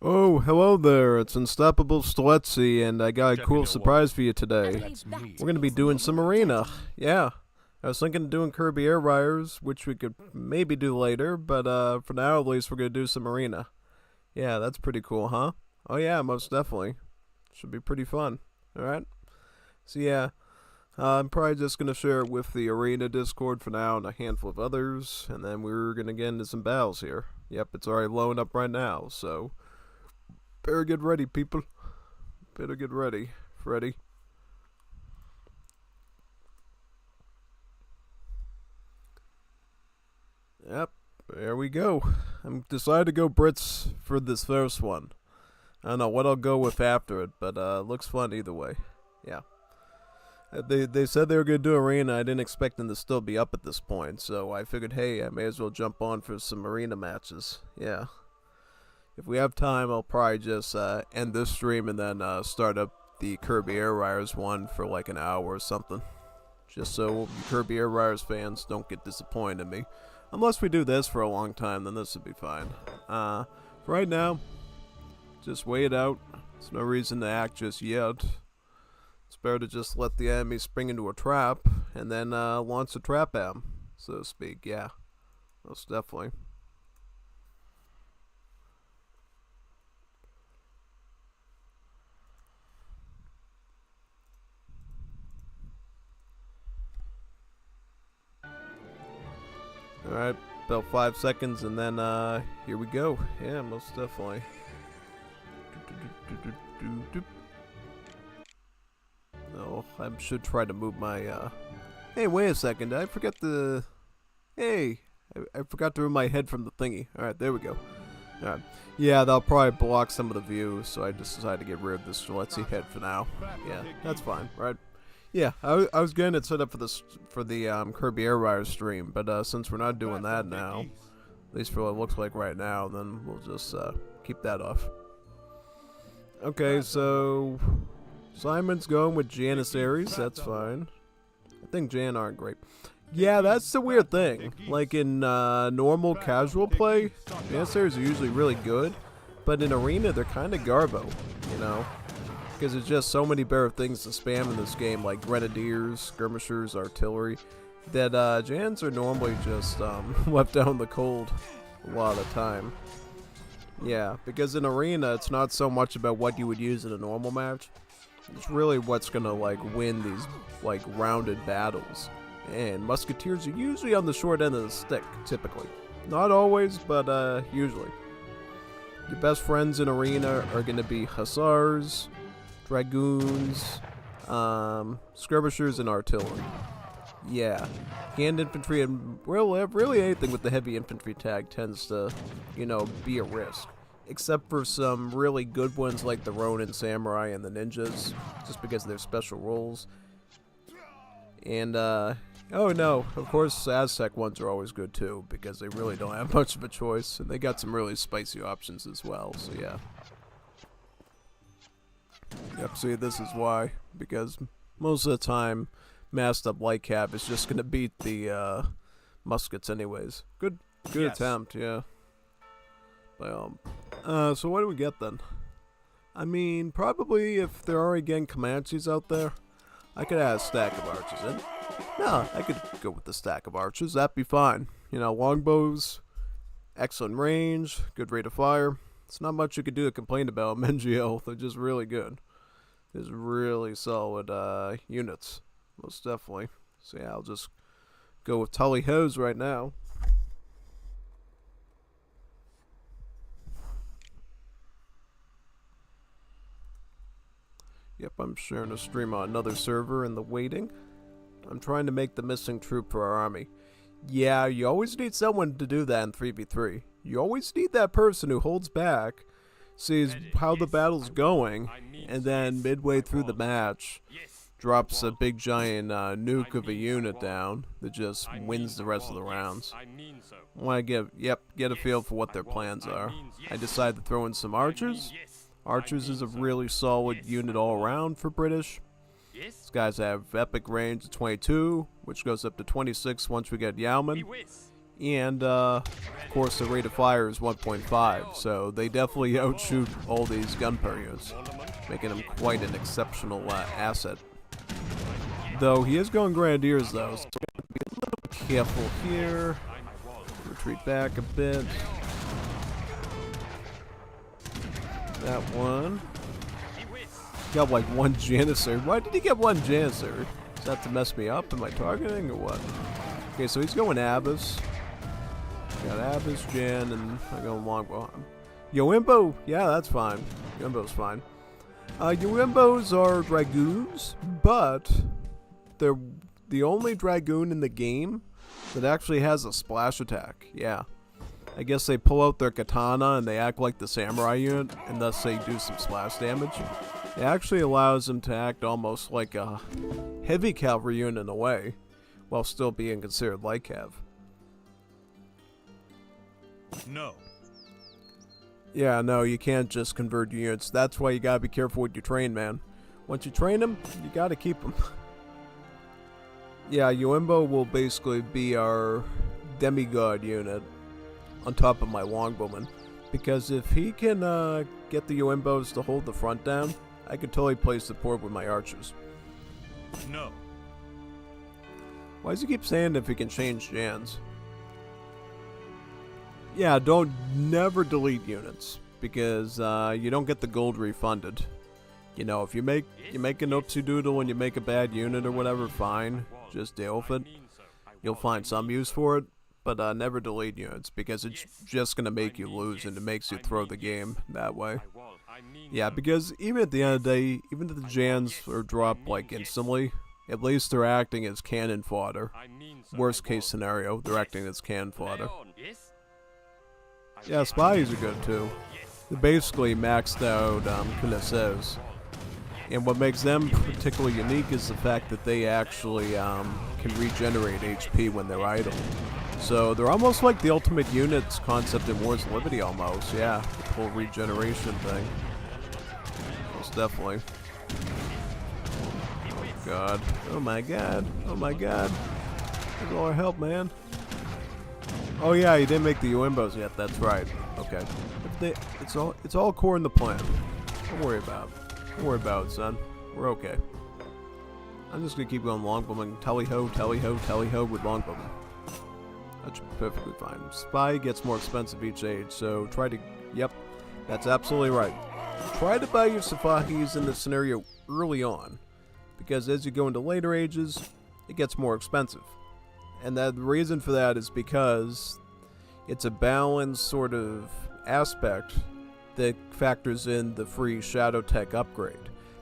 Oh, hello there. It's Unstoppable Steletsy, and I got a cool surprise for you today. We're gonna be doing some arena. Yeah. I was thinking of doing Kirby Air Riders, which we could maybe do later, but for now at least we're gonna do some arena. Yeah, that's pretty cool, huh? Oh yeah, most definitely. Should be pretty fun. Alright? So yeah, I'm probably just gonna share it with the arena Discord for now and a handful of others, and then we're gonna get into some battles here. Yep, it's already loading up right now, so better get ready, people. Better get ready. Freddy. Yep, there we go. I'm decided to go Brits for this first one. I don't know what I'll go with after it, but looks fun either way. Yeah. They said they were going to do arena. I didn't expect them to still be up at this point, so I figured, hey, I may as well jump on for some arena matches. Yeah. If we have time, I'll probably just end this stream and then start up the Kirby Air Riders one for like an hour or something. Just so Kirby Air Riders fans don't get disappointed in me. Unless we do this for a long time, then this would be fine. For right now, just wait it out. There's no reason to act just yet. It's better to just let the enemy spring into a trap and then launch a trap at him, so to speak. Yeah, most definitely. Alright, about 5 seconds and then here we go. Yeah, most definitely. No, I should try to move my Hey, wait a second, I forgot the Hey, I forgot to remove my head from the thingy. Alright, there we go. Alright. Yeah, that'll probably block some of the view, so I just decided to get rid of this Steletsy head for now. Yeah, that's fine, right? Yeah, I was getting it set up for the Kirby Air Riders stream, but since we're not doing that now, at least for what it looks like right now, then we'll just keep that off. Okay, so Simon's going with Janissaries, that's fine. I think Jan aren't great. Yeah, that's the weird thing. Like in normal casual play, Janissaries are usually really good, but in arena they're kind of garbo, you know? Because there's just so many better things to spam in this game, like grenadiers, skirmishers, artillery, that Jans are normally just left out in the cold a lot of the time. Yeah, because in arena, it's not so much about what you would use in a normal match. It's really what's gonna like win these like rounded battles. And musketeers are usually on the short end of the stick, typically. Not always, but usually. Your best friends in arena are gonna be hussars, dragoons, skirmishers, and artillery. Yeah, hand infantry and really anything with the heavy infantry tag tends to, you know, be a risk. Except for some really good ones like the Ronin Samurai and the ninjas, just because of their special roles. And oh no, of course Aztec ones are always good too, because they really don't have much of a choice, and they got some really spicy options as well. So yeah. Yep, see, this is why. Because most of the time, masked up light cap is just gonna beat the muskets anyways. Good yes. Attempt, yeah. But, so what do we get then? I mean, probably if they're already getting Comanches out there, I could add a stack of archers in. No, I could go with the stack of archers, that'd be fine. You know, longbows, excellent range, good rate of fire. It's not much you could do to complain about them. NGL, they're just really good. There's really solid units, most definitely. So yeah, I'll just go with Tully Hose right now. Yep, I'm sharing a stream on another server in the waiting. I'm trying to make the missing troop for our army. Yeah, you always need someone to do that in 3v3. You always need that person who holds back, sees how the battle's going, and then midway through the match, drops a big giant nuke of a unit down that just wins the rest of the rounds. I want to get a feel for what their plans are. I decided to throw in some archers. Archers is a really solid unit all around for British. These guys have epic range of 22, which goes up to 26 once we get Yaoman. And, of course, the rate of fire is 1.5, so they definitely outshoot all these gunpowder units, making them quite an exceptional asset. Though he is going Grenadiers, though, so we have to be a little bit careful here. Retreat back a bit. That one. Got like one Janissary. Why did he get one Janissary? Is that to mess me up? Am I targeting or what? Okay, so he's going Abyss. Got Abyss, Jan, and I'm going Longbow. Yoimbo, yeah, that's fine. Yoimbo's fine. Yoimbos are Dragoons, but they're the only Dragoon in the game that actually has a splash attack. Yeah. I guess they pull out their katana and they act like the samurai unit, and thus they do some splash damage. It actually allows them to act almost like a heavy cavalry unit in a way, while still being considered light cav. No. Yeah, no, you can't just convert units. That's why you gotta be careful with your train, man. Once you train them, you gotta keep them. Yeah, Yoimbo will basically be our demigod unit on top of my longbowman. Because if he can get the Yoimbos to hold the front down, I could totally play support with my archers. No. Why does he keep saying if he can change Jans? Yeah, never delete units, because you don't get the gold refunded. You know, if you make an oopsie doodle and you make a bad unit or whatever, fine, just deal with it. You'll find some use for it, but never delete units, because it's just gonna make you lose, and it makes you throw the game that way. Yeah, because even at the end of the day, even if the Jans are dropped like instantly, at least they're acting as cannon fodder. Worst case scenario, they're acting as cannon fodder. Yeah, spies are good too. They're basically maxed out cuirassiers. And what makes them particularly unique is the fact that they actually can regenerate HP when they're idle. So they're almost like the ultimate units concept in Wars of Liberty almost, yeah. The whole regeneration thing. Most definitely. Oh god. Oh my god. Oh my god. Where's all our help, man? Oh yeah, you didn't make the Yoimbos yet, that's right. Okay. It's all according to plan. Don't worry about it. Don't worry about it, son. We're okay. I'm just gonna keep going longbowman. Tally-ho, tally-ho, tally-ho with longbowman. That should be perfectly fine. Spy gets more expensive each age, so try to... Yep, that's absolutely right. Try to buy your Safahis in this scenario early on, because as you go into later ages, it gets more expensive. And the reason for that is because it's a balanced sort of aspect that factors in the free Shadow Tech upgrade.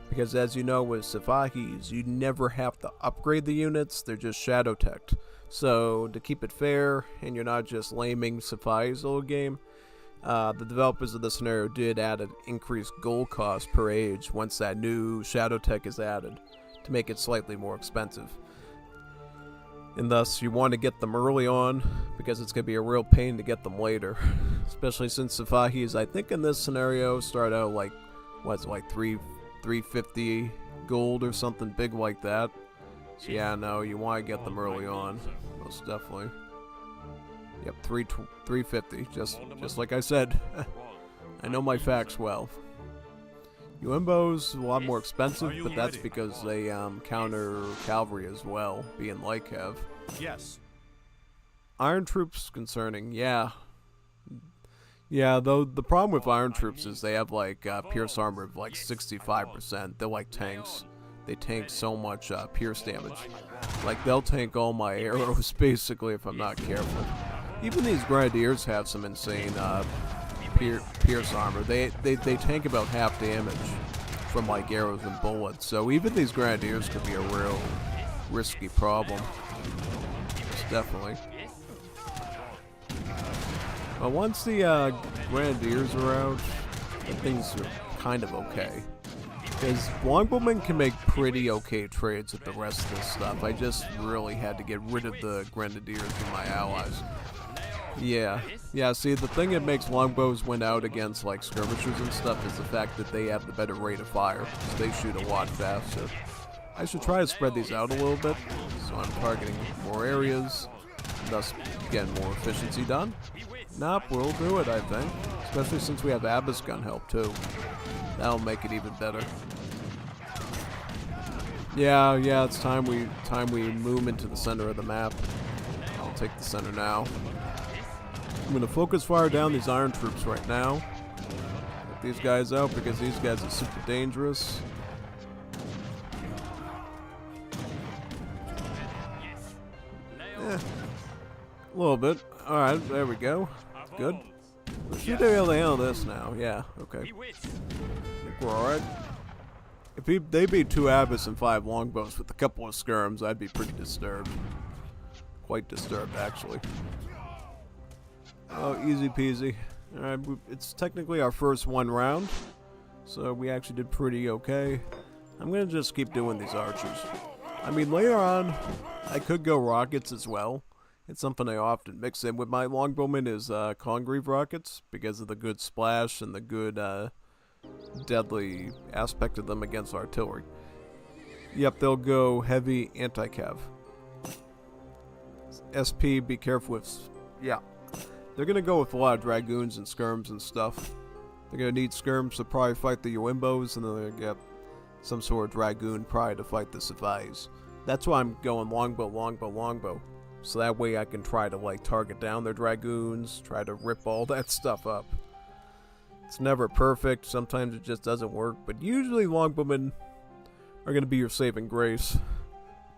Because as you know with Safahis, you never have to upgrade the units, they're just Shadow Teched. So to keep it fair, and you're not just laming Safahis the whole game, the developers of the scenario did add an increased gold cost per age once that new Shadow Tech is added, to make it slightly more expensive. And thus, you want to get them early on, because it's going to be a real pain to get them later. Especially since Safahis, I think in this scenario, start out like, what's it, like 350 gold or something big like that. So yeah, no, you want to get them early on, most definitely. Yep, 350, just like I said. I know my facts well. Yoimbo's a lot more expensive, but that's because they counter cavalry as well, being light cav. Yes. Iron troops concerning, yeah. Yeah, though the problem with iron troops is they have like pierce armor of like 65%. They're like tanks. They tank so much pierce damage. Like they'll tank all my arrows basically if I'm not careful. Even these grenadiers have some insane pierce armor. They tank about half damage from like arrows and bullets. So even these grenadiers could be a real risky problem. Yes, definitely. But once the grenadiers are out, things are kind of okay. Because longbowmen can make pretty okay trades with the rest of this stuff. I just really had to get rid of the grenadiers with my allies. Yeah, see, the thing that makes longbows win out against like skirmishers and stuff is the fact that they have the better rate of fire, so they shoot a lot faster. I should try to spread these out a little bit, so I'm targeting more areas. thus getting more efficiency done. Nope, we'll do it, I think. Especially since we have Abyss gun help too. That'll make it even better. Yeah, it's time we move into the center of the map. I'll take the center now. I'm gonna focus fire down these iron troops right now. Get these guys out because these guys are super dangerous. A little bit. Alright, there we go. Good. We should be able to handle this now. Yeah, okay. I think we're alright. If they beat 2 Abyss and 5 longbows with a couple of skirms, I'd be pretty disturbed. Quite disturbed, actually. Oh, easy peasy. Alright, it's technically our first 1 round, so we actually did pretty okay. I'm gonna just keep doing these archers. I mean, later on, I could go rockets as well. It's something I often mix in with my longbowmen is Congreve rockets, because of the good splash and the good deadly aspect of them against artillery. Yep, they'll go heavy anti-cav. SP, be careful with... Yeah. They're going to go with a lot of dragoons and skirms and stuff. They're going to need skirms to probably fight the Yoimbos, and then they're going to get some sort of dragoon probably to fight the Savais. That's why I'm going longbow. So that way I can try to like target down their dragoons, try to rip all that stuff up. It's never perfect, sometimes it just doesn't work, but usually longbowmen are going to be your saving grace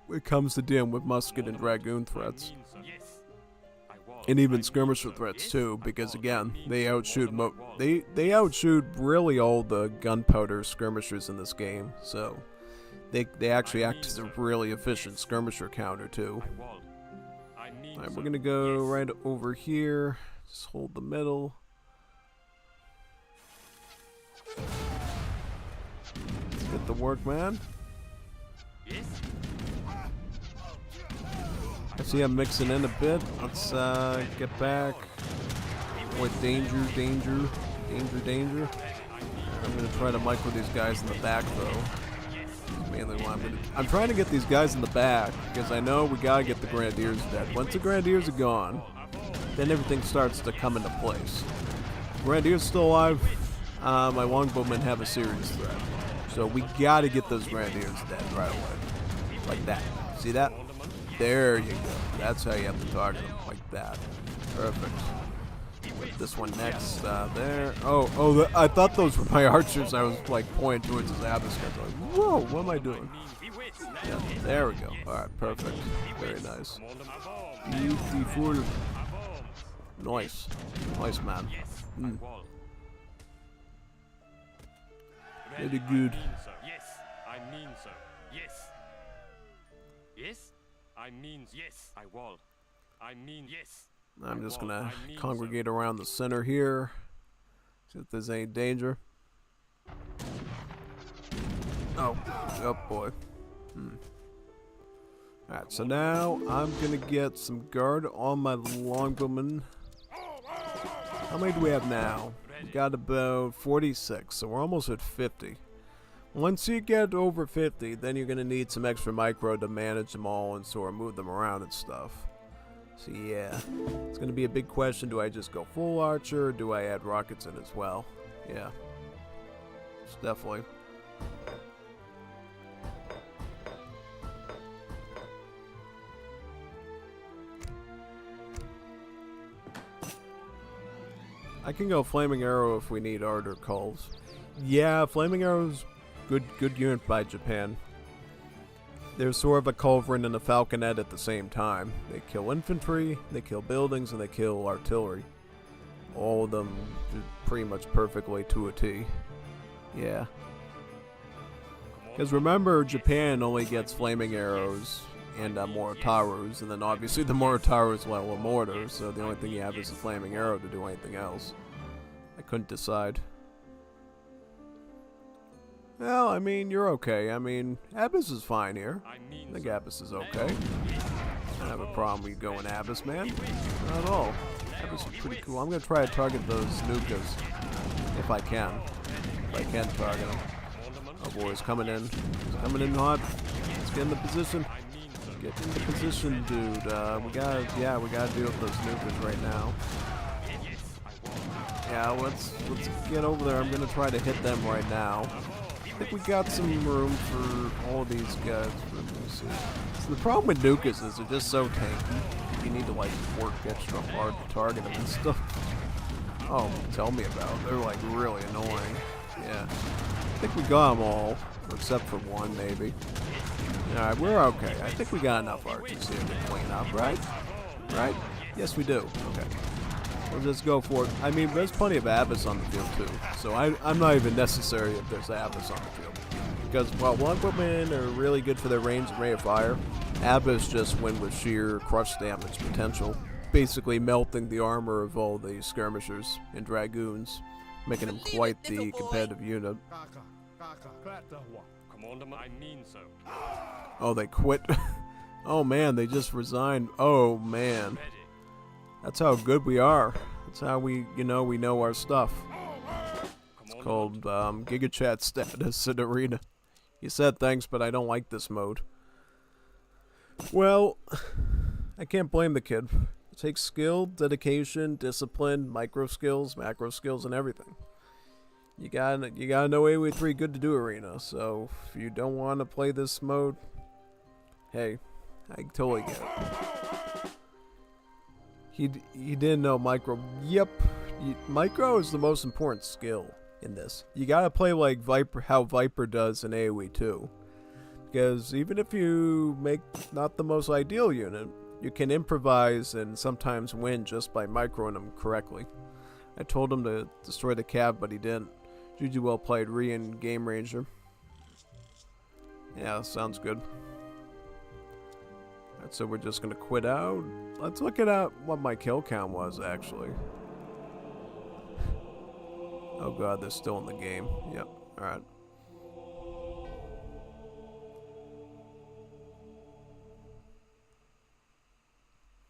when it comes to dealing with musket and dragoon threats. And even skirmisher threats too, because again, they outshoot they outshoot really all the gunpowder skirmishers in this game, so they actually act as a really efficient skirmisher counter too. Alright, we're gonna go right over here, just hold the middle. Let's get the work, man. I see I'm mixing in a bit. Let's get back. Avoid danger. I'm gonna try to micro these guys in the back though. Mainly what I'm trying to get these guys in the back because I know we gotta get the Grenadiers dead. Once the Grenadiers are gone, then everything starts to come into place. Grenadiers still alive. My longbowmen have a serious threat, so we gotta get those Grenadiers dead right away, like that. See that? There you go. That's how you have to target them, like that. Perfect. Put this one next. There. I thought those were my archers. I was like pointing towards his Abyss guys. Like, whoa, what am I doing? Yeah, there we go. All right, perfect. Very nice. Beautiful. Nice, man. Very good. Yes, I mean so. Yes. Yes, I mean yes. I will. I mean yes. I'm just gonna congregate around the center here. See if there's any danger. Oh boy. Alright, so now I'm gonna get some guard on my longbowmen. How many do we have now? We got about 46, so we're almost at 50. Once you get over 50, then you're gonna need some extra micro to manage them all and sort of move them around and stuff. So yeah, it's gonna be a big question. Do I just go full archer or do I add rockets in as well? Yeah, it's definitely. I can go Flaming Arrow if we need Ardor Culls. Yeah, Flaming Arrow's good unit by Japan. They're sort of a culverin and a falconet at the same time. They kill infantry, they kill buildings, and they kill artillery. All of them pretty much perfectly to a T. Yeah. Because remember, Japan only gets Flaming Arrows and Morotarus, and then obviously the Morotarus level mortars, so the only thing you have is a Flaming Arrow to do anything else. I couldn't decide. Well, I mean, you're okay. I mean, Abyss is fine here. I think Abyss is okay. I don't have a problem with you going Abyss, man. Not at all. Abyss is pretty cool. I'm going to try to target those Nukas if I can. If I can target them. Oh boy, he's coming in. He's coming in hot. Let's get in the position. Get into position, dude. We gotta deal with those nukers right now. Yeah, let's get over there. I'm gonna try to hit them right now. I think we got some room for all these guys. Let me see. So the problem with nukers is they're just so tanky. You need to like work extra hard to target them and stuff. Oh, tell me about it. They're like really annoying. Yeah. I think we got them all, except for one maybe. Alright, we're okay. I think we got enough archers here to clean up, right? Right? Yes, we do. Okay. We'll just go for it. I mean, there's plenty of Abyss on the field, too. So I'm not even necessary if there's Abyss on the field. Because while one equipment are really good for their range and rate of fire, Abyss just win with sheer crush damage potential. Basically melting the armor of all the skirmishers and dragoons, making them quite the competitive unit. Commander, I mean so. Oh, they quit? Oh man, they just resigned. Oh man. That's how good we are. That's how we know our stuff. It's called GigaChat status in Arena. You said thanks, but I don't like this mode. Well, I can't blame the kid. It takes skill, dedication, discipline, micro skills, macro skills, and everything. You gotta know Aoe3 good to do Arena. So if you don't want to play this mode, hey, I totally get it. He didn't know micro. Yep, micro is the most important skill in this. You gotta play like Viper, how Viper does in AoE 2. Because even if you make not the most ideal unit, you can improvise and sometimes win just by microing them correctly. I told him to destroy the cab, but he didn't. GG well played, Rian Game Ranger. Yeah, sounds good. Alright, so we're just gonna quit out. Let's look at what my kill count was, actually. Oh god, they're still in the game. Yep, alright.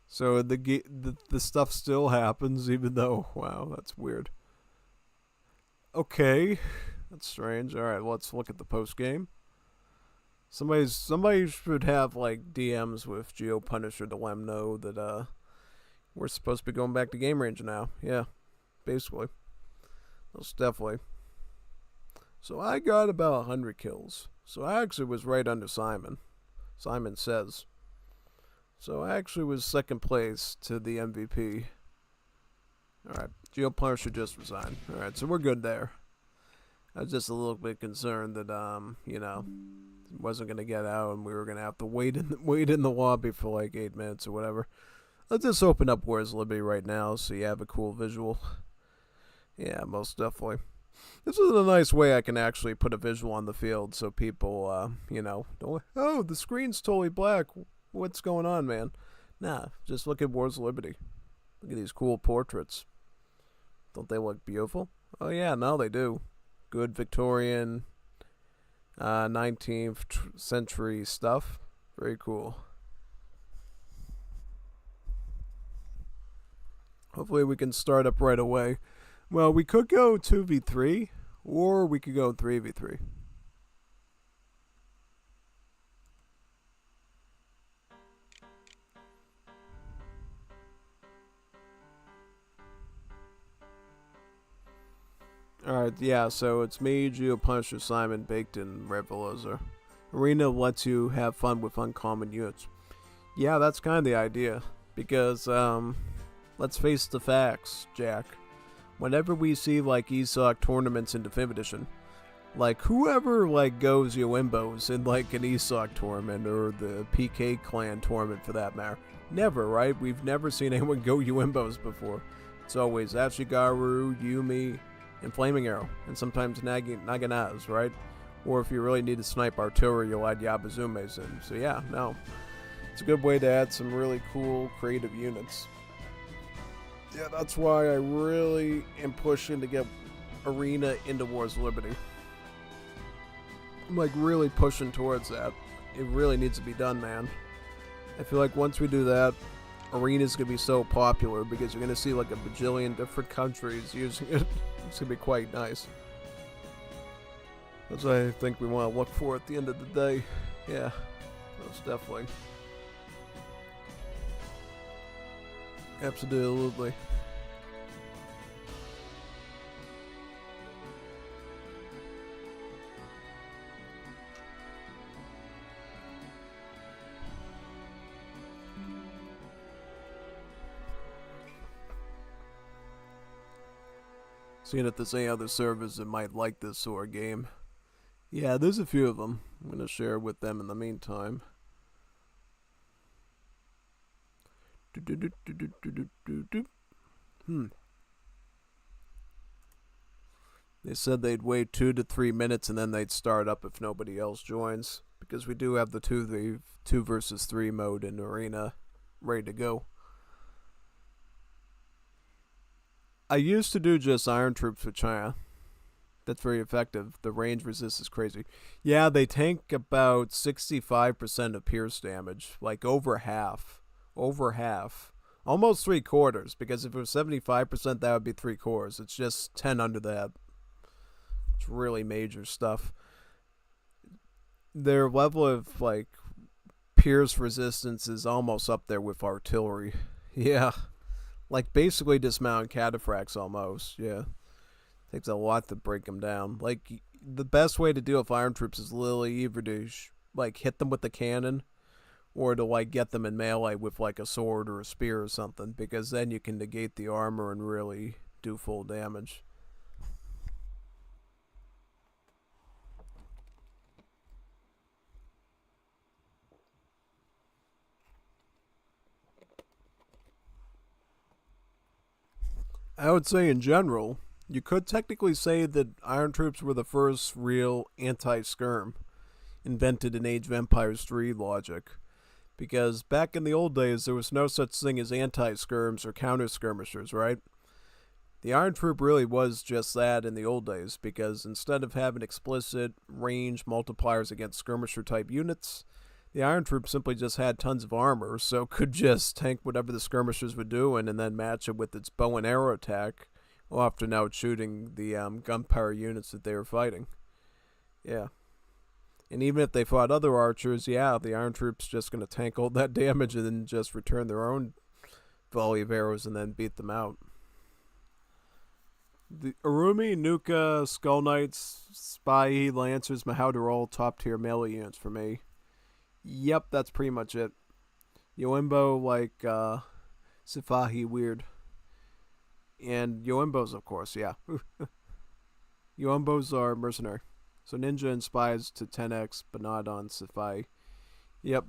So the stuff still happens, even though, wow, that's weird. Okay, that's strange. All right, let's look at the post game. Somebody should have like DMs with Geo Punisher to let him know that we're supposed to be going back to Game Ranger now. Yeah, basically, most definitely. So I got about 100 kills. So I actually was right under Simon. Simon says. So I actually was second place to the MVP. Alright, Geo Punisher just resigned. Alright, so we're good there. I was just a little bit concerned that, wasn't going to get out and we were going to have to wait in the lobby for like 8 minutes or whatever. Let's just open up Where's Liberty right now so you have a cool visual. Yeah, most definitely. This is a nice way I can actually put a visual on the field so people, don't, oh, the screen's totally black. What's going on, man? Nah, just look at Wars of Liberty. Look at these cool portraits. Don't they look beautiful? Oh yeah, no, they do. Good Victorian, 19th century stuff. Very cool. Hopefully we can start up right away. Well, we could go 2v3, or we could go 3v3. Alright, yeah, so it's me, Geo Punisher, Simon, Baked, and Red Veloza. Arena lets you have fun with uncommon units. Yeah, that's kind of the idea. Because, let's face the facts, Jack. Whenever we see, like, ESOC tournaments in Definitive Edition, like, whoever, like, goes Yoimbos in, like, an ESOC tournament, or the PK Clan tournament for that matter. Never, right? We've never seen anyone go Yoimbos before. It's always Ashigaru, Yumi, and Flaming Arrow, and sometimes Naginaz, right? Or if you really need to snipe artillery, you'll add Yabazumes in. So yeah, no. It's a good way to add some really cool, creative units. Yeah, that's why I really am pushing to get Arena into Wars of Liberty. I'm like really pushing towards that. It really needs to be done, man. I feel like once we do that, Arena's gonna be so popular because you're gonna see like a bajillion different countries using it. It's gonna be quite nice. That's what I think we want to look for at the end of the day. Yeah, most definitely. Absolutely. Seeing if there's any other servers that might like this sort of game. Yeah, there's a few of them. I'm going to share with them in the meantime. They said they'd wait 2 to 3 minutes and then they'd start up if nobody else joins. Because we do have the 2 versus 3 mode in Arena ready to go. I used to do just Iron Troops with China. That's very effective. The range resist is crazy. Yeah, they tank about 65% of pierce damage. Like over half. Over half. Almost 3/4. Because if it was 75%, that would be 3/4. It's just 10 under that. It's really major stuff. Their level of like pierce resistance is almost up there with artillery. Yeah. Like basically dismount cataphracts almost. Yeah. Takes a lot to break them down. Like the best way to deal with Iron Troops is literally either to like hit them with the cannon or to like get them in melee with like a sword or a spear or something, because then you can negate the armor and really do full damage. I would say in general, you could technically say that Iron Troops were the first real anti-skirm invented in Age of Empires 3 logic. Because back in the old days, there was no such thing as anti-skirms or counter-skirmishers, right? The Iron Troop really was just that in the old days, because instead of having explicit range multipliers against skirmisher-type units, the Iron Troop simply just had tons of armor, so could just tank whatever the skirmishers were doing and then match it with its bow and arrow attack, often out shooting the gunpowder units that they were fighting. Yeah. And even if they fought other archers, yeah, the Iron Troop's just going to tank all that damage and then just return their own volley of arrows and then beat them out. The Arumi, Nuka, Skull Knights, Spy, Lancers, Mahouda are all top tier melee units for me. Yep, that's pretty much it. Yoimbo, like, Sifahi, weird. And Yoimbos, of course, yeah. Yoimbos are mercenary. So ninja and spies to 10x, but not on Sifahi. Yep.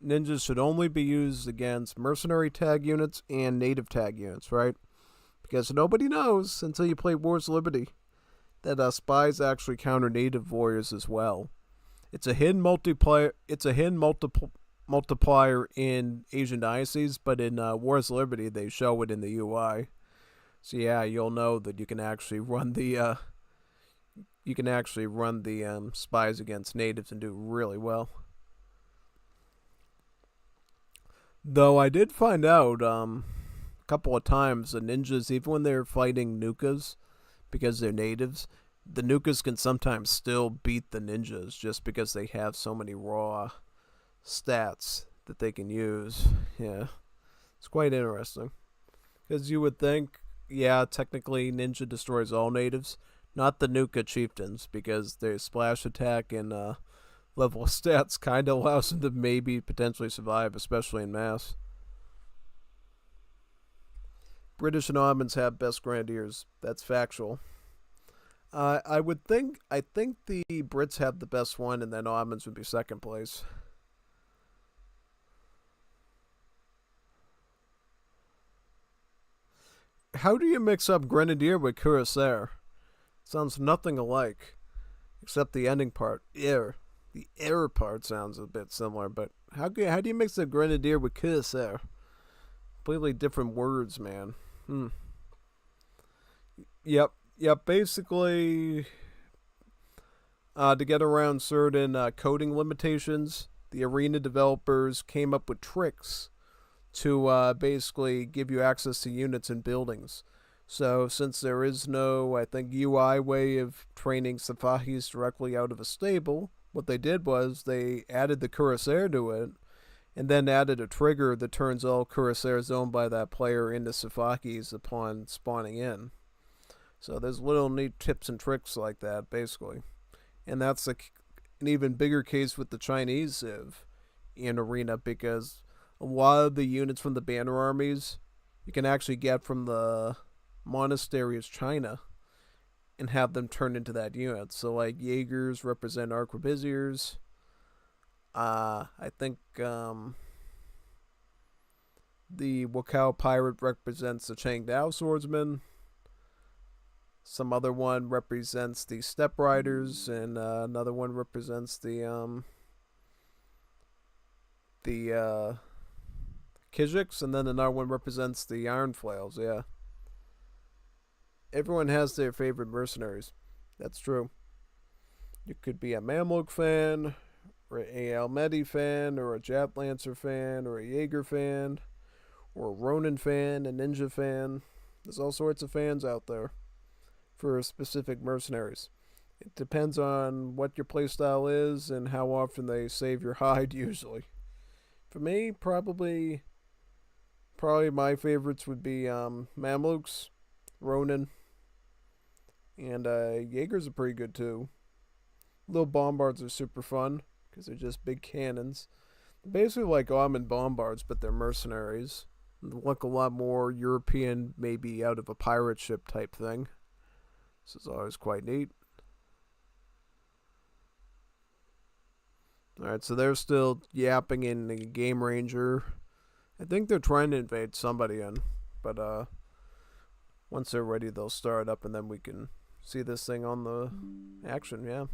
Ninjas should only be used against mercenary tag units and native tag units, right? Because nobody knows until you play Wars of Liberty that spies actually counter native warriors as well. It's a hidden multiplier. It's a hidden multiplier in Asian Dynasties, but in Wars of Liberty they show it in the UI. So yeah, you'll know that you can actually run the spies against natives and do really well. Though I did find out a couple of times the ninjas, even when they're fighting Nukas, because they're natives, the Nukas can sometimes still beat the ninjas just because they have so many raw stats that they can use. Yeah, it's quite interesting. Because you would think, yeah, technically ninja destroys all natives, not the Nuka chieftains, because their splash attack and level of stats kind of allows them to maybe potentially survive, especially in mass. British and Ottomans have best grenadiers. That's factual. I think the Brits have the best one, and then Ottomans would be second place. How do you mix up Grenadier with Cuirassier? Sounds nothing alike, except the ending part. The air part sounds a bit similar, but how do you mix a Grenadier with Cuirassier? Completely different words, man. Yep. Basically, to get around certain coding limitations, the Arena developers came up with tricks to basically give you access to units and buildings. So since there is no, I think, UI way of training Safahis directly out of a stable, what they did was they added the Cuirassier to it, and then added a trigger that turns all cuirassiers owned by that player into Safakis upon spawning in. So there's little neat tips and tricks like that, basically. And that's an even bigger case with the Chinese Civ in Arena, because a lot of the units from the banner armies you can actually get from the monasteries China and have them turn into that unit. So like Jaegers represent Arquebusiers. I think the Wakao pirate represents the Changdao swordsman. Some other one represents the Step Riders, and another one represents the Kijiks, and then another one represents the Iron Flails. Yeah, everyone has their favorite mercenaries. That's true. You could be a Mamluk fan, or a Almedi fan, or a Jat Lancer fan, or a Jaeger fan, or a Ronin fan, a Ninja fan. There's all sorts of fans out there for specific mercenaries. It depends on what your playstyle is and how often they save your hide, usually. For me, probably my favorites would be Mamluks, Ronin, and Jaegers are pretty good too. Little Bombards are super fun because they're just big cannons. They're basically like Almond Bombards, but they're mercenaries. They look a lot more European, maybe out of a pirate ship type thing. This is always quite neat. Alright, so they're still yapping in the Game Ranger. I think they're trying to invade somebody in. But once they're ready, they'll start up and then we can see this thing on the action, yeah.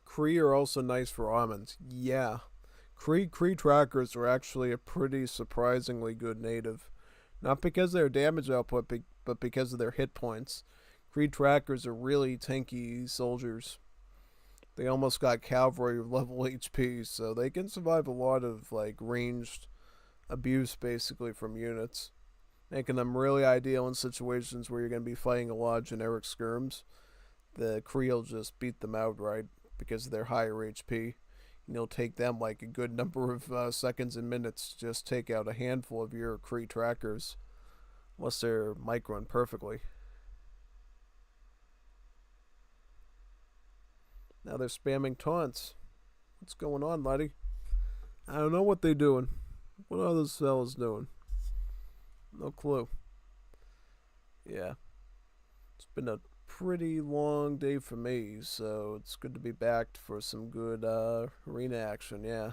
Kree are also nice for almonds. Yeah. Kree trackers are actually a pretty surprisingly good native. Not because of their damage output, but because of their hit points. Kree trackers are really tanky soldiers. They almost got cavalry level HP, so they can survive a lot of like ranged abuse basically from units, making them really ideal in situations where you're going to be fighting a lot of generic skirms. The Kree will just beat them outright because of their higher HP. And it'll take them like a good number of seconds and minutes to just take out a handful of your Kree trackers, unless they're microing perfectly. Now they're spamming taunts. What's going on, laddie? I don't know what they're doing. What are those fellas doing? No clue. Yeah. It's been a pretty long day for me, so it's good to be back for some good arena action, yeah.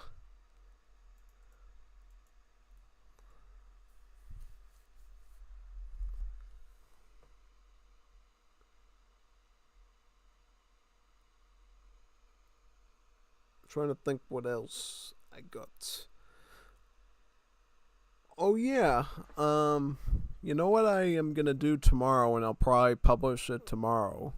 I'm trying to think what else I got. Oh yeah, you know what I am gonna do tomorrow, and I'll probably publish it tomorrow.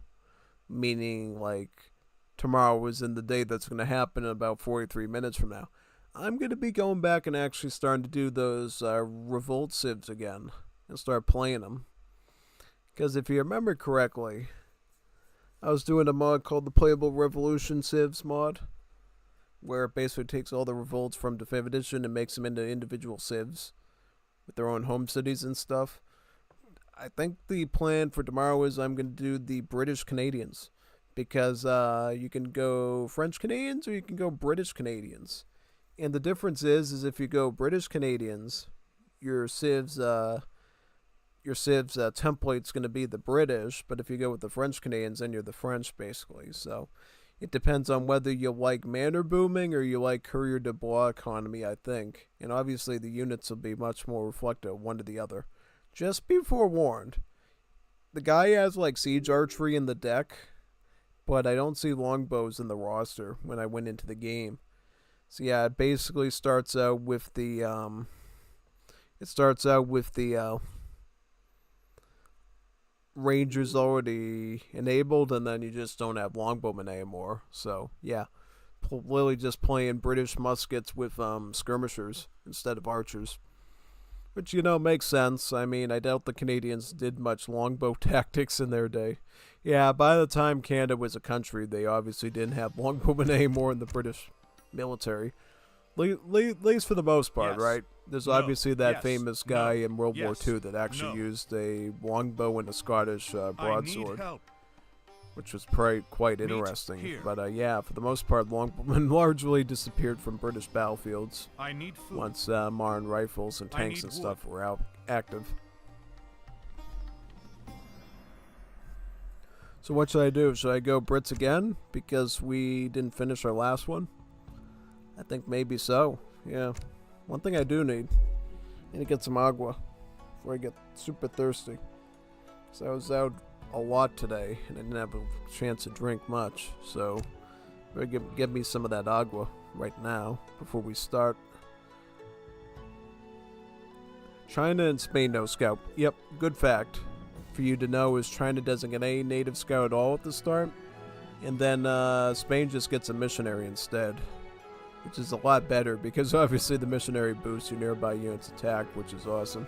Meaning, like, tomorrow is in the day that's gonna happen in about 43 minutes from now. I'm gonna be going back and actually starting to do those Revolt civs again and start playing them. Because if you remember correctly, I was doing a mod called the Playable Revolution Civs mod, where it basically takes all the revolts from Definitive Edition and makes them into individual civs with their own home cities and stuff. I think the plan for tomorrow is I'm going to do the British Canadians, because you can go French Canadians or you can go British Canadians. And the difference is if you go British Canadians, your civs template's going to be the British, but if you go with the French Canadians, then you're the French, basically. So it depends on whether you like manor booming or you like courier de bois economy, I think. And obviously the units will be much more reflective one to the other. Just be forewarned. The guy has like siege archery in the deck, but I don't see longbows in the roster when I went into the game. So yeah, it basically starts out with the Rangers already enabled, and then you just don't have longbowmen anymore. So yeah, literally just playing British muskets with skirmishers instead of archers. Which, you know, makes sense. I mean, I doubt the Canadians did much longbow tactics in their day. Yeah, by the time Canada was a country, they obviously didn't have longbowmen anymore in the British military. At least for the most part, Yes. right? There's No. obviously that Yes. famous No. guy in World War Yes. II that actually No. used a longbow and a Scottish I need broadsword, help. which was quite Meet interesting. here. But yeah, for the most part, longbowmen largely disappeared from British battlefields I need food. once modern rifles and I tanks need and stuff were active. So what should I do? Should I go Brits again because we didn't finish our last one? I think maybe so. Yeah. One thing I do need to get some agua before I get super thirsty. So I was out a lot today and I didn't have a chance to drink much. So better get me some of that agua right now before we start. China and Spain no scout. Yep, good fact for you to know is China doesn't get any native scout at all at the start, and then Spain just gets a missionary instead, which is a lot better because obviously the missionary boosts your nearby unit's attack, which is awesome.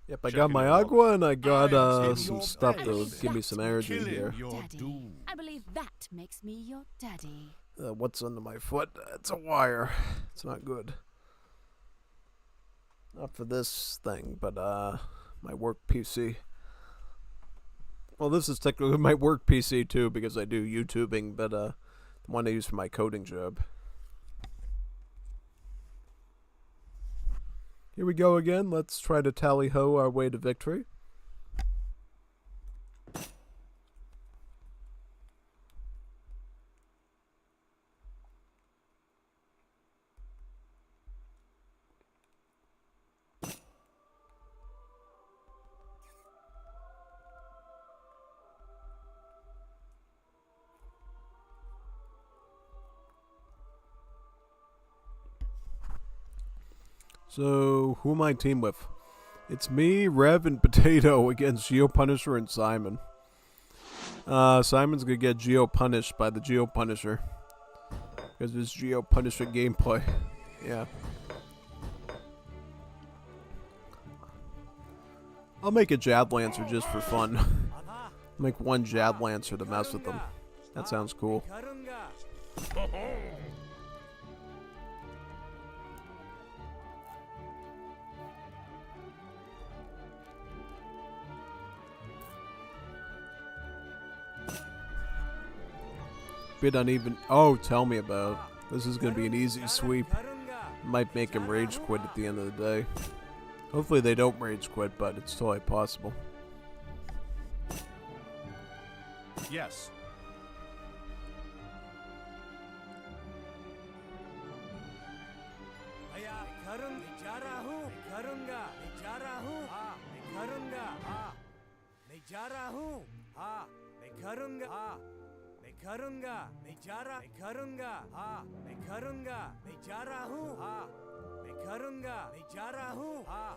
Yep, I got Checking my it out. agua and I got I'm some in stuff your to base. give me some energy Killing here. your Daddy. doom. I believe that makes me your daddy. What's under my foot? It's a wire. It's not good. Not for this thing, but my work PC. Well, this is technically my work PC too because I do YouTubing, but the one I use for my coding job. Here we go again. Let's try to tally-ho our way to victory. So, who am I team with? It's me, Rev, and Potato against Geo Punisher and Simon. Simon's gonna get Geo punished by the Geo Punisher. Because of his Geo Punisher gameplay. Yeah. I'll make a Jab Lancer just for fun. Make one Jab Lancer to mess with them. That sounds cool. Bit uneven. Oh, tell me about it. This is gonna be an easy sweep. Might make him rage quit at the end of the day. Hopefully they don't rage quit, but it's totally possible. Yes. मैं करूंगा मैं जा रहा मैं करूंगा हाँ मैं करूंगा मैं जा रहा हूँ हाँ मैं करूंगा मैं जा रहा हूँ हाँ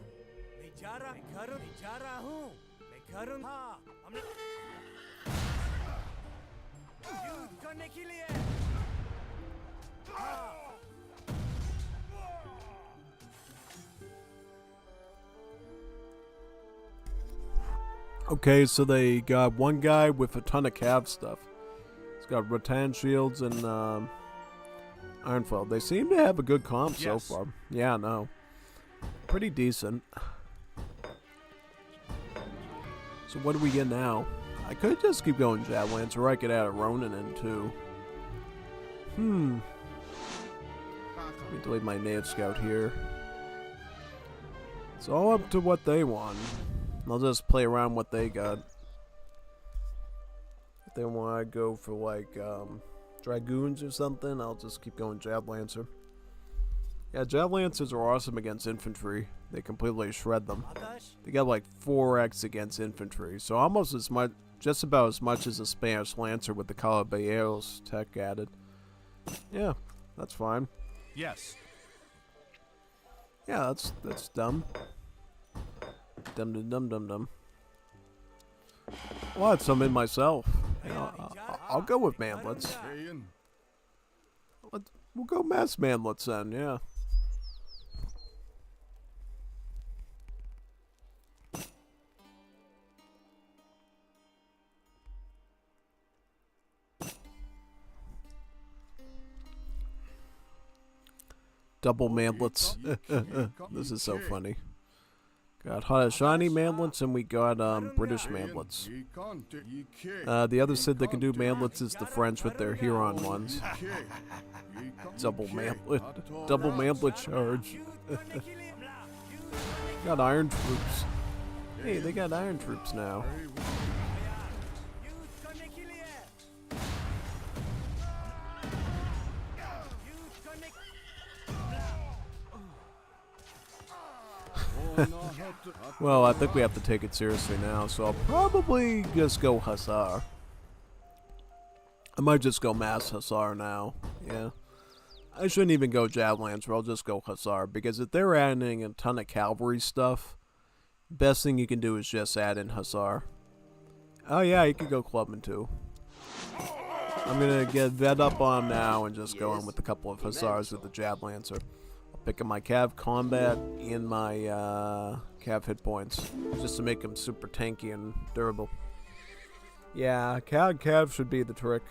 मैं जा रहा मैं करूँ मैं जा रहा हूँ मैं करूंगा हाँ हमने युद्ध करने के लिए हाँ Okay, so they got one guy with a ton of cav stuff. He's got rattan shields and Ironfell. They seem to have a good comp so Yes. far. Yeah, no. Pretty decent. So what do we get now? I could just keep going Javelance, or I could add a Ronin in too. Let me delete my Native Scout here. It's all up to what they want. I'll just play around what they got. If they want to go for like Dragoons or something, I'll just keep going Javlancer. Yeah, Javlancers are awesome against infantry. They completely shred them. They got like 4x against infantry, so almost as much, just about as much as a Spanish Lancer with the Caballeros tech added. Yeah, that's fine. Yes. Yeah, that's dumb. Dum. Well, I'd summon myself. You know, I'll go with manlets. We'll go mass manlets then, yeah. Double manlets. This is so funny. Got Haudenosaunee manlets and we got British manlets. The other Sid that can do manlets is the French with their Huron ones. Double manlet charge. Got iron troops. Hey, they got iron troops now. Well, I think we have to take it seriously now, so I'll probably just go Hussar. I might just go Mass Hussar now, yeah. I shouldn't even go Javelancer, I'll just go Hussar, because if they're adding a ton of cavalry stuff, best thing you can do is just add in Hussar. Oh yeah, you could go Clubman too. I'm gonna get that up on now and just go in with a couple of Hussars with the Javelancer. Picking my Cav combat and my Cav hit points just to make them super tanky and durable. Yeah, Cav should be the trick.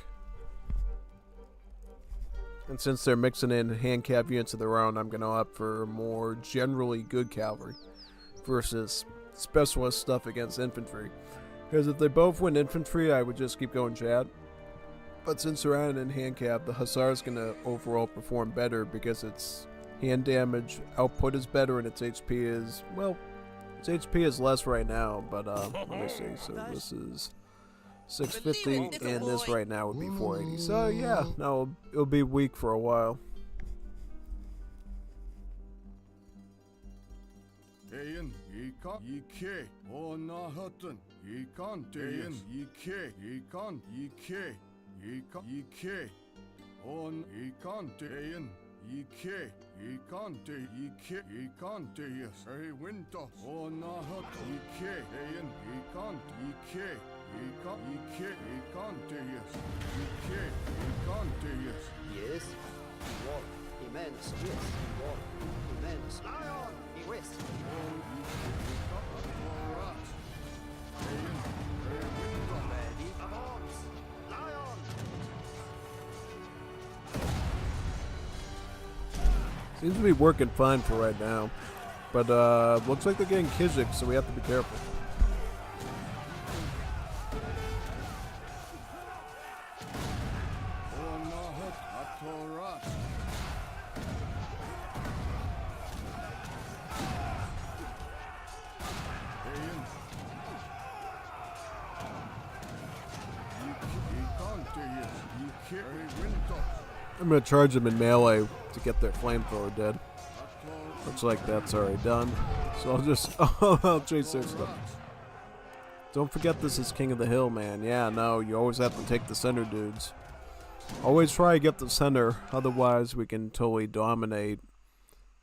And since they're mixing in hand Cav units of their own, I'm going to opt for more generally good cavalry versus specialist stuff against infantry. Because if they both win infantry, I would just keep going Chad. But since they're adding in hand Cav, the Hussar is going to overall perform better because it's hand damage output is better and its HP is, well, its HP is less right now, but let me see. So this is 650 and this right now would be 480. So yeah, no, it'll be weak for a while. Yes. Igual. Immense. Yes. Igual. Immense. Lion. Yes. Ready. Avance. Lion. Seems to be working fine for right now. But looks like they're getting Kizik, so we have to be careful. I'm gonna charge them in melee to get their flamethrower dead. Looks like that's already done. So I'll just I'll chase their stuff. Don't forget this is King of the Hill, man. Yeah, no, you always have to take the center dudes. Always try to get the center, otherwise we can totally dominate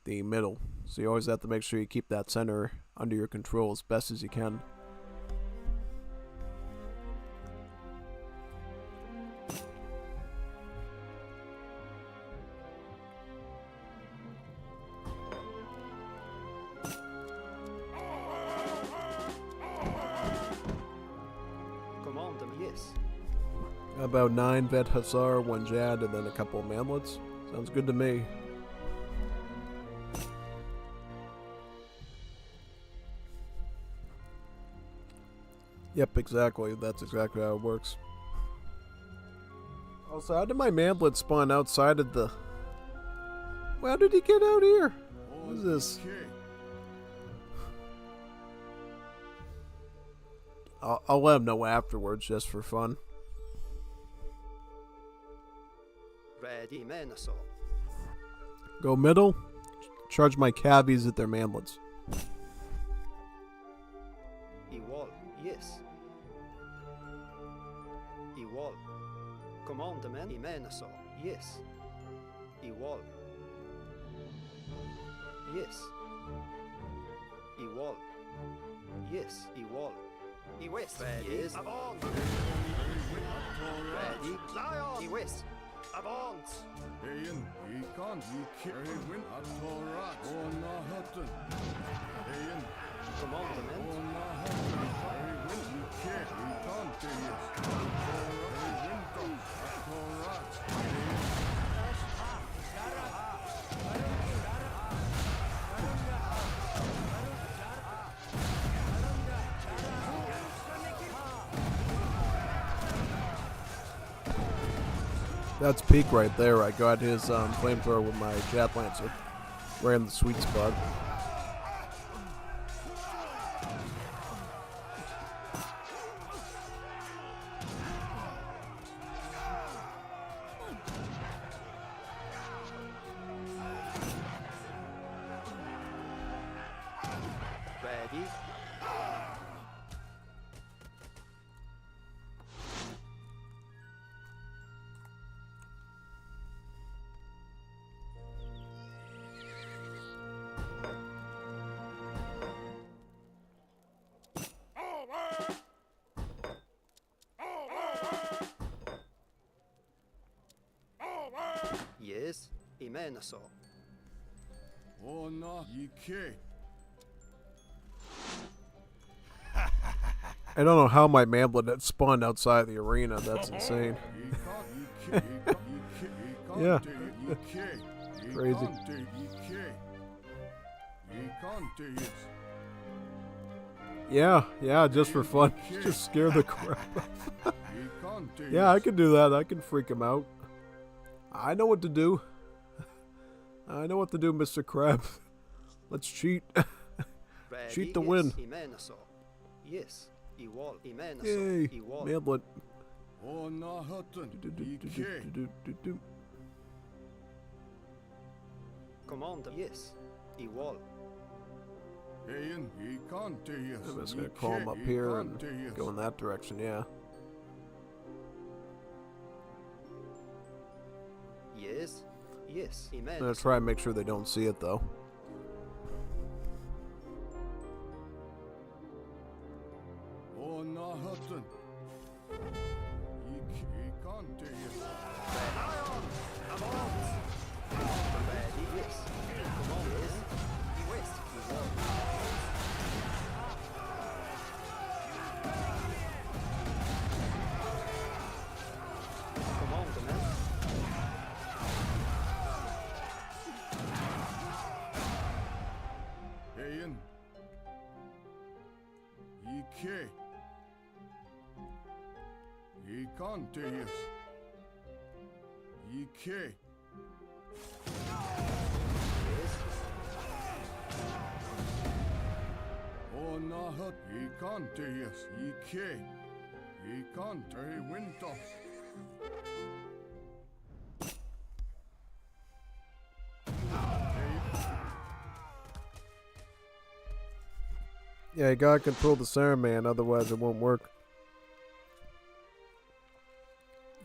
the middle. So you always have to make sure you keep that center under your control as best as you can. Command them, yes. About 9 Vet Hussar, 1 Jad, and then a couple of manlets. Sounds good to me. Yep, exactly. That's exactly how it works. Also, how did my manlet spawn outside of the... How did he get out here? What is this? I'll let him know afterwards, just for fun. Ready, men assault. Go middle. Charge my cavies at their manlets. Ewall, yes. Ewall. Command the men assault, yes. Ewall. Yes. Ewall. Yes, Ewall. Ewest, yes. Avant. Ready, Lion. Ewest. Avant. Eyen, Ekan, Carry Win, Atorat, Ona Hutton. Eyen, Command the men. Ona Hutton, Carry Win, Ekan, Deyes. Atorat, Atorat. That's peak right there. I got his flamethrower with my Jet Lancer. Right in the sweet spot. Ready. Yes, Imenaso. Ona Yike. I don't know how my Mamblet had spawned outside the arena. That's insane. Yeah. Crazy. Yeah, just for fun. Just scare the crap out. Yeah, I can do that. I can freak him out. I know what to do. I know what to do, Mr. Crab. Let's cheat. Cheat to win. Imenaso. Yes, Ewall. Imenaso. Yay, Ewall. Mamblet. Ona Hutton, Yike. Command them. Yes, Ewall. Eyen, Ekan, Deyes. I'm just gonna call him up here and go in that direction, yeah. Yes, yes, I'm gonna Imenaso. try and make sure they don't see it, though. Ona Hutton. Ekan, Deyes. Ready, yes. Command, yes. West, Ewall. Command the men. Eyen. Yike. Ekan, Deyes. Yike. Ona Hut, Ekan, Deyes. Yike. Ekan, Dey Wintos. Yeah, you gotta control the center, man, otherwise it won't work.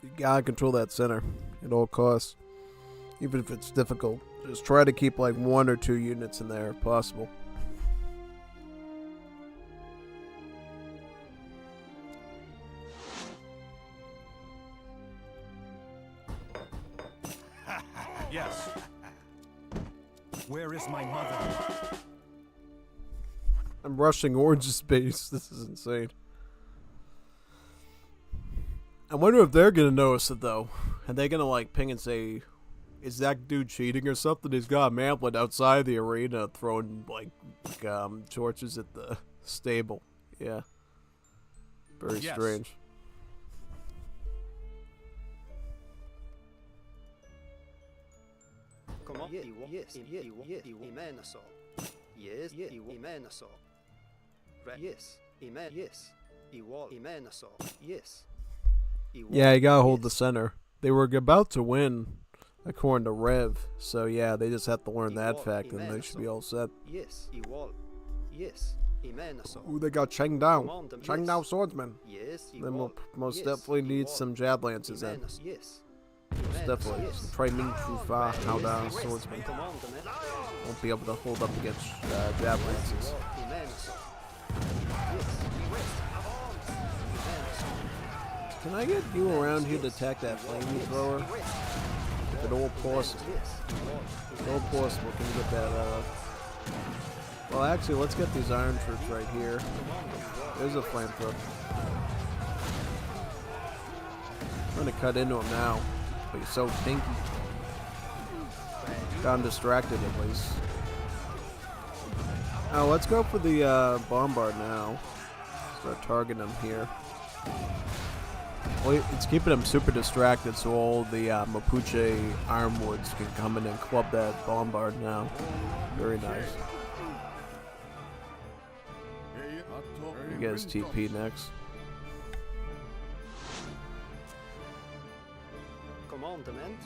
You gotta control that center at all costs. Even if it's difficult. Just try to keep like 1 or 2 units in there if possible. Yes. Where is my mother? I'm rushing Orange's base. This is insane. I wonder if they're gonna notice it though. Are they gonna like ping and say, "Is that dude cheating or something? He's got a maplet outside the arena throwing like torches at the stable." Yeah. Very Yes. strange. Come on. Yes. Imenaso. Yes. Imenaso. Yes. Yes. Imenaso. Yes. Yeah, you gotta hold the center. They were about to win, according to Rev. So yeah, they just have to learn that fact, and they should be all set. Yes. Yes. Imenaso. Ooh, they got Cheng Dao. Command, Cheng yes. Dao swordsman. Yes. Then we'll most yes. definitely need some jab lances in. Imenaso. Yes. Most definitely. Some Tri Ming Chu Fa Hao Dao swordsman. Commandment. Won't be able to hold up against jab lances. Imenaso. Yes. Can I get you around here to attack that flamethrower? If at all possible. If at all possible, can you get that, Well, actually, let's get these iron troops right here. There's a flamethrower. I'm gonna cut into him now. But he's so pinky. Got him distracted at least. Oh, let's go for the bombard now. Start targeting him here. Well, it's keeping him super distracted, so all the Mapuche Ironwoods can come in and club that bombard now. Very nice. You get his TP next. Commandment.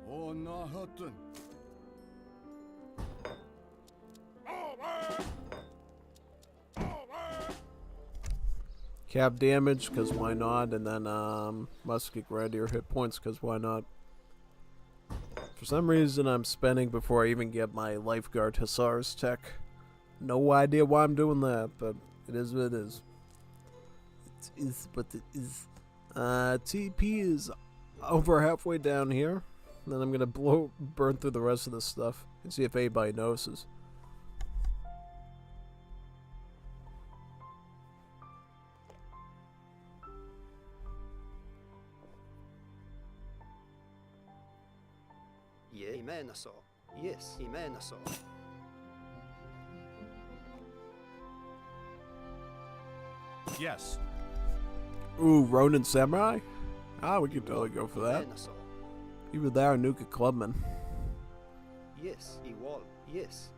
Oh, na hutton. Cap damage, because why not? And then musket grandier hit points, because why not? For some reason, I'm spending before I even get my lifeguard hussars tech. No idea why I'm doing that, but it is what it is. It is what it is. TP is over halfway down here. Then I'm gonna burn through the rest of this stuff and see if anybody notices. Yeah. Imenaso. Yes. Imenaso. Yes. Ooh, Ronin Samurai? Ah, we could totally go for that. Imenaso. Either that or Nuka Clubman. Yes. Iwal. Yes.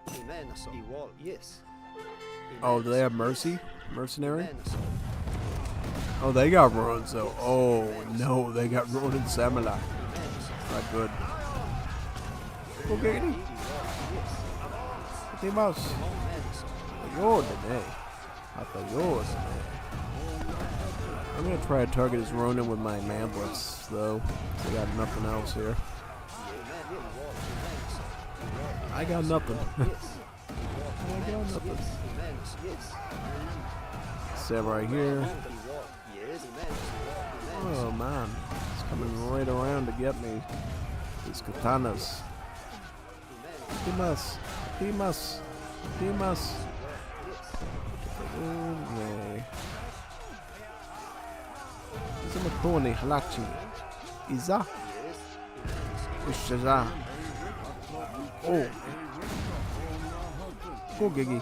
Imenaso. Iwal. Yes. Oh, do they have Mercy? Mercenary? Imenaso. Oh, they got Ronin, so. Oh, no, they got Ronin Samurai. Not good. Okay. What mouse? Ayodane. Ayodane. I'm gonna try to target his Ronin with my mantlets, though. I got nothing else here. I got nothing. I got nothing. Samurai here. Oh man, it's coming right around to get me. These katanas. Dimas. Dimas. Dimas. Okay. Izamakoni halachi. Iza. Ishaza. Oh. Go Gigi.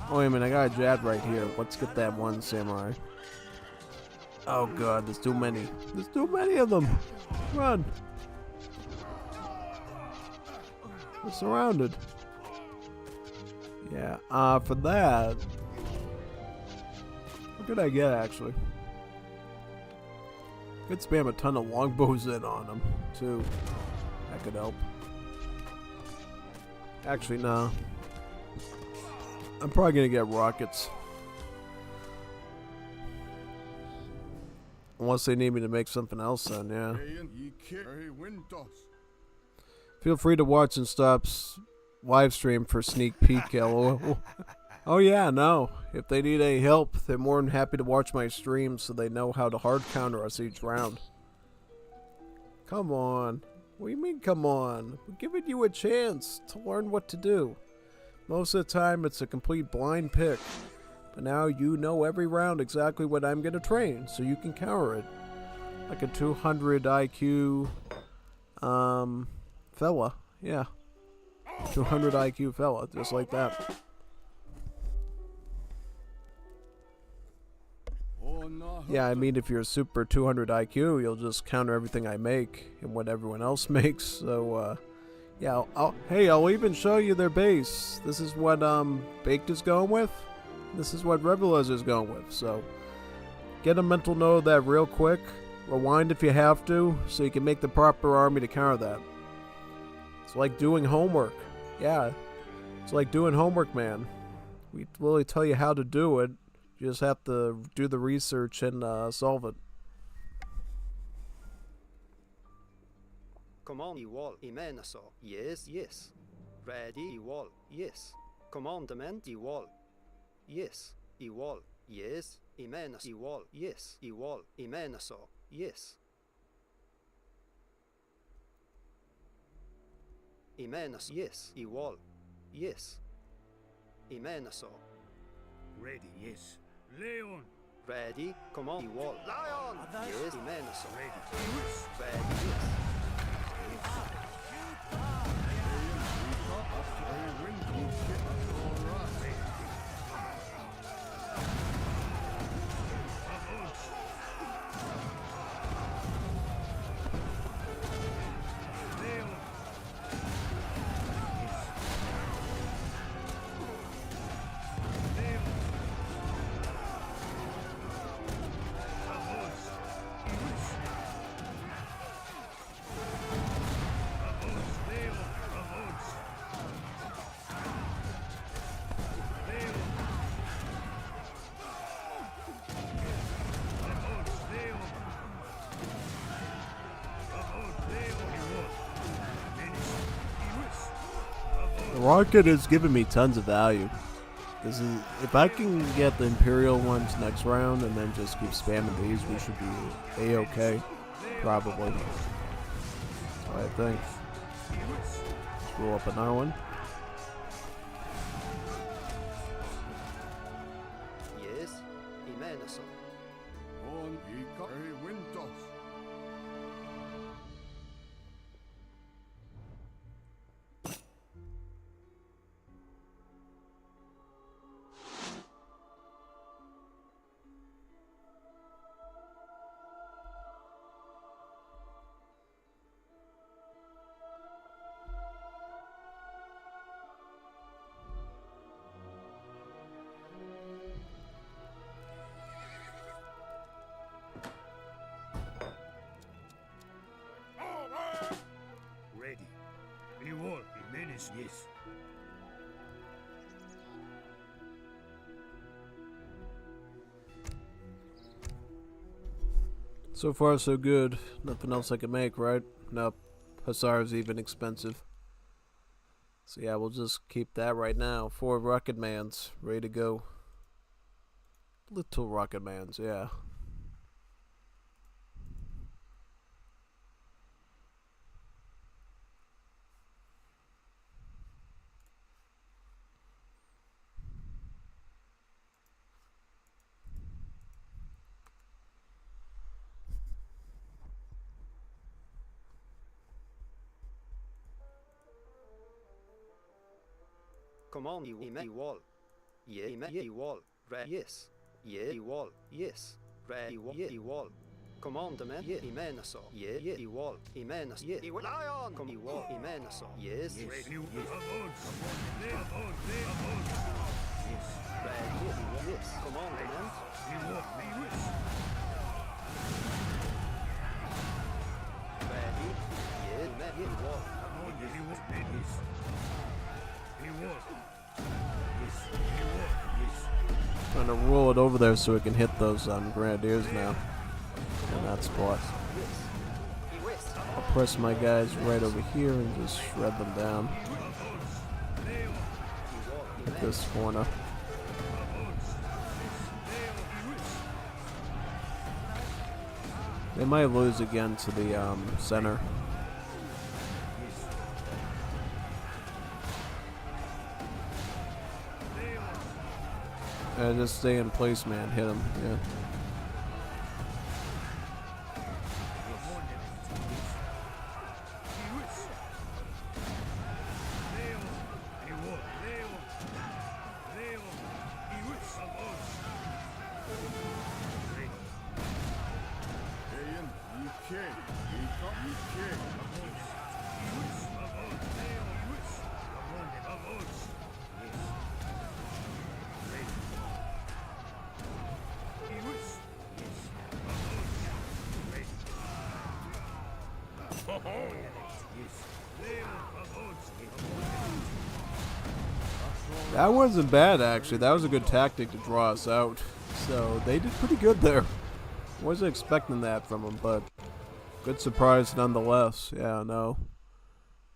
Oh wait a minute, I got a jab right here. Let's get that one samurai. Oh god, there's too many. There's too many of them. Run. We're surrounded. Yeah, for that, What could I get, actually? Could spam a ton of longbows in on them, too. That could help. Actually, no. I'm probably gonna get rockets. Unless they need me to make something else, then, yeah. Feel free to watch and stop live stream for sneak peek, lol. Oh yeah, no. If they need any help, they're more than happy to watch my stream so they know how to hard counter us each round. Come on. What do you mean, come on? We're giving you a chance to learn what to do. Most of the time, it's a complete blind pick. But now you know every round exactly what I'm going to train, so you can counter it. Like a 200 IQ, fella. Yeah. 200 IQ fella, just like that. Yeah, I mean, if you're a super 200 IQ, you'll just counter everything I make and what everyone else makes. So, yeah, I'll even show you their base. This is what Baked is going with. This is what Revelers is going with. So, get a mental note of that real quick. Rewind if you have to, so you can make the proper army to counter that. It's like doing homework. Yeah, it's like doing homework, man. We really tell you how to do it. You just have to do the research and solve it. Command equal Imenaso. Yes, yes. Ready equal. Yes. Commandment equal. Yes. Equal. Yes. Imenas equal. Yes. Equal. Imenaso. Yes. Imenas. Yes. Equal. Yes. Imenaso. Ready, yes. Leon. Ready. Command equal. Lion. Yes. Imenaso. Ready. Ready. Yes. Rocket is giving me tons of value. This is, if I can get the Imperial ones next round and then just keep spamming these, we should be A-okay. Probably. That's what I think. Let's roll up another one. Yes. Imenaso. On Ika Wintos. Ready. Reward. Menace, yes. So far, so good. Nothing else I can make, right? Nope. Hussar's even expensive. So yeah, we'll just keep that right now. 4 Rocket Mans, ready to go. Little Rocket Mans, yeah. Command equal. Yeah, equal. Yes. Yeah, equal. Yes. Equal. Yeah, equal. Commandment. Yeah, Imenaso. Yeah, equal. Imenas. Yeah, Lion. Equal. Imenaso. Yes. Ready, yes. Commandment. Ready, yes. Trying to roll it over there so we can hit those grenadiers now. In that spot. I'll press my guys right over here and just shred them down. At this corner. They might lose again to the center. Just stay in place, man. Hit him. Yeah. That wasn't bad, actually. That was a good tactic to draw us out. So they did pretty good there. Wasn't expecting that from them, but good surprise nonetheless. Yeah, no.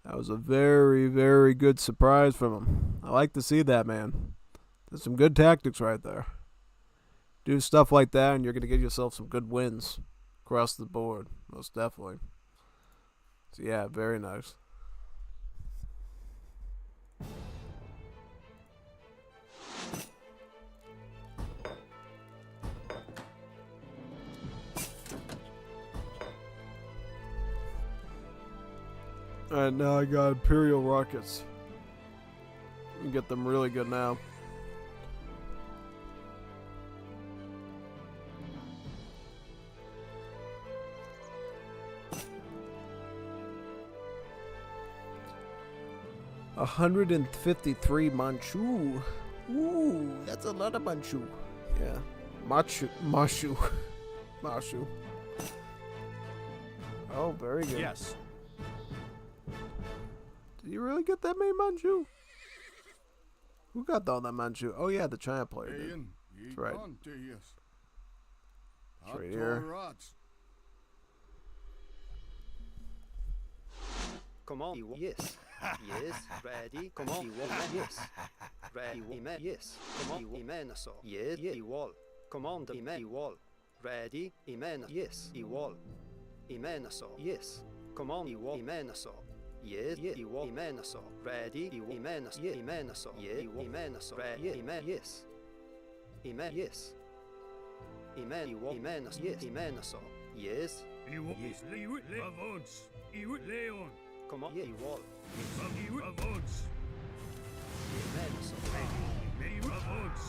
That was a very, very good surprise from them. I like to see that, man. There's some good tactics right there. Do stuff like that and you're going to get yourself some good wins across the board. Most definitely. So yeah, very nice. Alright, now I got Imperial rockets. We can get them really good now. $153 Manchu. Ooh, that's a lot of Manchu. Yeah. Mashu. Oh, very good. Yes. Did you really get that many Manchu? Who got all that Manchu? Oh yeah, the China player did. That's right. It's right here. Come on, yes. Yes, ready, come on, yes. Ready, yes. Come on, Imenaso. Yes, wall. Command, wall. Ready, yes, wall. Imenaso, yes. Command, Imenaso. Yes, Imenaso. Ready, Imenaso. Imenaso. Yes, Imenaso. Ready, yes. Yes. Imenaso. Yes, Imenaso. Yes. Yes, Leon. Come on, wall. Avance. Imenaso. Avance.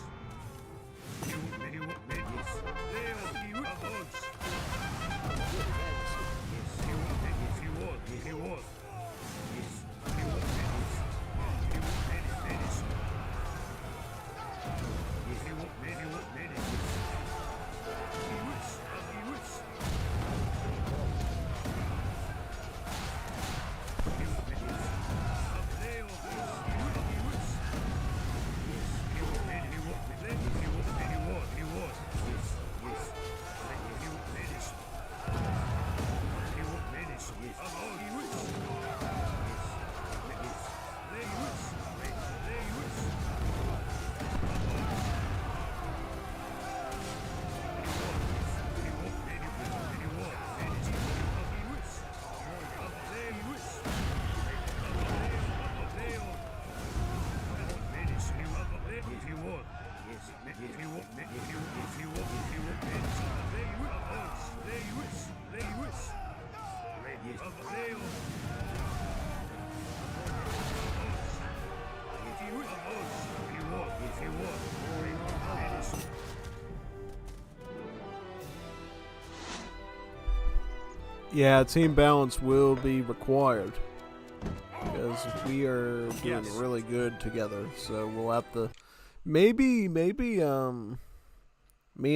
Yeah, team balance will be required because we are doing really good together. So we'll have to Maybe, me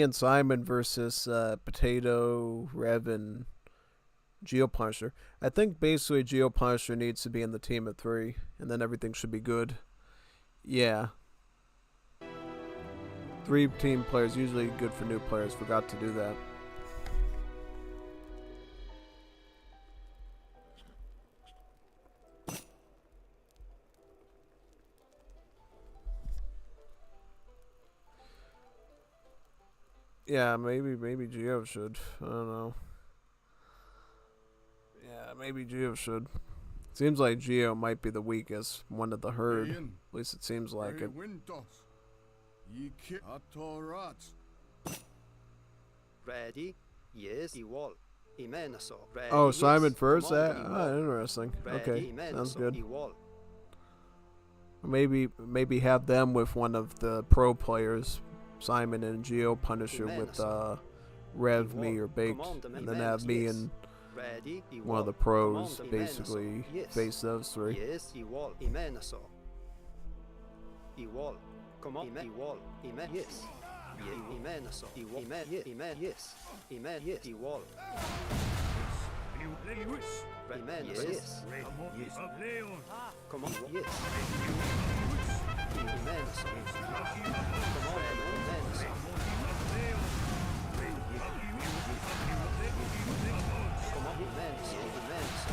and Simon versus Potato, Rev, and Geopunisher. I think basically Geopunisher needs to be in the team of 3, and then everything should be good. Yeah. 3 team players, usually good for new players. Forgot to do that. Yeah, maybe Geo should. I don't know. Yeah, maybe Geo should. Seems like Geo might be the weakest one of the herd. At least it seems like it. Ready? Yes. Igual. Imenaso. Ready? Oh, Simon Yes. first? Command That igual. interesting. Ready? Okay, Imenaso. sounds good. Igual. Maybe have them with one of the pro players, Simon and Geo Punisher with Rev, me, or Baked, and then have me and Ready? one of the Igual. pros Command basically Imenaso. Yes. face those 3. Yes. Igual. Imenaso. Igual. Command igual. Yes. Imenaso. Igual. Yes. Yes. Igual. Lewis. Imenaso. Yes. Yes. Leon. Command yes. Imenaso. Command Imenaso. Command Imenaso. Imenaso.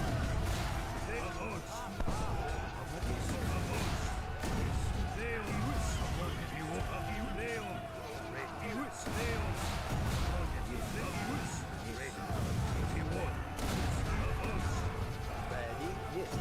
Ready? Yes.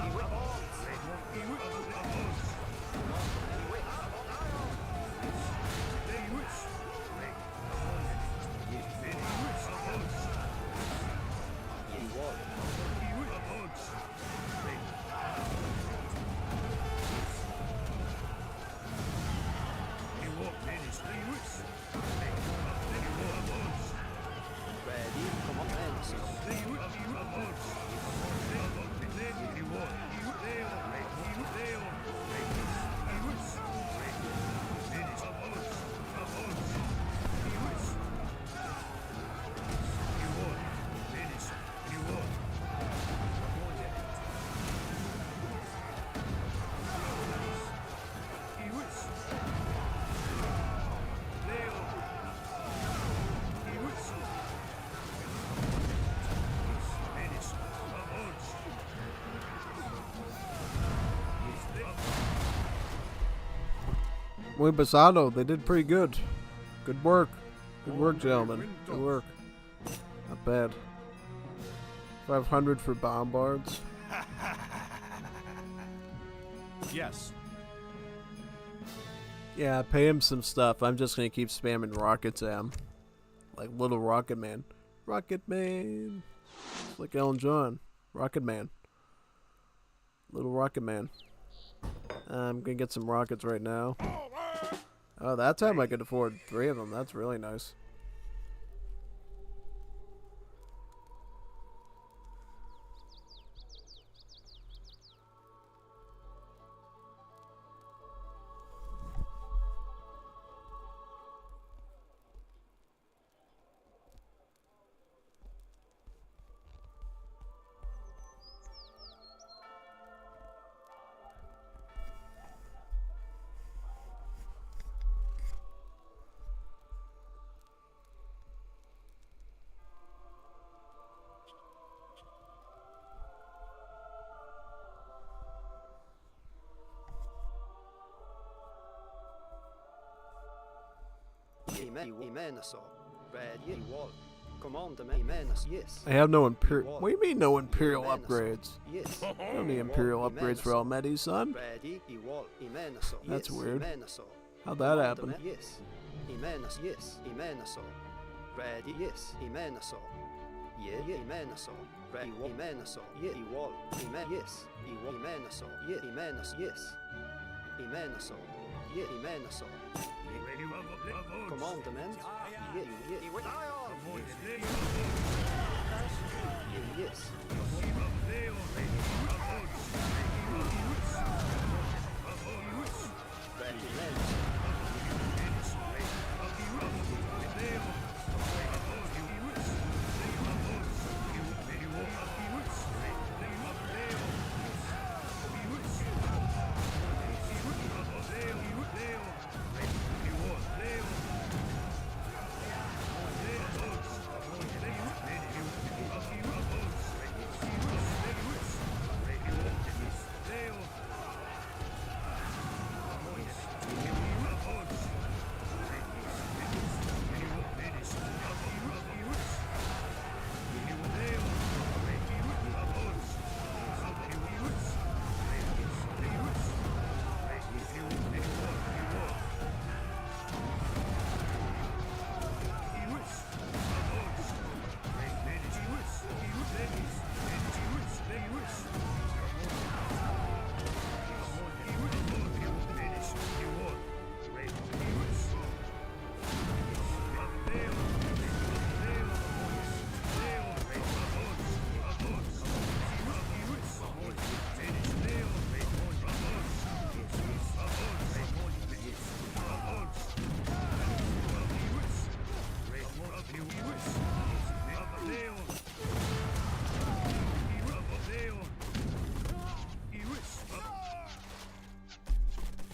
Ready? Command Imenaso. Muy Pasado, they did pretty good. Good work. Good work, gentlemen. Good work. Not bad. 500 for bombards. Yes. Yeah, pay him some stuff. I'm just gonna keep spamming rockets at him. Like little Rocket Man. Rocket Man. It's like Ellen John. Rocket Man. Little Rocket Man. I'm gonna get some rockets right now. Oh, that time I could afford 3 of them. That's really nice. Imenaso. Ready? Igual. Command Imenaso. Yes. I have no Imperial. What do you mean no Imperial upgrades? Yes. I don't need Imperial upgrades for Almedi, son. Ready? Igual. Imenaso. That's Yes. weird. Imenaso. How'd that Command happen? Yes. Imenaso. Yes. Imenaso. Ready? Yes. Imenaso. Yeah. Imenaso. Ready? Imenaso. Yeah. Igual. Yes. Igual. Imenaso. Yeah. Imenaso. Yes. Imenaso. Yeah. Imenaso. Commandment. Yeah. Yes. Regiment.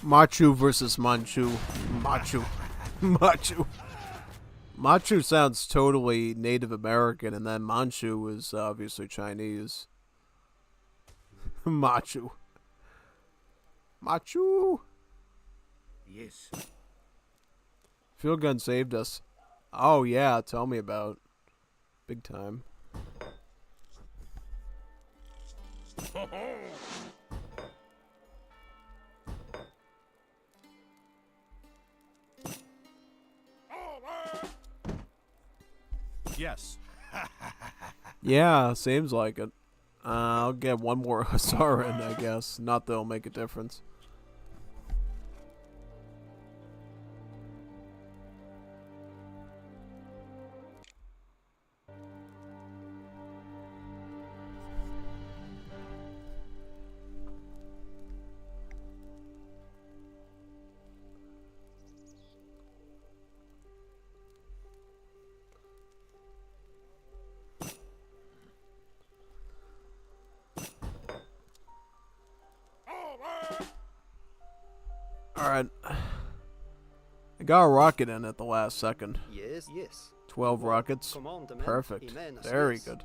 Machu versus Manchu. Machu. Machu. Machu sounds totally Native American, and then Manchu is obviously Chinese. Machu. Machu. Yes. Field gun saved us. Oh yeah, tell me about. Big time. Yes. Yeah, seems like it. I'll get one more Hussar in, I guess. Not that it'll make a difference. Alright. I got a rocket in at the last second. Yes, yes. 12 rockets. Commandment. Perfect. Imenas, Very yes. good.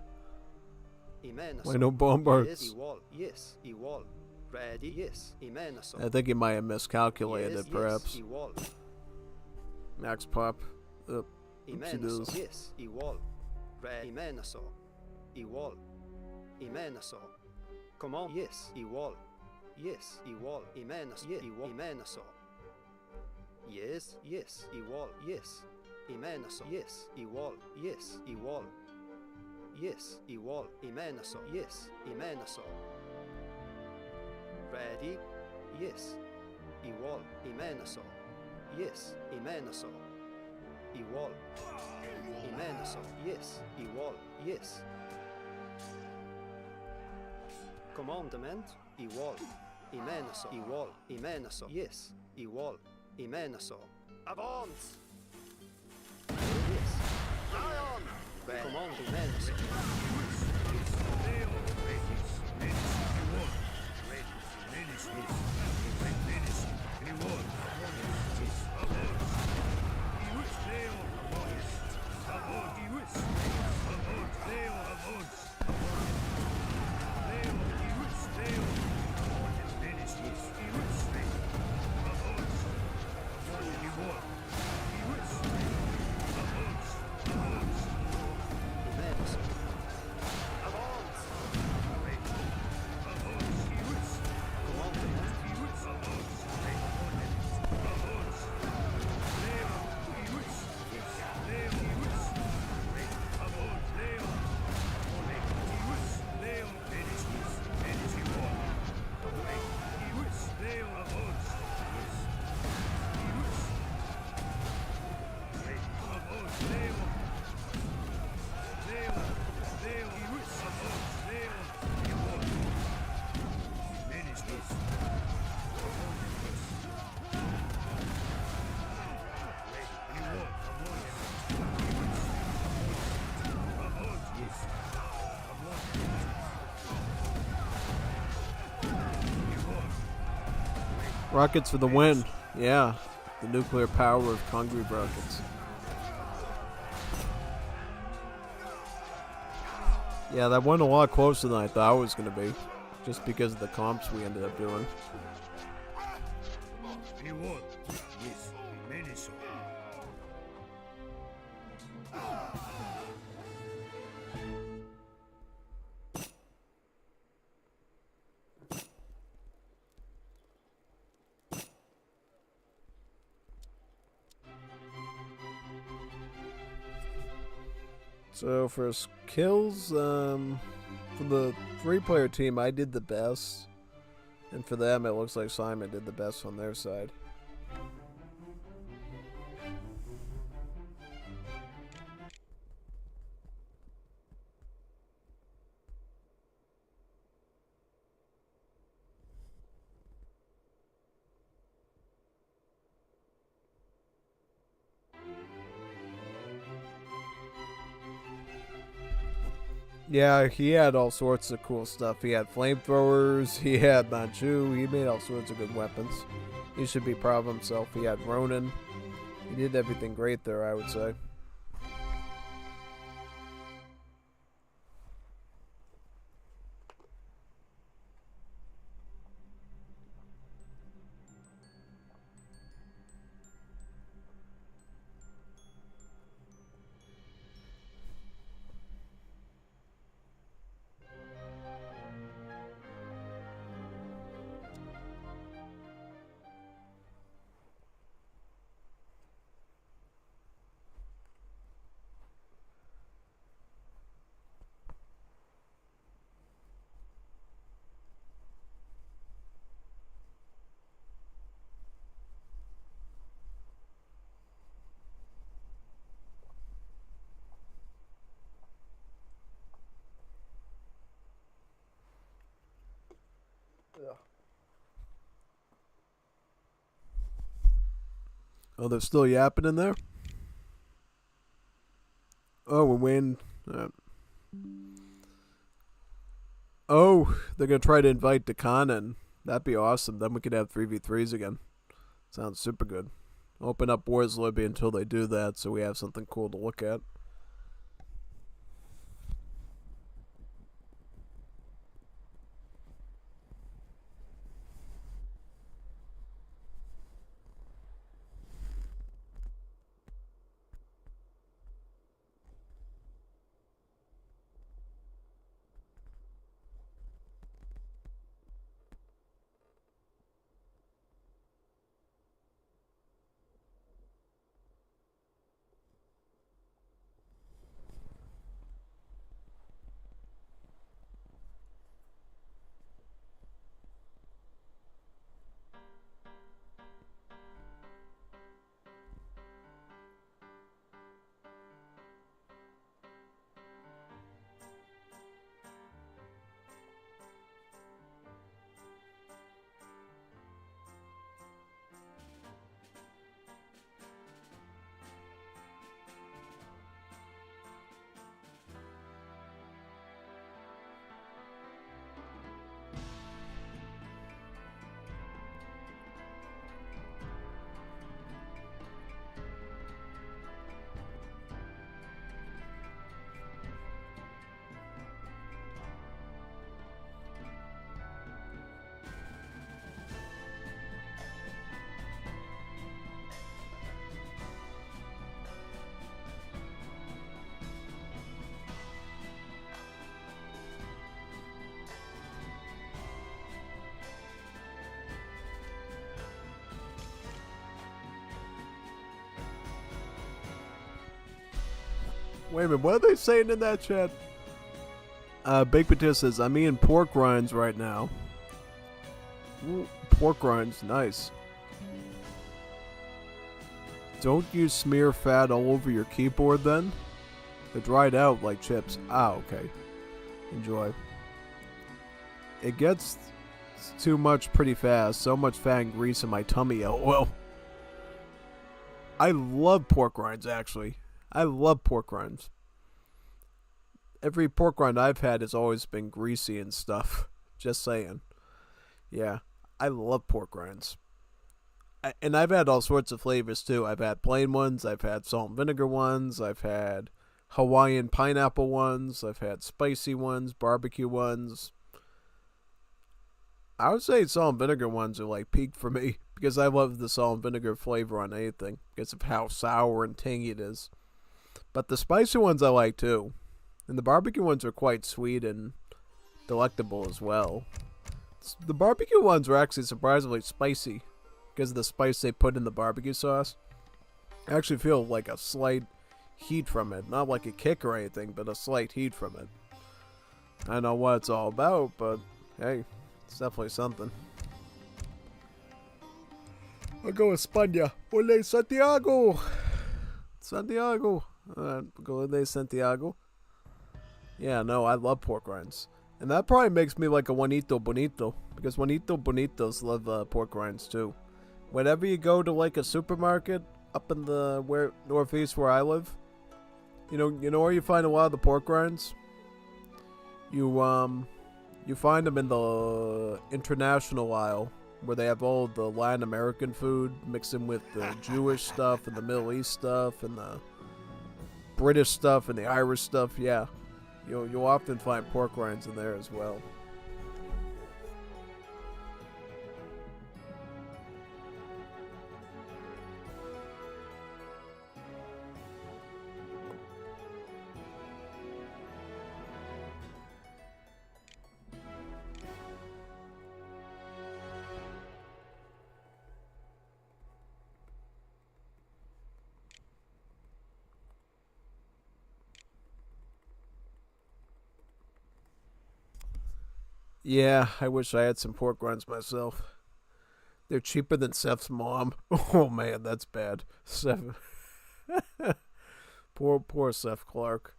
Imenas. Why no bombards? Yes, Ewol. Yes, Ewol. Ready? Yes. Imenas. I think he might have miscalculated Yes, it, perhaps. Yes, Ewol. Max pop. Oopsie Imenas. doos. Yes, Ewol. Imenas. Ewol. Imenas. Command. Yes, Ewol. Yes, Ewol. Imenas. Yes, Ewol. Imenas. Yes, yes, Ewol. Yes. Imenas. Yes, Ewol. Yes, Ewol. Yes, Ewol. Imenas. Yes, Imenas. Ready? Yes. Ewol. Imenas. Yes, Imenas. Ewol. Imenas. Yes, Ewol. Yes. Commandment. Ewol. Imenas. Ewol. Imenas. Yes. Ewol. Imenas. Avance! Yes. Lion! Command Imenas. Rockets for the win. Yeah. The nuclear power of concrete rockets. Yeah, that went a lot closer than I thought it was going to be. Just because of the comps we ended up doing. Ewol. Yes. Imenas. So for kills, for the 3-player team, I did the best. And for them, it looks like Simon did the best on their side. Yeah, he had all sorts of cool stuff. He had flamethrowers, he had Manchu, he made all sorts of good weapons. He should be proud of himself. He had Ronin. He did everything great there, I would say. Oh, they're still yapping in there? Oh, we're waiting. Oh, they're going to try to invite Dekan in. That'd be awesome. Then we could have 3v3s again. Sounds super good. Open up Wars Libby until they do that so we have something cool to look at. Wait a minute, what are they saying in that chat? Big Potato says, I'm eating pork rinds right now. Ooh, pork rinds, nice. Don't you smear fat all over your keyboard then? They're dried out like chips. Ah, okay. Enjoy. It gets too much pretty fast. So much fat and grease in my tummy, LOL. I love pork rinds, actually. I love pork rinds. Every pork rind I've had has always been greasy and stuff. Just saying. Yeah, I love pork rinds. And I've had all sorts of flavors too. I've had plain ones, I've had salt and vinegar ones, I've had Hawaiian pineapple ones, I've had spicy ones, barbecue ones. I would say salt and vinegar ones are like peak for me because I love the salt and vinegar flavor on anything because of how sour and tangy it is. But the spicy ones I like too. And the barbecue ones are quite sweet and delectable as well. The barbecue ones are actually surprisingly spicy because of the spice they put in the barbecue sauce. I actually feel like a slight heat from it. Not like a kick or anything, but a slight heat from it. I don't know what it's all about, but hey, it's definitely something. I'll go with España. Ole Santiago! Santiago! Go de Santiago. Yeah, no, I love pork rinds. And that probably makes me like a Juanito Bonito. Because Juanito Bonitos love pork rinds too. Whenever you go to like a supermarket up in the northeast where I live, you know where you find a lot of the pork rinds? You find them in the international aisle where they have all the Latin American food mixing with the Jewish stuff and the Middle East stuff and the British stuff and the Irish stuff. Yeah, you'll often find pork rinds in there as well. Yeah, I wish I had some pork rinds myself. They're cheaper than Seth's mom. Oh man, that's bad. Seth. poor Seth Clark.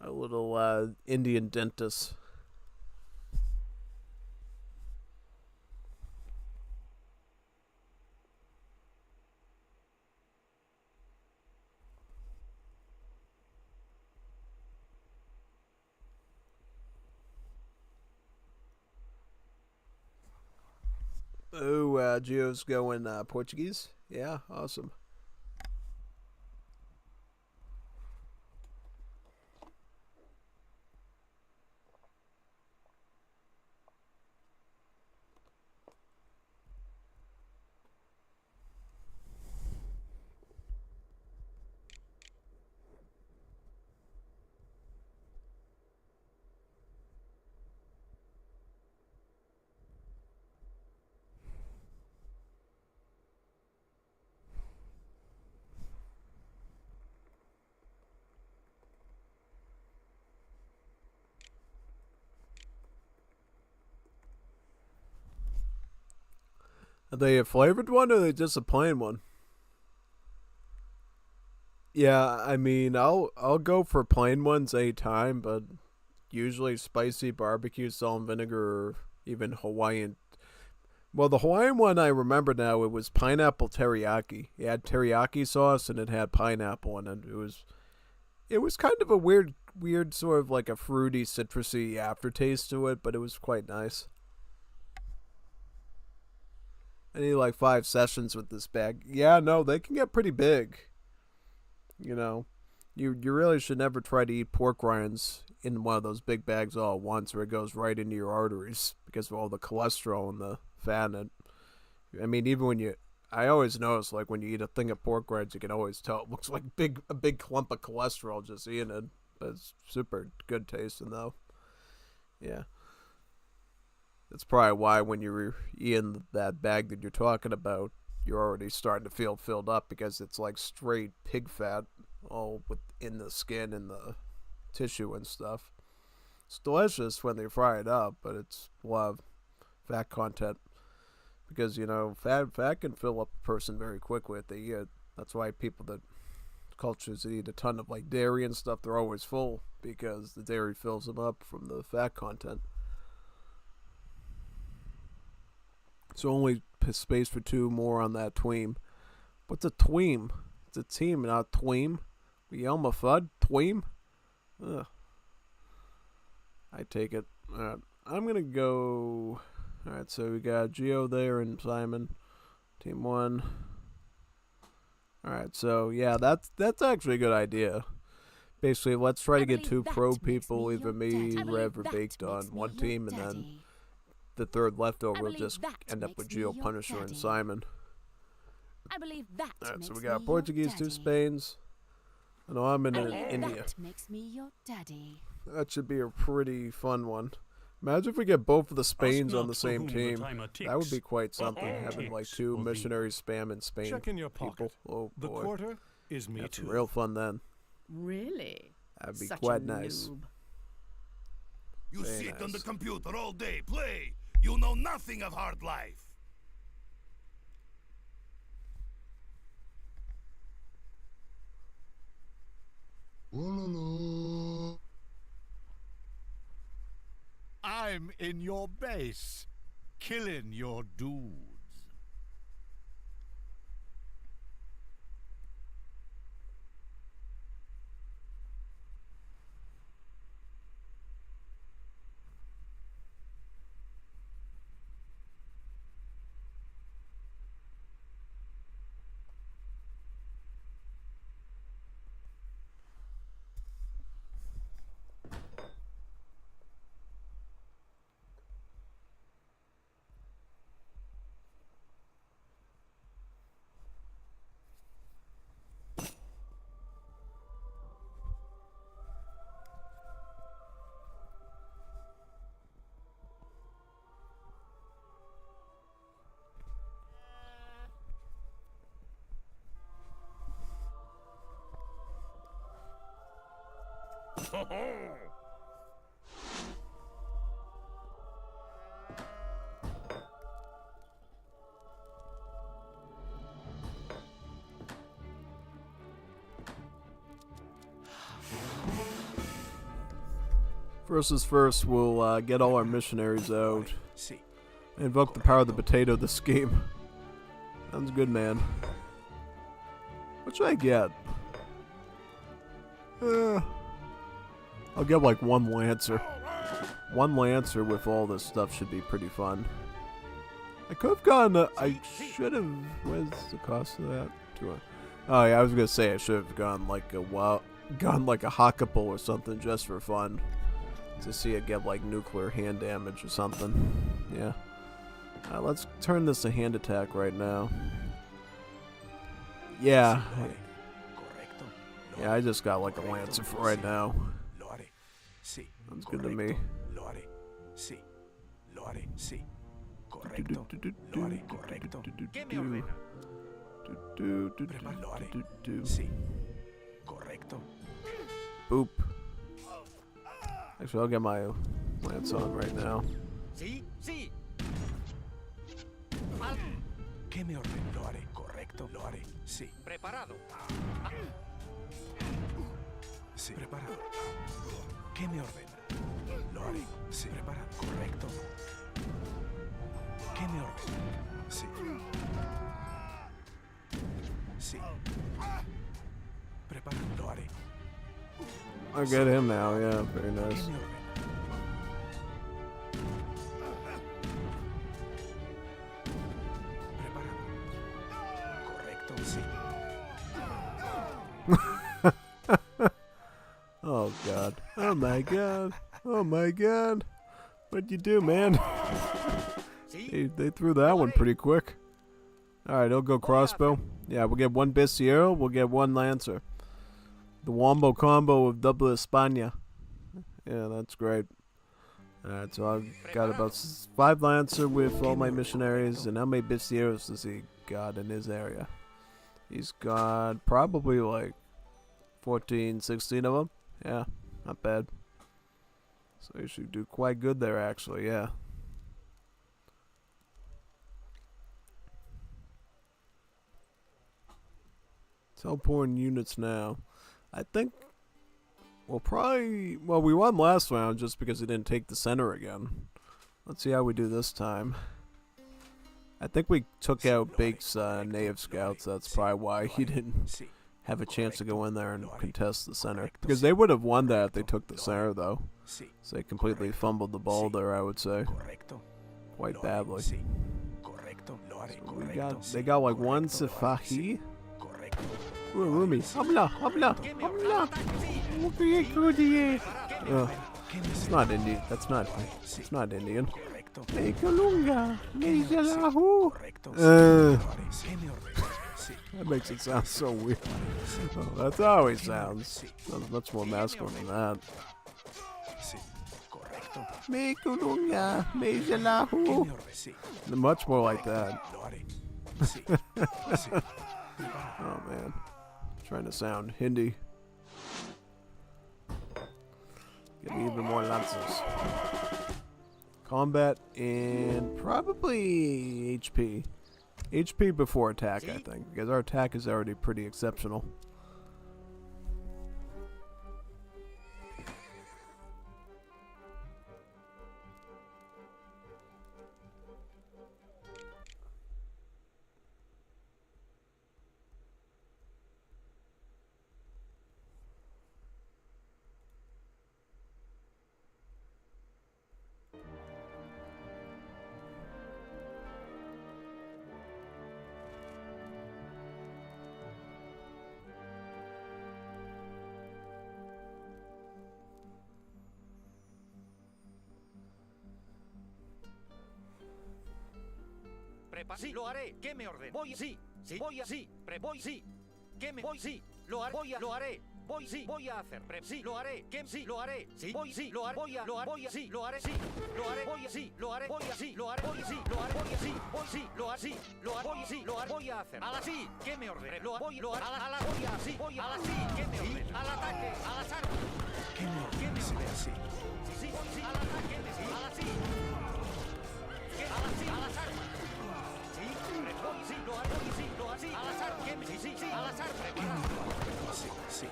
A little Indian dentist. Oh, Gio's going Portuguese? Yeah, awesome. Are they a flavored one or are they just a plain one? Yeah, I mean, I'll go for plain ones anytime, but usually spicy barbecue, salt and vinegar, or even Hawaiian. Well, the Hawaiian one I remember now. It was pineapple teriyaki. It had teriyaki sauce and it had pineapple in it. It was kind of a weird sort of like a fruity, citrusy aftertaste to it, but it was quite nice. I need like 5 sessions with this bag. Yeah, no, they can get pretty big. You know, you really should never try to eat pork rinds in one of those big bags all at once, or it goes right into your arteries because of all the cholesterol and the fat in it. I mean, even when I always notice like when you eat a thing of pork rinds, you can always tell it looks like a big clump of cholesterol just eating it. But it's super good tasting though. Yeah. That's probably why when you're eating that bag that you're talking about, you're already starting to feel filled up because it's like straight pig fat all within the skin and the tissue and stuff. It's delicious when they fry it up, but it's a lot of fat content because fat can fill up a person very quickly if they eat it. That's why people that cultures that eat a ton of like dairy and stuff, they're always full because the dairy fills them up from the fat content. So only space for 2 more on that tweem. What's a tweem? It's a team, not a tweem. Yelma Fudd? Tweem? Ugh. I take it. Alright, I'm going to go... Alright, so we got Gio there and Simon. Team 1. Alright, so yeah, that's actually a good idea. Basically, let's try to get 2 pro people, either me, Rev, or Baked on one team, and then the third leftover will just end up with Geo, Punisher, and Simon. I believe that. Alright, so we got Portuguese, 2 Spains. I know I'm in India. That makes me your daddy. That should be a pretty fun one. Imagine if we get both of the Spains on the same team. That would be quite something, having like 2 missionaries spam in Spain. Check in your pocket. Oh The boy. quarter is me That's too. real fun then. Really? That'd be Such quite a nice. noob. You Very sit on the nice. computer all day, play. You know nothing of hard life. I'm in your base, killing your dudes. First is first, we'll get all our missionaries out. See. Invoke the power of the potato to scheme. Sounds good, man. What should I get? I'll get like one Lancer. One Lancer with all this stuff should be pretty fun. I could have gone. I should have. What's the cost of that? Oh yeah, I was gonna say I should have gone like a Hackable or something just for fun. To see it get like nuclear hand damage or something. Yeah. Let's turn this to hand attack right now. Yeah. Yeah, I just got like a Lancer for right now. Sounds good to me. Boop. Actually, I'll get my lance on right now. Sí, sí. ¿Qué me ordena? Lo haré, correcto, lo haré, sí. Preparado. Sí, preparado. ¿Qué me ordena? Lo haré, sí, preparado, correcto. ¿Qué me ordena? Sí. Sí. Preparado, lo haré. I get him now, yeah, very nice. Oh god. Oh my god. Oh my god. What'd you do, man? They threw that one pretty quick. Alright, he'll go crossbow. Yeah, we'll get one Bestiero, we'll get one Lancer. The Wombo combo of Double España. Yeah, that's great. Alright, so I've got about 5 Lancer with all my missionaries, and how many Bistieros does he got in his area? He's got probably like 14, 16 of them. Yeah, not bad. So he should do quite good there, actually, yeah. Teleporting units now. I think we'll probably... Well, we won last round just because he didn't take the center again. Let's see how we do this time. I think we took out Bake's native scouts. That's probably why he didn't have a chance to go in there and contest the center. Because they would have won that if they took the center, though. So they completely fumbled the ball there, I would say. Quite badly. So they got like one Sifahi. Rumi. It's not Indian. That's not. It's not Indian. That makes it sound so weird. Oh, that's how he sounds. Sounds much more masculine than that. Much more like that. Oh man. Trying to sound Hindi. Get me even more lances. Combat and probably HP. HP before attack, I think, because our attack is already pretty exceptional. Sí, lo haré. ¿Qué me ordena? Voy, sí, sí, voy, sí, voy, sí. ¿Qué me voy, sí, lo haré, lo haré. voy a hacer. Sí, lo haré. ¿Qué? Sí, lo haré. Sí, sí, lo haré. Voy a, sí, lo haré. Sí, lo haré. Sí, lo haré. Sí, lo haré. Sí, lo haré. Sí, lo haré. Sí, lo haré. Sí, lo haré. Voy a hacer. A la sí, ¿qué me ordena? Lo haré. Voy a la, voy a, sí, voy a la sí, ¿qué me ordena? Al ataque, a las armas. ¿Qué me ordena? Sí, sí, al ataque, sí, a la sí. ¿Qué? A la sí, a las armas. Sí, voy, sí, lo haré. Sí, lo haré. A las armas. ¿Qué me? Sí, a las armas. Sí.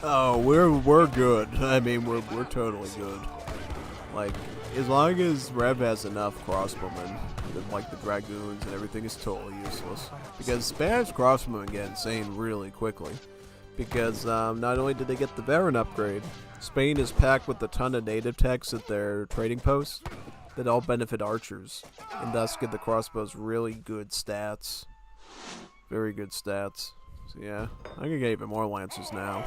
Oh, we're good. I mean, we're totally good. Like, as long as Rev has enough crossbowmen, then, like the dragoons and everything is totally useless. Because Spanish crossbowmen get insane really quickly. Because not only did they get the Baron upgrade, Spain is packed with a ton of native techs at their trading posts that all benefit archers, and thus give the crossbows really good stats. Very good stats. So yeah, I'm gonna get even more lancers now.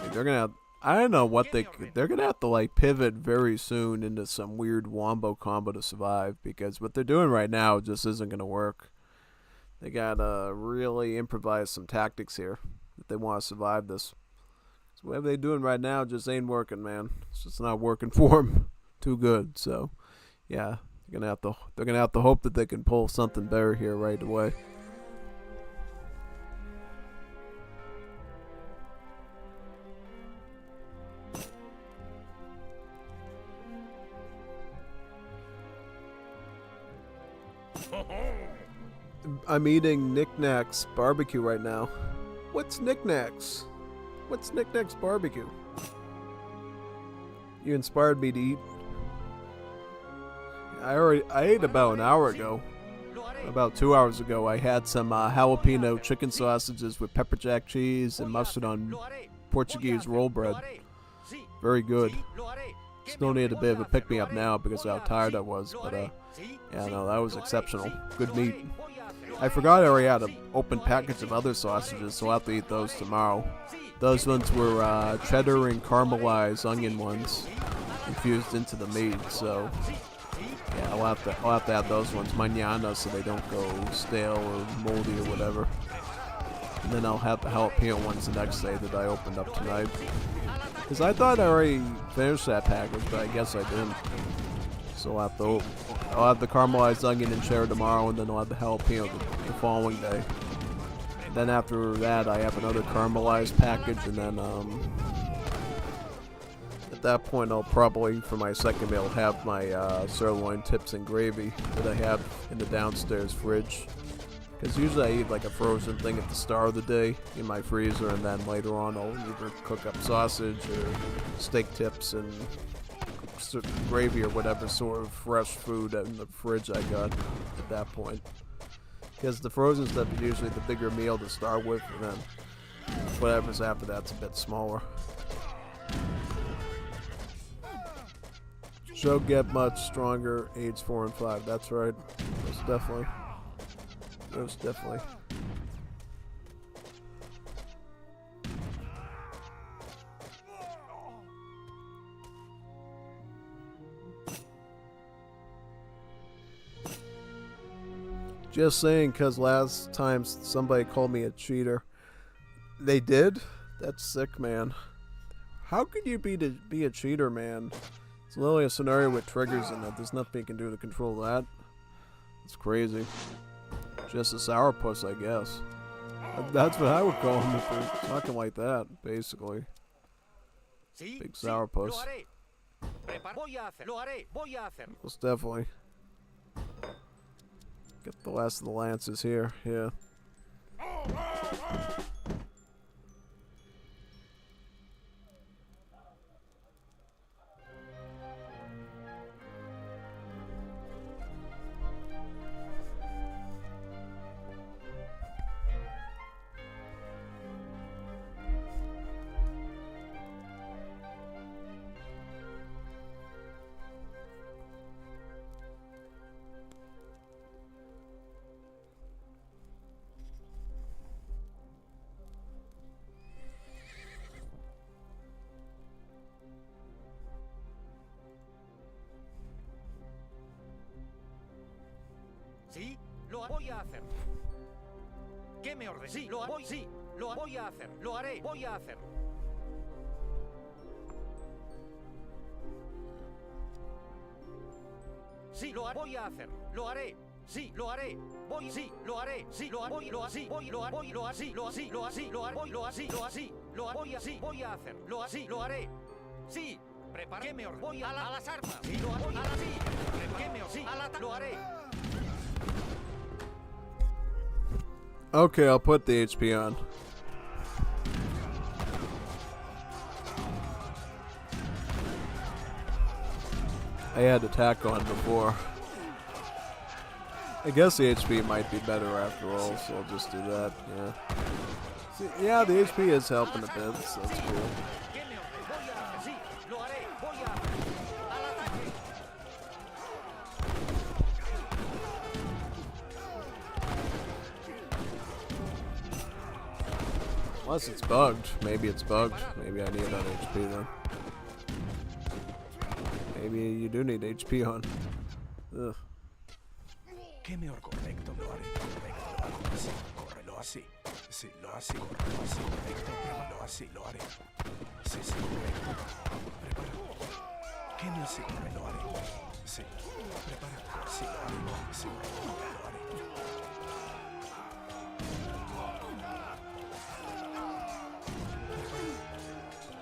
Like, they're gonna have, I don't know what they're gonna have to like pivot very soon into some weird wombo combo to survive, because what they're doing right now just isn't gonna work. They gotta really improvise some tactics here if they want to survive this. So whatever they're doing right now just ain't working, man. It's just not working for them too good. So yeah, they're gonna have to hope that they can pull something better here right away. I'm eating Knickknacks barbecue right now. What's Knickknacks? What's Knickknacks barbecue? You inspired me to eat. I ate about an hour ago. About 2 hours ago, I had some jalapeno chicken sausages with pepper jack cheese and mustard on Portuguese roll bread. Very good. Still need a bit of a pick-me-up now because of how tired I was, but yeah, no, that was exceptional. Good meat. I forgot I already had an open package of other sausages, so I'll have to eat those tomorrow. Those ones were cheddar and caramelized onion ones infused into the meat, so yeah, I'll have to have those ones mañana so they don't go stale or moldy or whatever. And then I'll have the jalapeno ones the next day that I opened up tonight. Because I thought I already finished that package, but I guess I didn't. So I'll have the caramelized onion and cheddar tomorrow, and then I'll have the jalapeno the following day. And then after that, I have another caramelized package, and then at that point, I'll probably, for my second meal, have my sirloin tips and gravy that I have in the downstairs fridge. Because usually I eat like a frozen thing at the start of the day in my freezer, and then later on I'll either cook up sausage or steak tips and gravy or whatever sort of fresh food in the fridge I got at that point. Because the frozen stuff is usually the bigger meal to start with, and then whatever's after that's a bit smaller. Show get much stronger, age 4 and 5. That's right. Most definitely. Most definitely. Just saying, because last time somebody called me a cheater. They did? That's sick, man. How could you be a cheater, man? It's literally a scenario with triggers in it. There's nothing you can do to control that. It's crazy. Just a sourpuss, I guess. That's what I would call him if they're talking like that, basically. Big sourpuss. Most definitely. Get the last of the lances here, yeah. Sí, lo voy a hacer. ¿Qué me ordena? Sí, lo voy, sí. Lo voy a hacer. Lo haré. Voy a hacer. Sí, voy a hacer. Lo haré. Sí, lo haré. Voy, sí, lo haré. Sí, lo voy, lo así. Voy, lo voy, lo así, lo así, lo así, lo voy, lo así, lo así. Lo voy así. Voy a hacer. Lo así, lo haré. Sí. Prepara. ¿Qué me ordena? Voy a las armas. Sí, lo voy a las sí. ¿Qué me ordena? Sí, lo haré. Okay, I'll put the HP on. I had attack on before. I guess the HP might be better after all, so I'll just do that, yeah. See, yeah, the HP is helping a bit, so that's cool. Unless it's bugged. Maybe it's bugged. Maybe I need that HP then. Maybe you do need HP on. Ugh. ¿Qué me correcto? Lo haré. Correcto. Lo hago así. Córrelo así. Sí, lo así. Córrelo así. Correcto. Lo así. Lo haré. Sí, sí, correcto. Prepara. ¿Qué me hace? Lo haré. Sí. Prepara. Sí, lo haré. Sí, lo haré.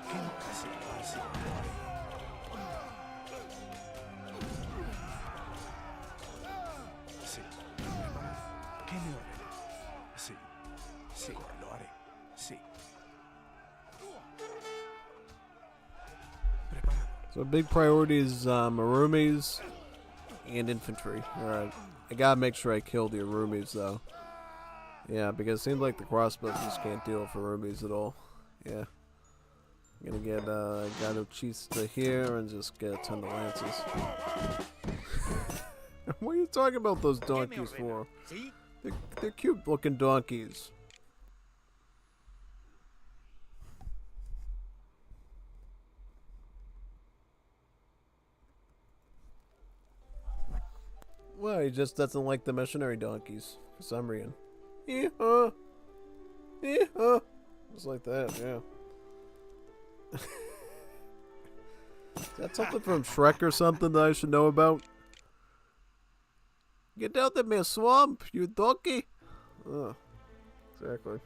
¿Qué me hace? Lo así. Lo haré. Sí. Prepara. ¿Qué me ordena? Sí. Sí, lo haré. Sí. Prepara. So big priority is Arumis and infantry. Alright. I gotta make sure I kill the Arumis though. Yeah, because it seems like the crossbows just can't deal with Arumis at all. Yeah. I'm gonna get Ganochista here and just get a ton of lances. What are you talking about those donkeys for? They're cute looking donkeys. Well, he just doesn't like the missionary donkeys for some reason. Yeehaw! Yeehaw! Just like that, yeah. Is that something from Shrek or something that I should know about? Get out of my swamp, you donkey! Ugh. Exactly.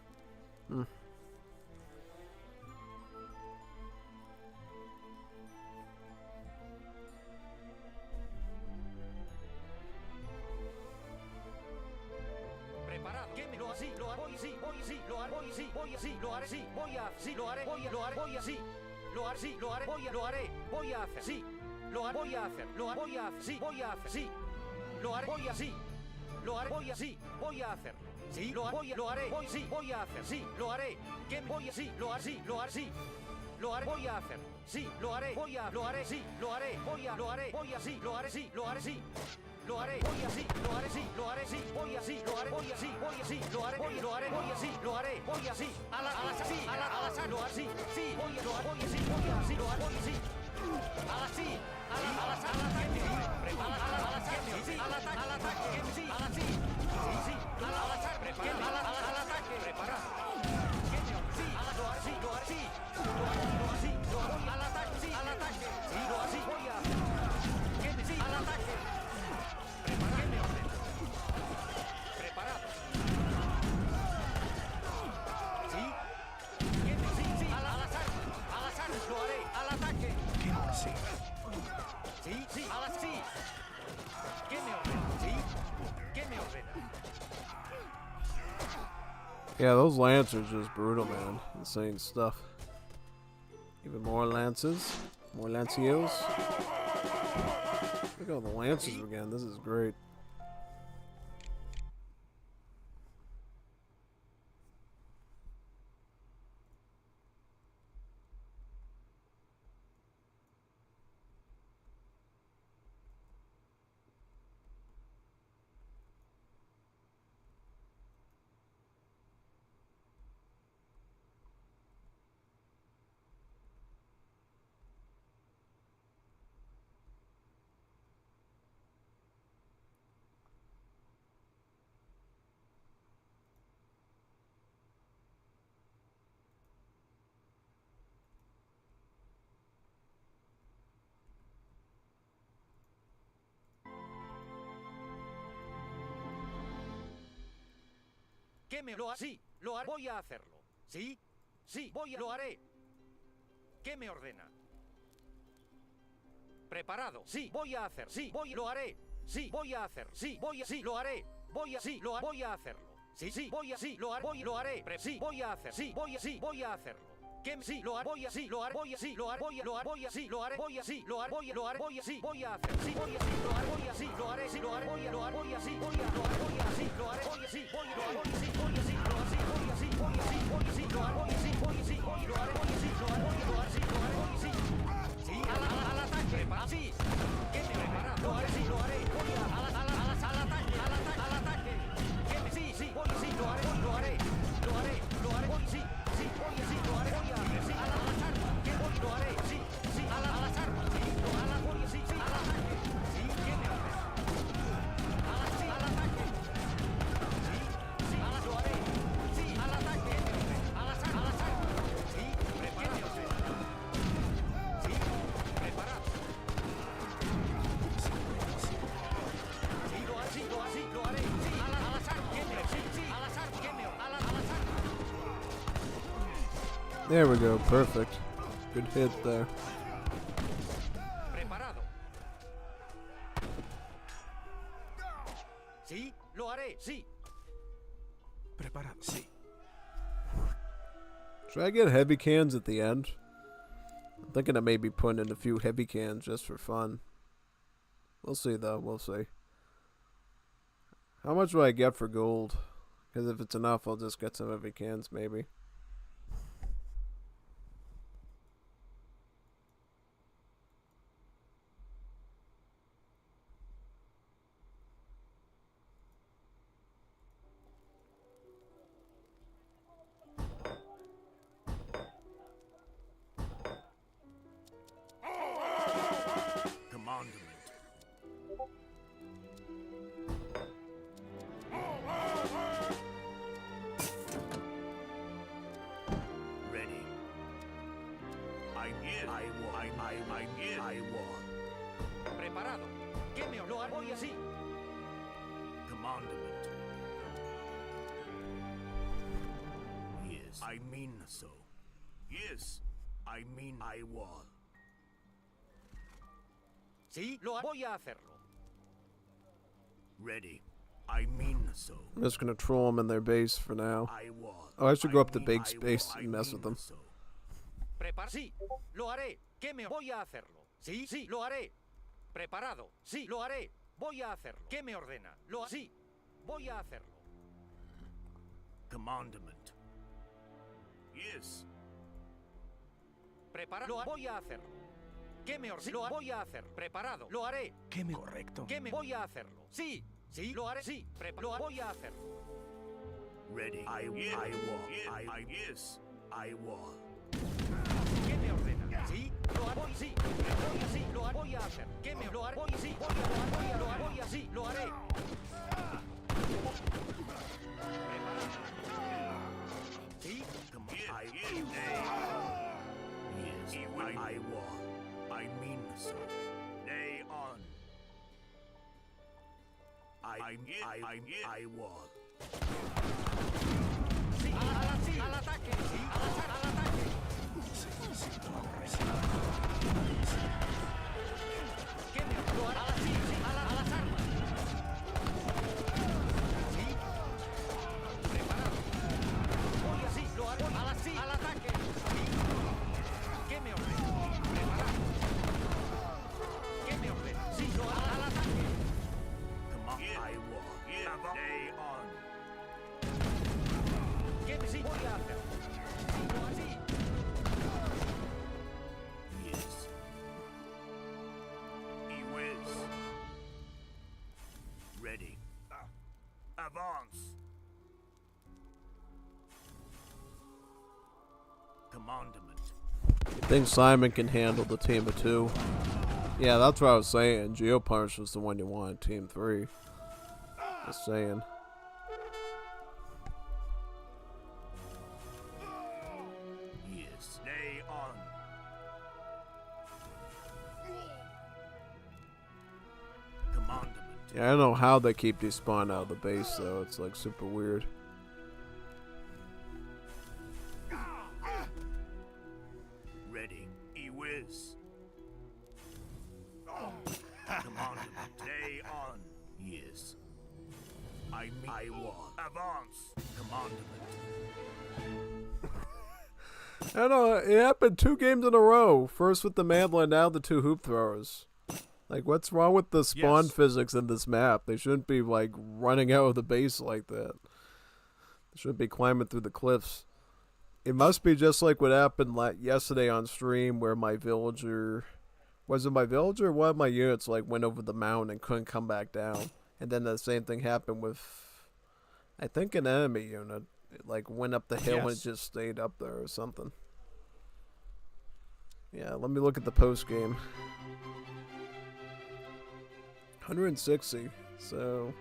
Yeah, those lances are just brutal, man. Insane stuff. Even more lances. More lancios. Look at all the lances again. This is great. ¿Qué me lo haré? Sí, lo haré. Voy a hacerlo. ¿Sí? Sí, lo haré. ¿Qué me ordena? Preparado. Sí, voy a hacer. Sí, lo haré. Sí, voy a hacer. Sí, sí, lo haré. Voy a hacerlo. Sí, sí, lo haré. Lo haré. Sí, voy a hacer. Sí, voy a hacerlo. ¿Qué? Sí, lo haré. Lo haré. Lo haré. Lo haré. Lo haré. Lo haré. Lo haré. Lo haré. Voy a hacer. Sí, lo haré. Lo haré. Lo haré. Lo haré. Lo haré. Lo haré. Sí, al ataque. Sí. ¿Qué me prepara? Lo haré. Sí, lo haré. Voy al ataque. Al ataque. ¿Qué me? Sí, lo haré. Lo haré. Lo haré. Lo haré. Sí, lo haré. Voy a hacer. Sí, a las armas. ¿Qué voy? Lo haré. Sí, a las armas. Sí, a las voy. Sí, al ataque. Sí, ¿qué me hace? Al ataque. Sí, lo haré. Sí, al ataque. A las armas. Sí, preparado. Sí, preparado. Sí, lo haré. Sí, lo haré. Sí, a las armas. ¿Qué me? Sí, a las armas. ¿Qué me? A las armas. There we go. Perfect. Good hit there. Preparado. Sí, lo haré. Sí. Preparado. Sí. Should I get heavy cans at the end? I'm thinking of maybe putting in a few heavy cans just for fun. We'll see though. We'll see. How much do I get for gold? Because if it's enough, I'll just get some heavy cans maybe. Commandment. Ready. I'm here. I'm here. I want. Preparado. ¿Qué me? Lo haré. Voy así. Commandment. Yes. I mean so. Yes. I mean I will. Sí, voy a hacerlo. Ready. I mean so. I'm just gonna troll them in their base for now. I will. Oh, I should go up to mean big I space will. and mess with them. So. Sí, lo haré. ¿Qué me? Voy a hacerlo. Sí, lo haré. Preparado. Sí, lo haré. Voy a hacerlo. ¿Qué me ordena? Sí, voy a hacerlo. Commandment. Yes. Preparado. Voy a hacerlo. ¿Qué me ordena? Lo voy a hacer. Preparado. Lo haré. ¿Qué me? Correcto. ¿Qué me? Voy a hacerlo. Sí, lo haré. Sí, lo voy a hacerlo. Ready. I will. Yes. I will. ¿Qué me ordena? Sí, lo haré. Sí, voy así. Lo voy a hacer. ¿Qué me? Lo haré. Voy así. Voy así. Lo haré. Sí. I will. I mean so. Day on. I will. Sí, al ataque. Sí, al ataque. ¿Qué me? Lo hará. Sí, a las armas. Sí. Preparado. Voy así. Lo haré. Al ataque. Sí. ¿Qué me ordena? Preparado. ¿Qué me ordena? Sí, lo hará. Al ataque. Come on. I will. Day on. ¿Qué me? Sí, voy a hacer. Sí, lo así. Yes. He whiz. Ready. Avance. Commandment. I think Simon can handle the team of two. Yeah, that's what I was saying. Geopunch was the one you wanted, team 3. Just saying. Yes. Day on. Commandment. Yeah, I don't know how they keep these spawn out of the base though. It's like super weird. I wall. Avance. Commandment. I don't know, it happened 2 games in a row. First with the mandolin, now the 2 hoop throwers. Like, what's wrong with the spawn physics in this map? They shouldn't be, like, running out of the base like that. They shouldn't be climbing through the cliffs. It must be just like what happened yesterday on stream where my villager... Was it my villager or one of my units, like, went over the mountain and couldn't come back down? And then the same thing happened with, I think, an enemy unit. It, like, went up the hill and just stayed up there or something. Yeah, let me look at the post game. 160. So,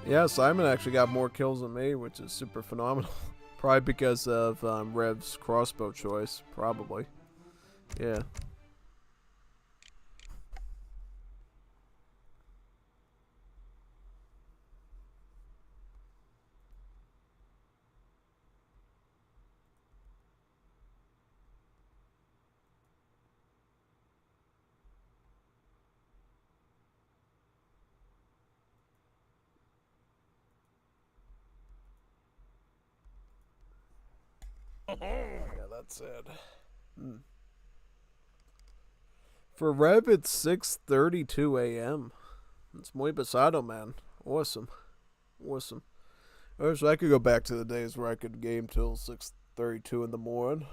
yeah, Simon actually got more kills than me, which is super phenomenal. Probably because of Rev's crossbow choice. Probably. Yeah. Yeah, that's it. For Rev, it's 6:32 a.m. It's muy pesado, man. Awesome. Awesome. I wish I could go back to the days where I could game till 6:32 in the morning.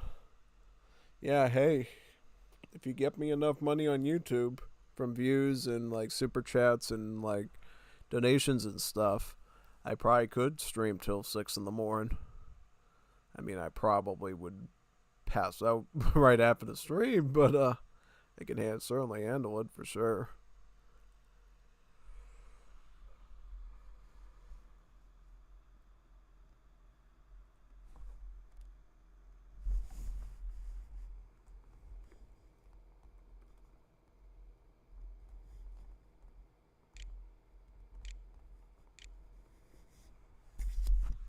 Yeah, hey. If you get me enough money on YouTube from views and, like, super chats and, like, donations and stuff, I probably could stream till 6 in the morning. I mean, I probably would pass out right after the stream, but I can certainly handle it for sure.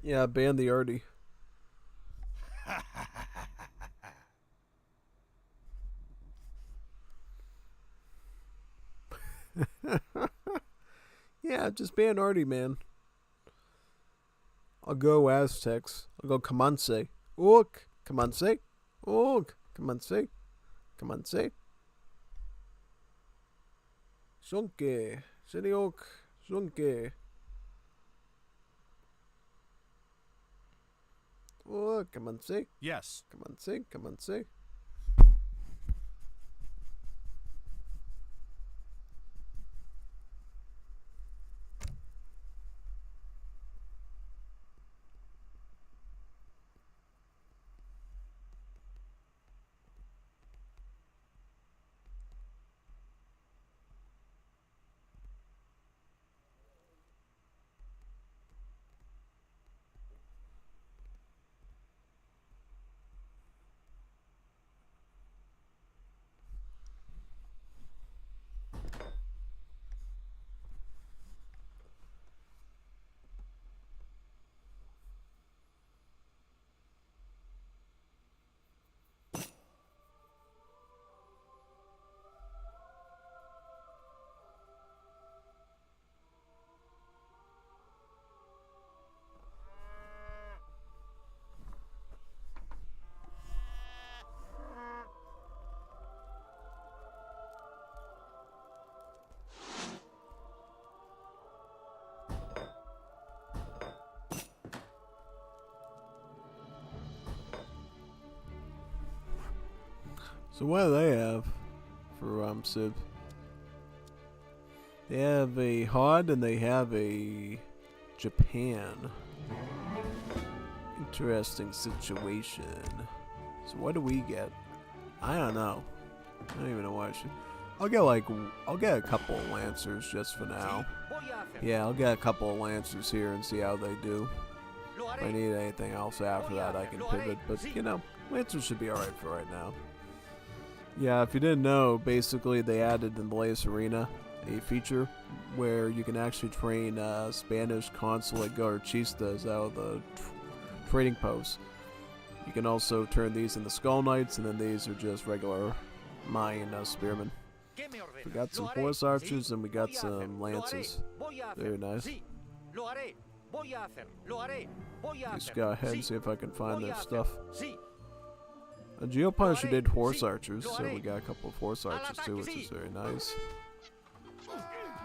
Yeah, ban the arty. Yeah, just ban arty, man. I'll go Aztecs. I'll go Comanche. Ook, Comanche. Ook, Comanche. Comanche. Shunke. Shiniok. Shunke. Oh, Comanche. Yes. Comanche. Comanche. So what do they have for Civ? They have a HOD and they have a Japan. Interesting situation. So what do we get? I don't know. I don't even know what I should. I'll get a couple of Lancers just for now. Yeah, I'll get a couple of Lancers here and see how they do. If I need anything else after that, I can pivot. But, you know, Lancers should be alright for right now. Yeah, if you didn't know, basically they added in the latest arena a feature where you can actually train Spanish consulate guardchistas out of the trading posts. You can also turn these into Skull Knights, and then these are just regular Mayan spearmen. We got some horse archers and we got some lances. Very nice. Lo haré. Voy a hacer. Lo haré. Voy a Just hacer. go ahead and Sí. see if I can find Voy a their hacer. stuff. Sí. A Geopunisher did horse Sí, archers, lo so haré. we got a couple of horse Al archers too, ataque, which is sí. very nice.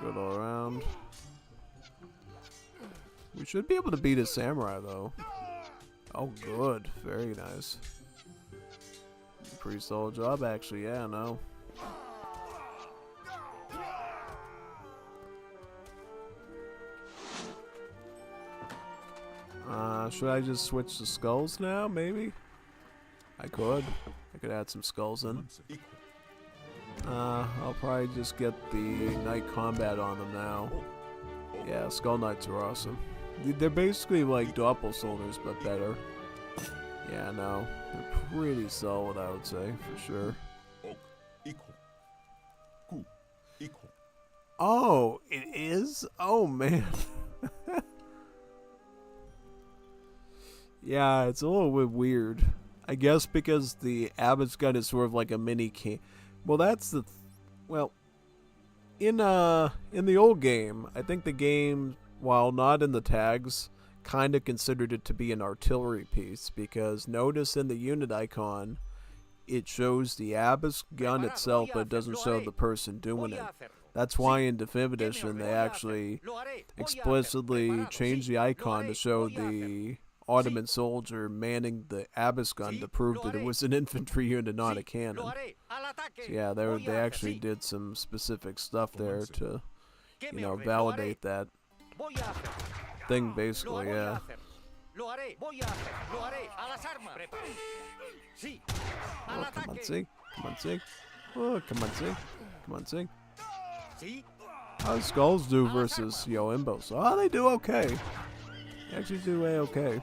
Good all around. We should be able to beat a samurai though. Oh, good. Very nice. Pretty solid job, actually. Yeah, no. Should I just switch to skulls now? Maybe. I could. I could add some skulls in. I'll probably just get the night combat on them now. Yeah, skull knights are awesome. They're basically like doppelsoldiers, but better. Yeah, no, they're pretty solid, I would say, for sure. Oh, it is? Oh, man. Yeah, it's a little bit weird. I guess because the Abbot's gun is sort of like a mini can. Well, that's the... well, in the old game, I think the game, while not in the tags, kind of considered it to be an artillery piece, because notice in the unit icon, it shows the Abbot's gun itself, but it doesn't show the person doing it. That's why in Definitive Edition they actually explicitly changed the icon to show the Ottoman soldier manning the Abbot's gun to prove that it was an infantry unit, not a cannon. So yeah, they actually did some specific stuff there to, you know, validate that thing, basically, yeah. Oh, come on, see? Come on, see? Oh, come on, see? Come on, see? How do skulls do versus Yoimbos? Oh, they do okay. They actually do A-okay.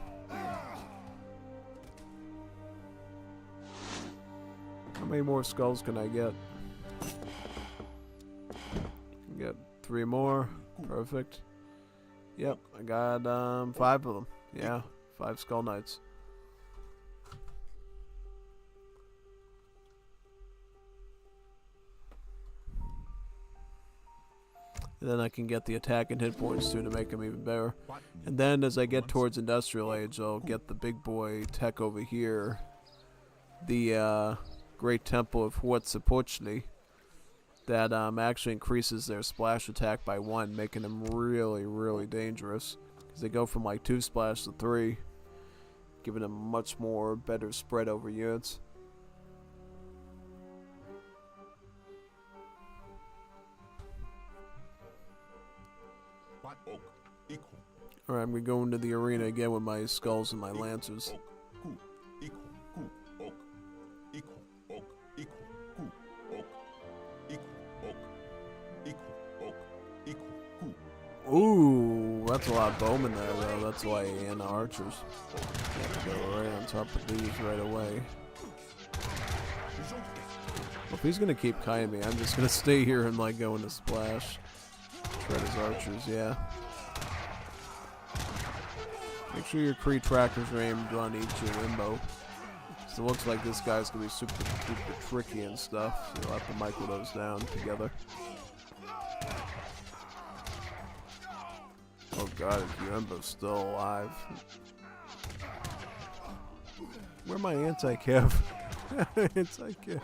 How many more skulls can I get? Get 3 more. Perfect. Yep, I got 5 of them. Yeah, 5 skull knights. And then I can get the attack and hit points too to make them even better. And then as I get towards Industrial Age, I'll get the big boy tech over here. The Great Temple of Huitzilopochtli. That actually increases their splash attack by 1, making them really, really dangerous. Because they go from like 2 splash to 3, giving them much more better spread over units. Alright, I'm going to go into the arena again with my skulls and my lancers. Ooh, that's a lot of bowmen there, though. That's why and archers. Have to go right on top of these right away. Well, if he's going to keep kiting me, I'm just going to stay here and like go into splash. Shred his archers, yeah. Make sure your Kree trackers are aimed on each Yoimbo. So it looks like this guy's gonna be super tricky and stuff. So you'll have to micro those down together. Oh god, if Yoimbo's still alive. Where my anti-cav? Anti-cav.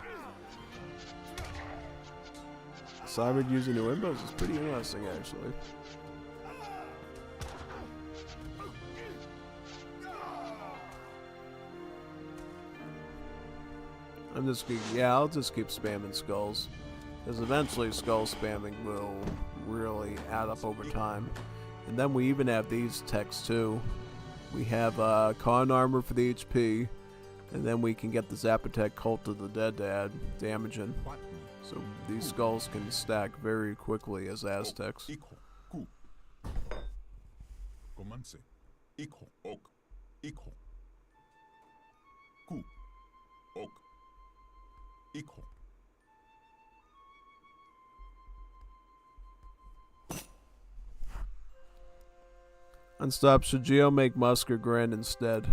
Cyber using Yoimbos is pretty interesting, actually. I'll just keep spamming skulls. Because eventually skull spamming will really add up over time. And then we even have these techs too. We have con armor for the HP. And then we can get the Zap Attack Cult of the Dead to add damaging. So these skulls can stack very quickly as Aztecs. Unstop, should Geo make Musker Grand instead?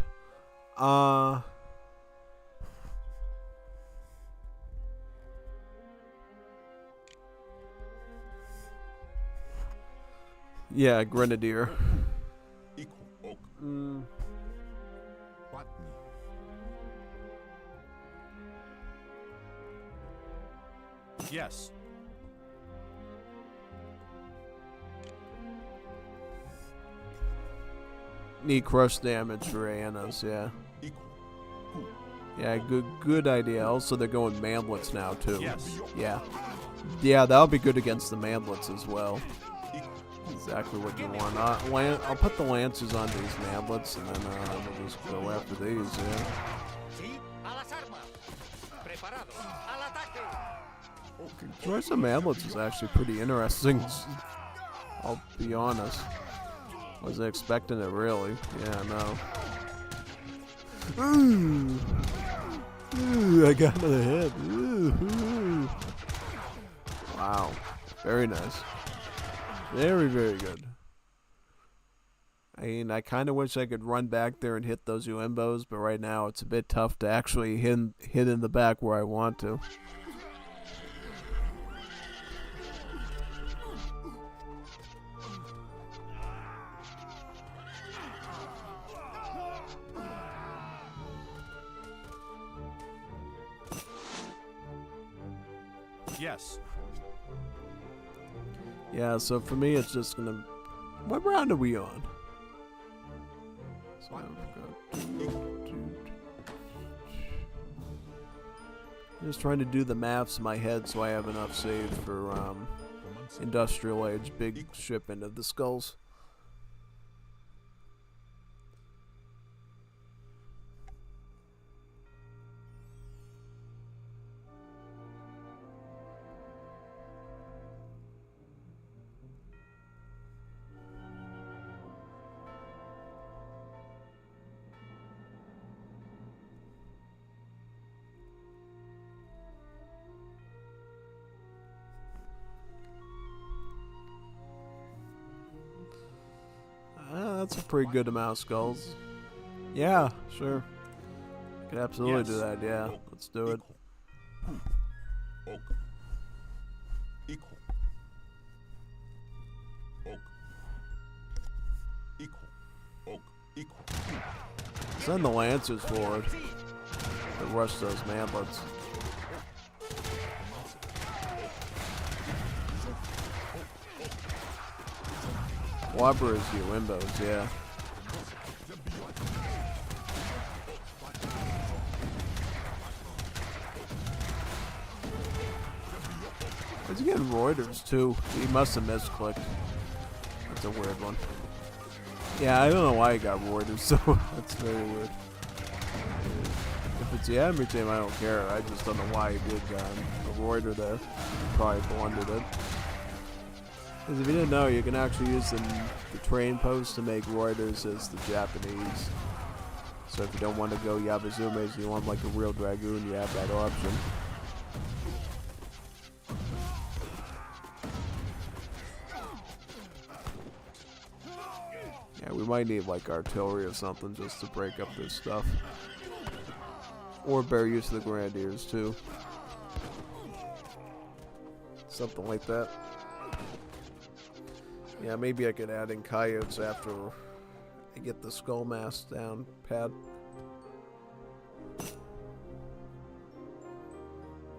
Yeah, Grenadier. Yes. Need crush damage for Anna's, yeah. Yeah, good idea. Also, they're going manlets now, too. Yes. Yeah. Yeah, that'll be good against the manlets as well. Exactly what you want. I'll put the lancers on these manlets, and then we'll just go after these, yeah. Sí, a las armas. Preparados. Al ataque. Choice of manlets is actually pretty interesting. I'll be honest. Wasn't expecting it, really. Yeah, no. Ooh. Ooh, I got another hit. Ooh, ooh. Wow. Very nice. Very, very good. I mean, I kind of wish I could run back there and hit those UMBOs, but right now it's a bit tough to actually hit in the back where I want to. Yes. Yeah, so for me, it's just gonna. What round are we on? So just trying to do the maths in my head so I have enough saved for industrial age big shipment of the skulls. That's a pretty good amount of skulls. Yeah, sure. Could absolutely do that, yeah. Let's do it. Send the lancers forward to rush those manlets. Whopper is your Wimbos, yeah. He's getting Reuters too. He must have misclicked. That's a weird one. Yeah, I don't know why he got Reuters, so that's very weird. If it's the enemy team, I don't care. I just don't know why he did a Reuter there. He probably blundered it. Because if you didn't know, you can actually use the train post to make Reuters as the Japanese. So if you don't want to go Yabazumes, you want like a real Dragoon, you have that option. Yeah, we might need like artillery or something just to break up this stuff. Or better use of the Grenadiers too. Something like that. Yeah, maybe I could add in coyotes after I get the skull mass down pat.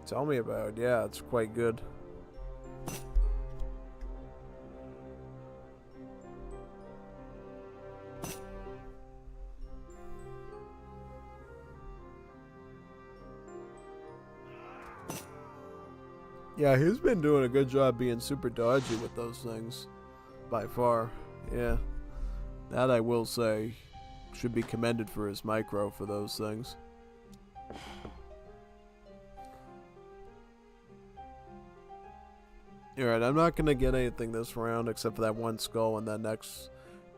Tell me about it. Yeah, it's quite good. Yeah, he's been doing a good job being super dodgy with those things. By far, yeah. That I will say should be commended for his micro for those things. Alright, I'm not gonna get anything this round except for that one skull, and then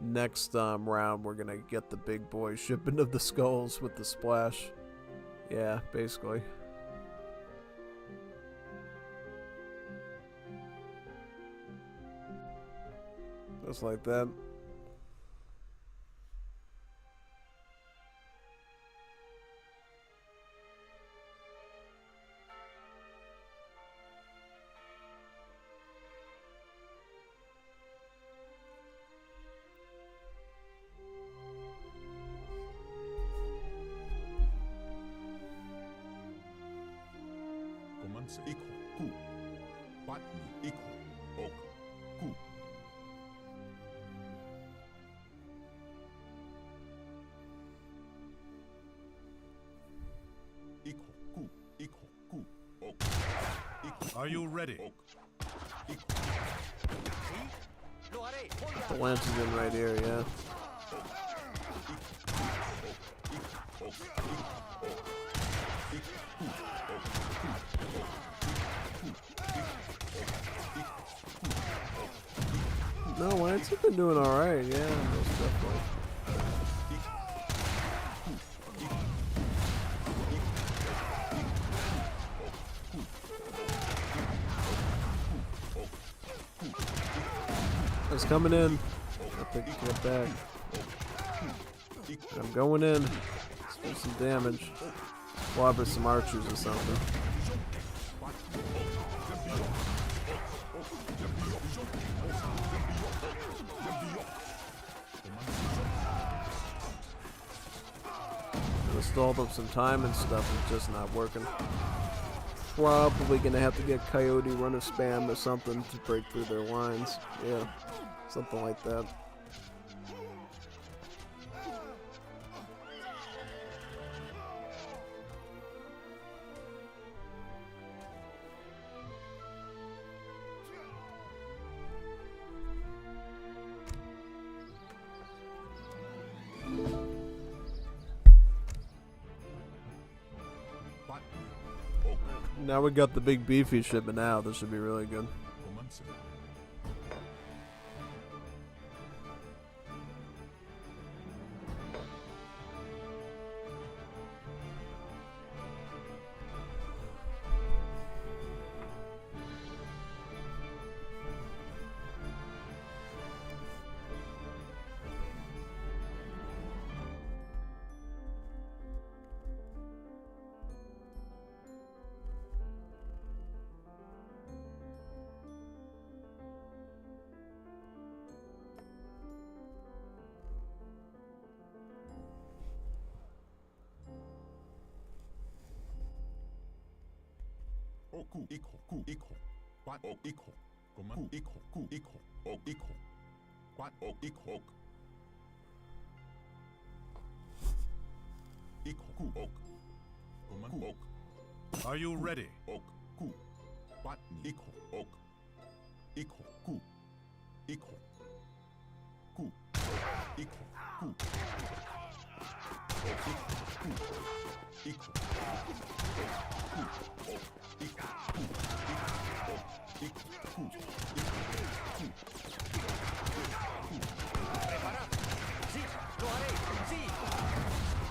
next round we're gonna get the big boy shipment of the skulls with the splash. Yeah, basically. Just like that. Commands equal. Are you ready? Lo haré. Voy The a. lance is in right here, yeah. No, Lance has been doing alright, yeah, most definitely. It's coming in. I think you get back. I'm going in. Let's do some damage. Clobber some archers or something. I stalled up some time and stuff. It's just not working. Probably gonna have to get Coyote runner spam or something to break through their lines. Yeah, something like that. Now we got the big beefy shipment out. This should be really good. Are you ready? Sí, lo haré. Sí.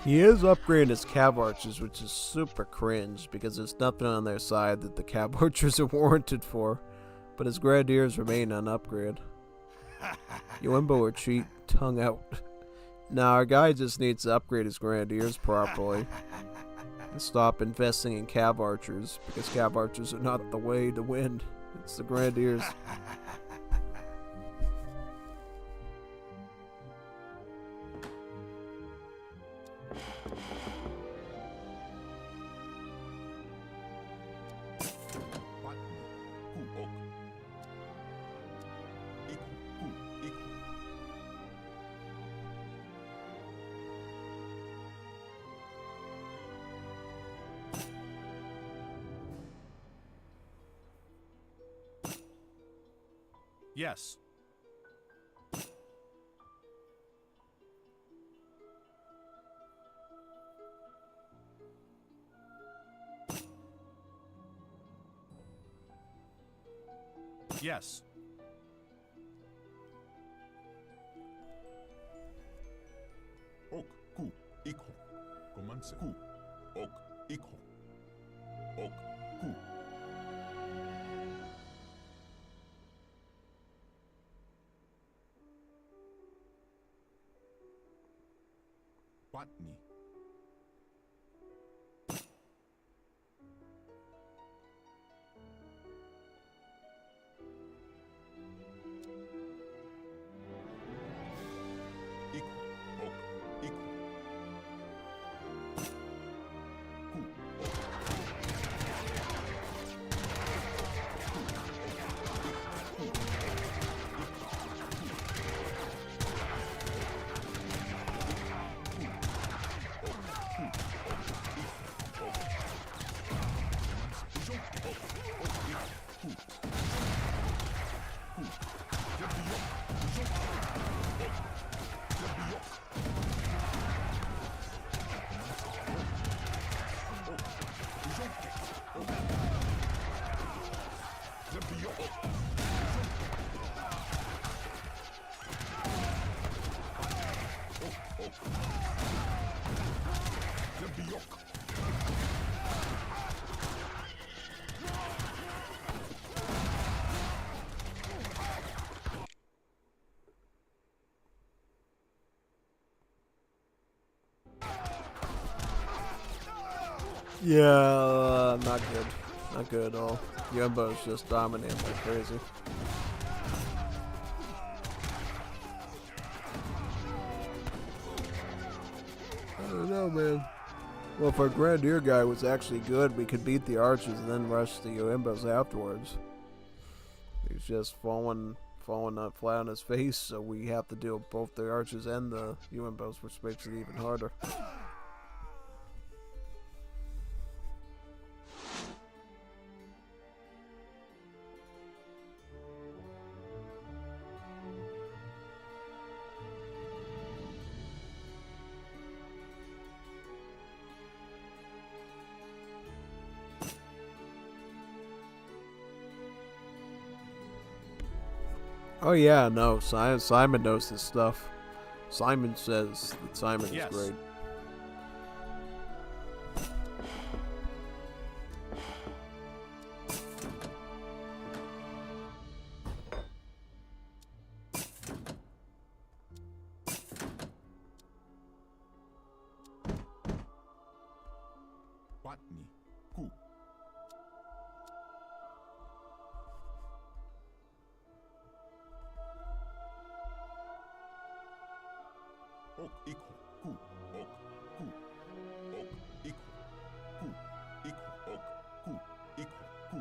He is upgrading his cab archers, which is super cringe because there's nothing on their side that the cab archers are warranted for. But his grenadiers remain on upgrade. Yoimbo or cheat, tongue out. Nah, our guy just needs to upgrade his grenadiers properly. And stop investing in cab archers, because cab archers are not the way to win. It's the grenadiers. Yes. Yes. Ok, ku, ikho. Commence. Ku, ok, ikho. Ok, ku. Patni. Ikho, ok, ikho. Ku, ok. Yeah, not good. Not good at all. Yumbo's just dominating like crazy. I don't know, man. Well, if our Grenadier guy was actually good, we could beat the archers and then rush the Yoimbos afterwards. He's just falling flat on his face, so we have to deal with both the archers and the Yoimbos, which makes it even harder. Oh yeah, no, Simon knows his stuff. Simon says that Simon is Yes. great. Patni. Ku. Ok, ikho. Ku, ok, ku. Ok, ikho. Ku, ikho, ok, ku, ikho, ku,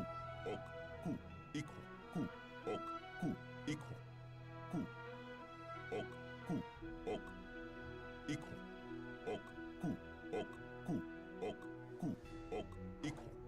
ok, ku, ikho, ku, ok, ku, ikho, ku, ok, ku, ok, ikho, ok, ku, ok, ku, ok, ku, ok, ikho.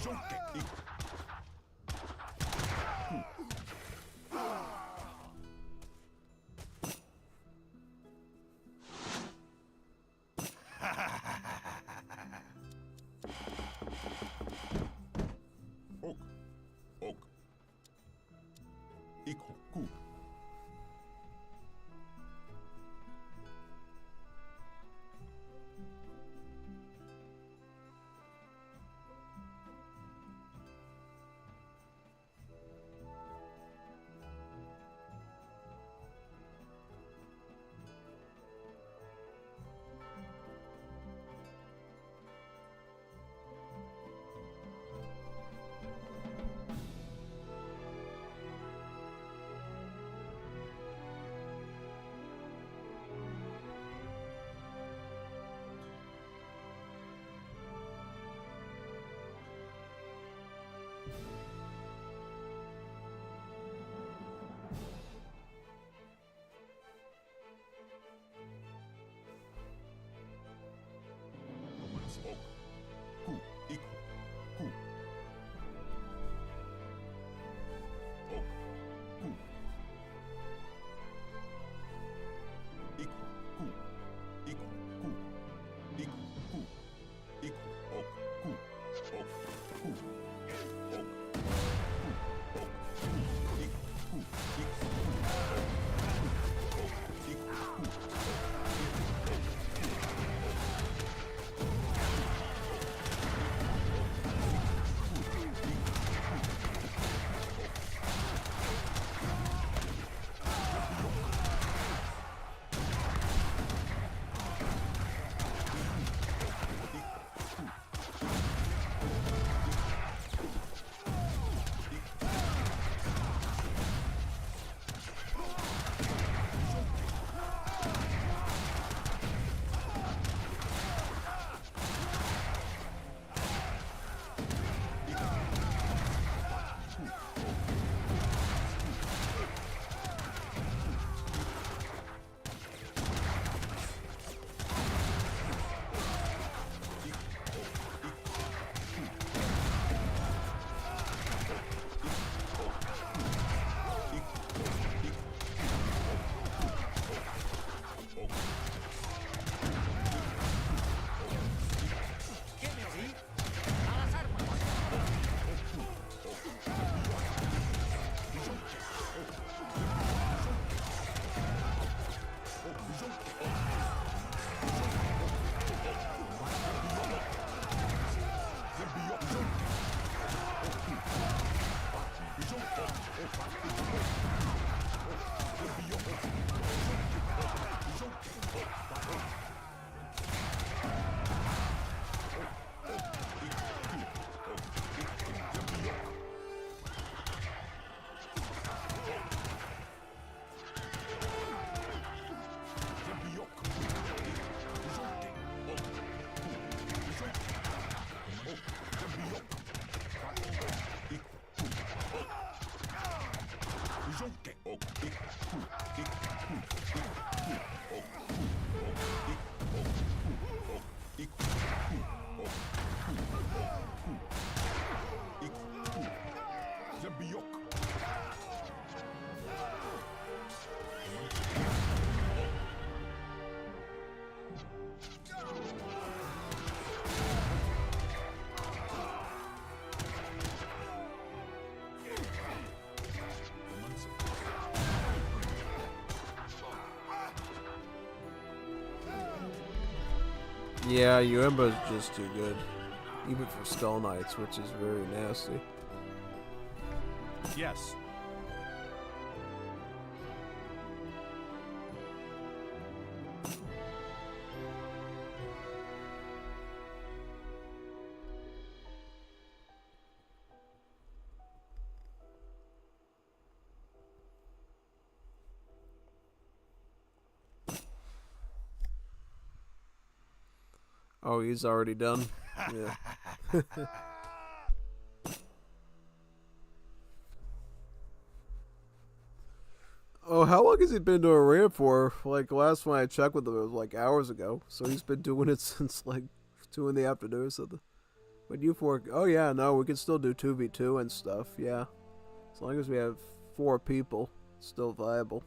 Ok. Ok. Iko. Ku. Ok. Ku. Iko. Ku. Ok. Ku. Iko. Ku. Iko. Ku. Iko. Ku. Iko. Ok. Ku. Ok. Ku. Ok. Ku. Ok. Ku. Iko. Ku. Iko. Ku. Ok. Iko. Ku. Yeah, Uemba's just too good. Even for Skull Knights, which is very nasty. Yes. Oh, he's already done? Yeah. Oh, how long has he been doing ramp for? Like, last time I checked with him, it was like hours ago. So he's been doing it since like 2 in the afternoon or something. But you four, oh yeah, no, we can still do 2v2 and stuff, yeah. As long as we have 4 people, it's still viable.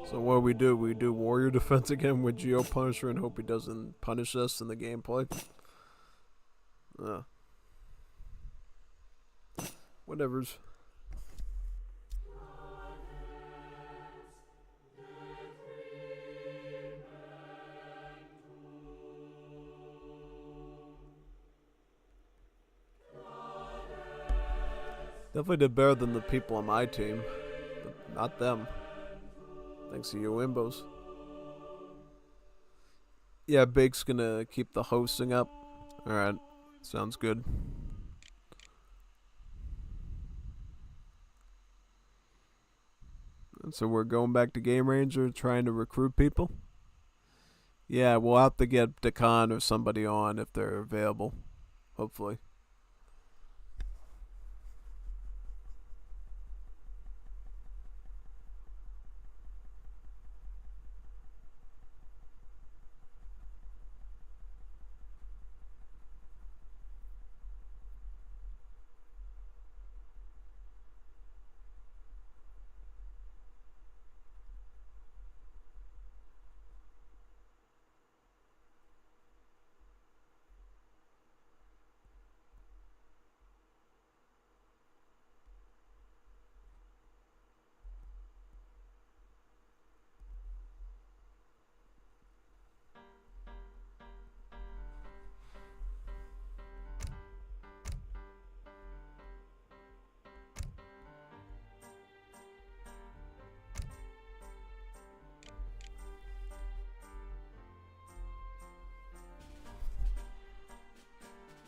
So what do? We do warrior defense again with Geo Punisher and hope he doesn't punish us in the gameplay. Whatever's. Definitely did better than the people on my team, but not them. Thanks to you, Imbos. Yeah, Bake's gonna keep the hosting up. Alright, sounds good. And so we're going back to Game Ranger, trying to recruit people. Yeah, we'll have to get Dekan or somebody on if they're available. Hopefully.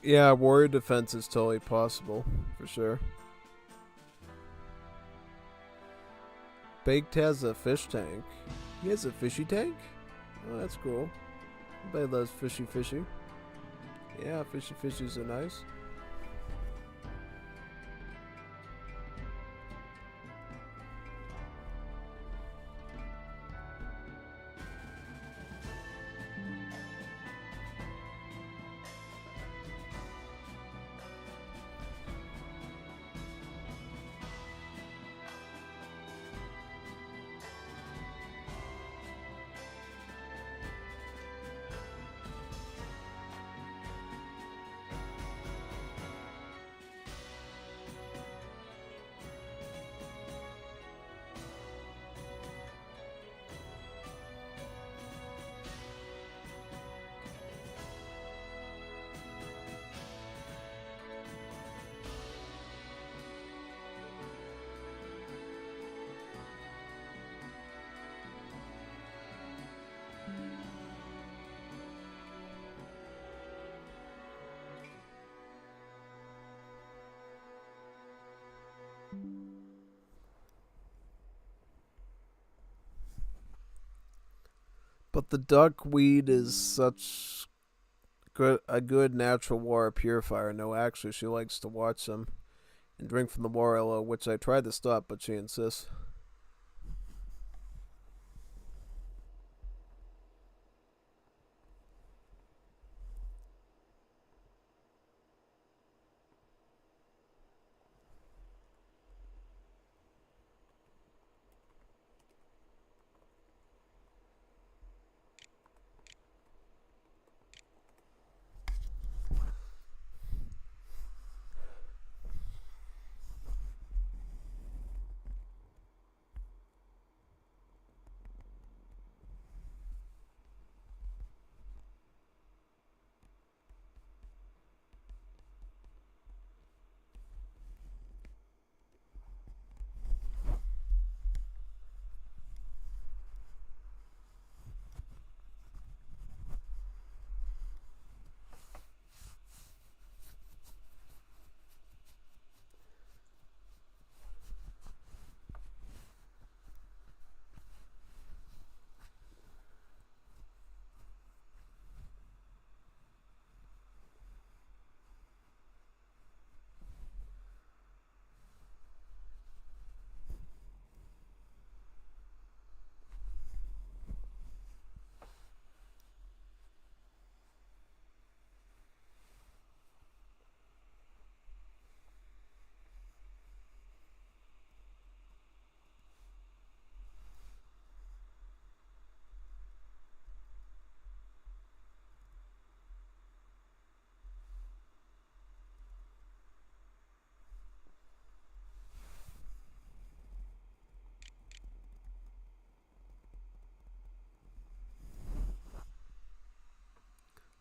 Yeah, warrior defense is totally possible, for sure. Baked has a fish tank. He has a fishy tank? Oh, that's cool. Everybody loves fishy. Yeah, fishies are nice. But the duckweed is such a good natural water purifier. No, actually, she likes to watch them and drink from the water, which I tried to stop, but she insists.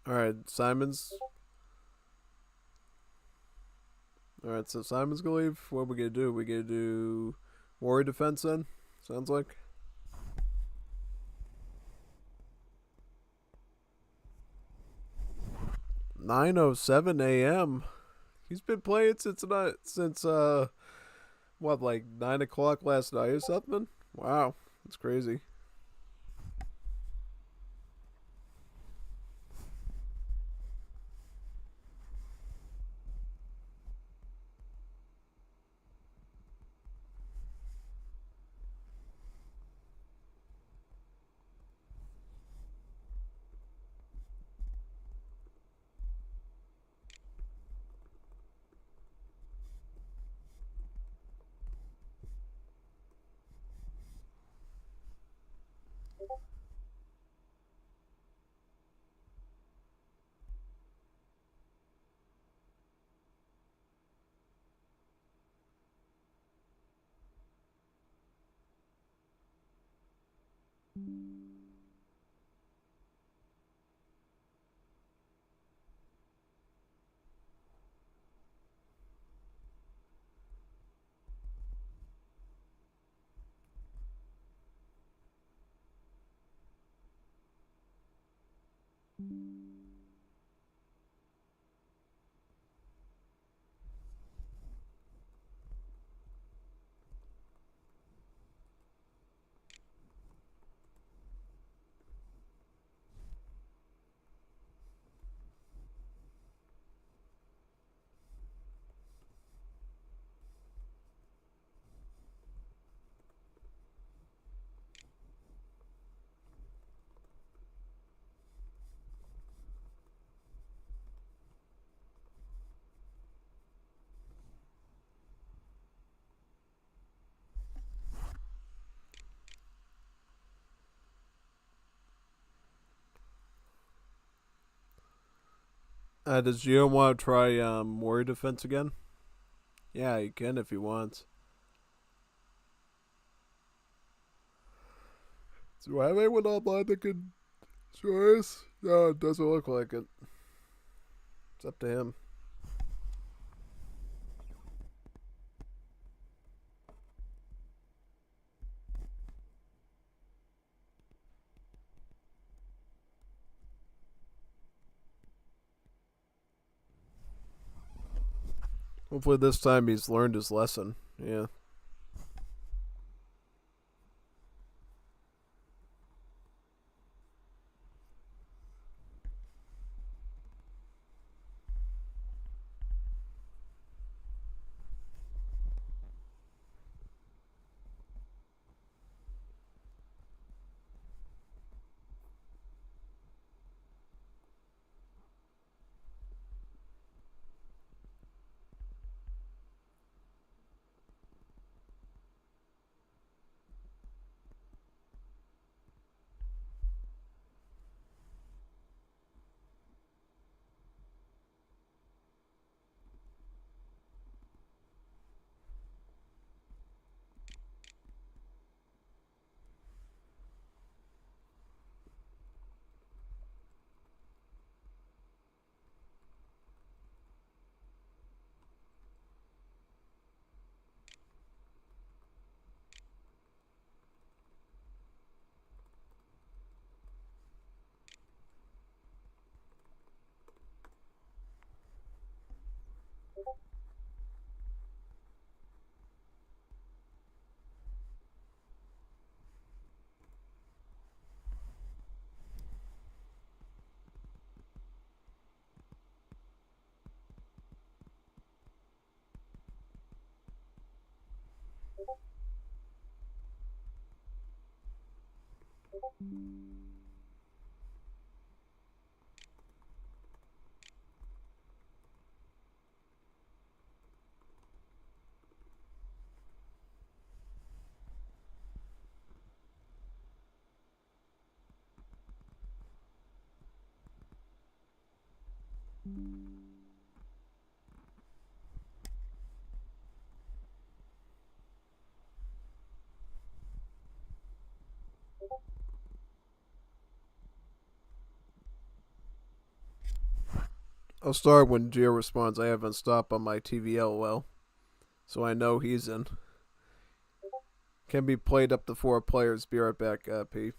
Alright, Simon's. Alright, so Simon's gonna leave. What are we gonna do? We gonna do warrior defense then? Sounds like. 9:07 a.m. He's been playing since what, like 9 o'clock last night or something? Wow, that's crazy. Does Gio want to try warrior defense again? Yeah, he can if he wants. Do I have anyone online that can join us? No, it doesn't look like it. It's up to him. Hopefully this time he's learned his lesson. Yeah. I'll start when Gio responds. I haven't stopped on my TV LOL, so I know he's in. Can be played up to 4 players. Be right back, P.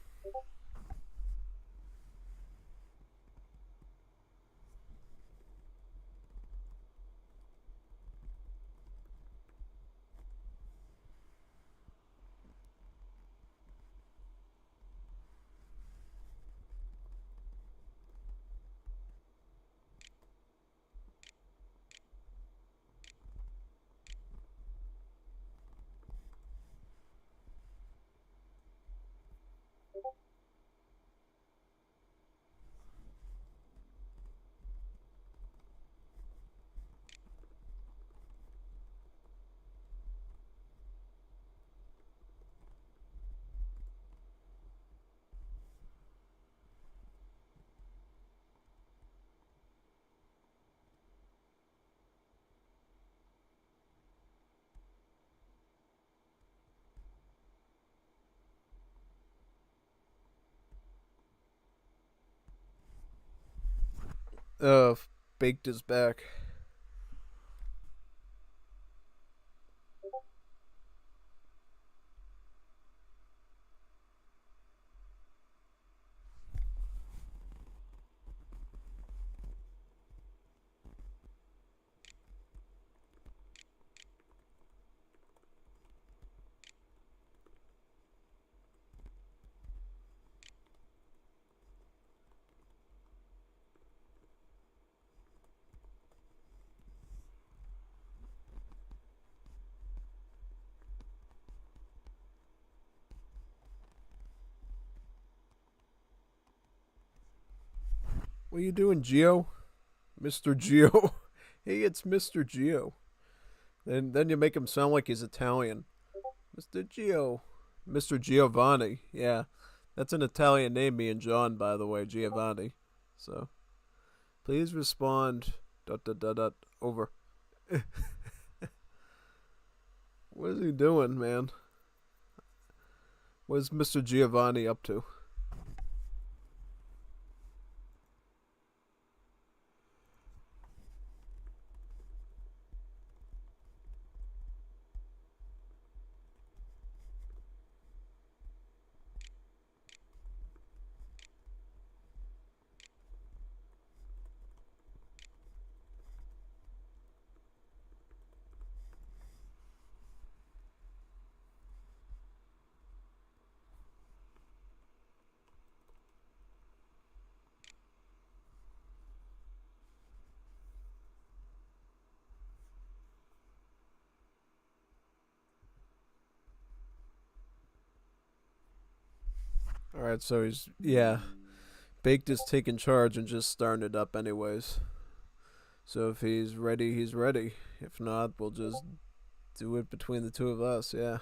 Baked is back. What are you doing, Gio? Mr. Gio. Hey, it's Mr. Gio. Then you make him sound like he's Italian. Mr. Gio. Mr. Giovanni. Yeah. That's an Italian name, me and John, by the way, Giovanni. So, please respond. ... Over. What is he doing, man? What is Mr. Giovanni up to? Alright, so he's, yeah. Baked is taking charge and just starting it up anyways. So if he's ready, he's ready. If not, we'll just do it between the two of us, yeah.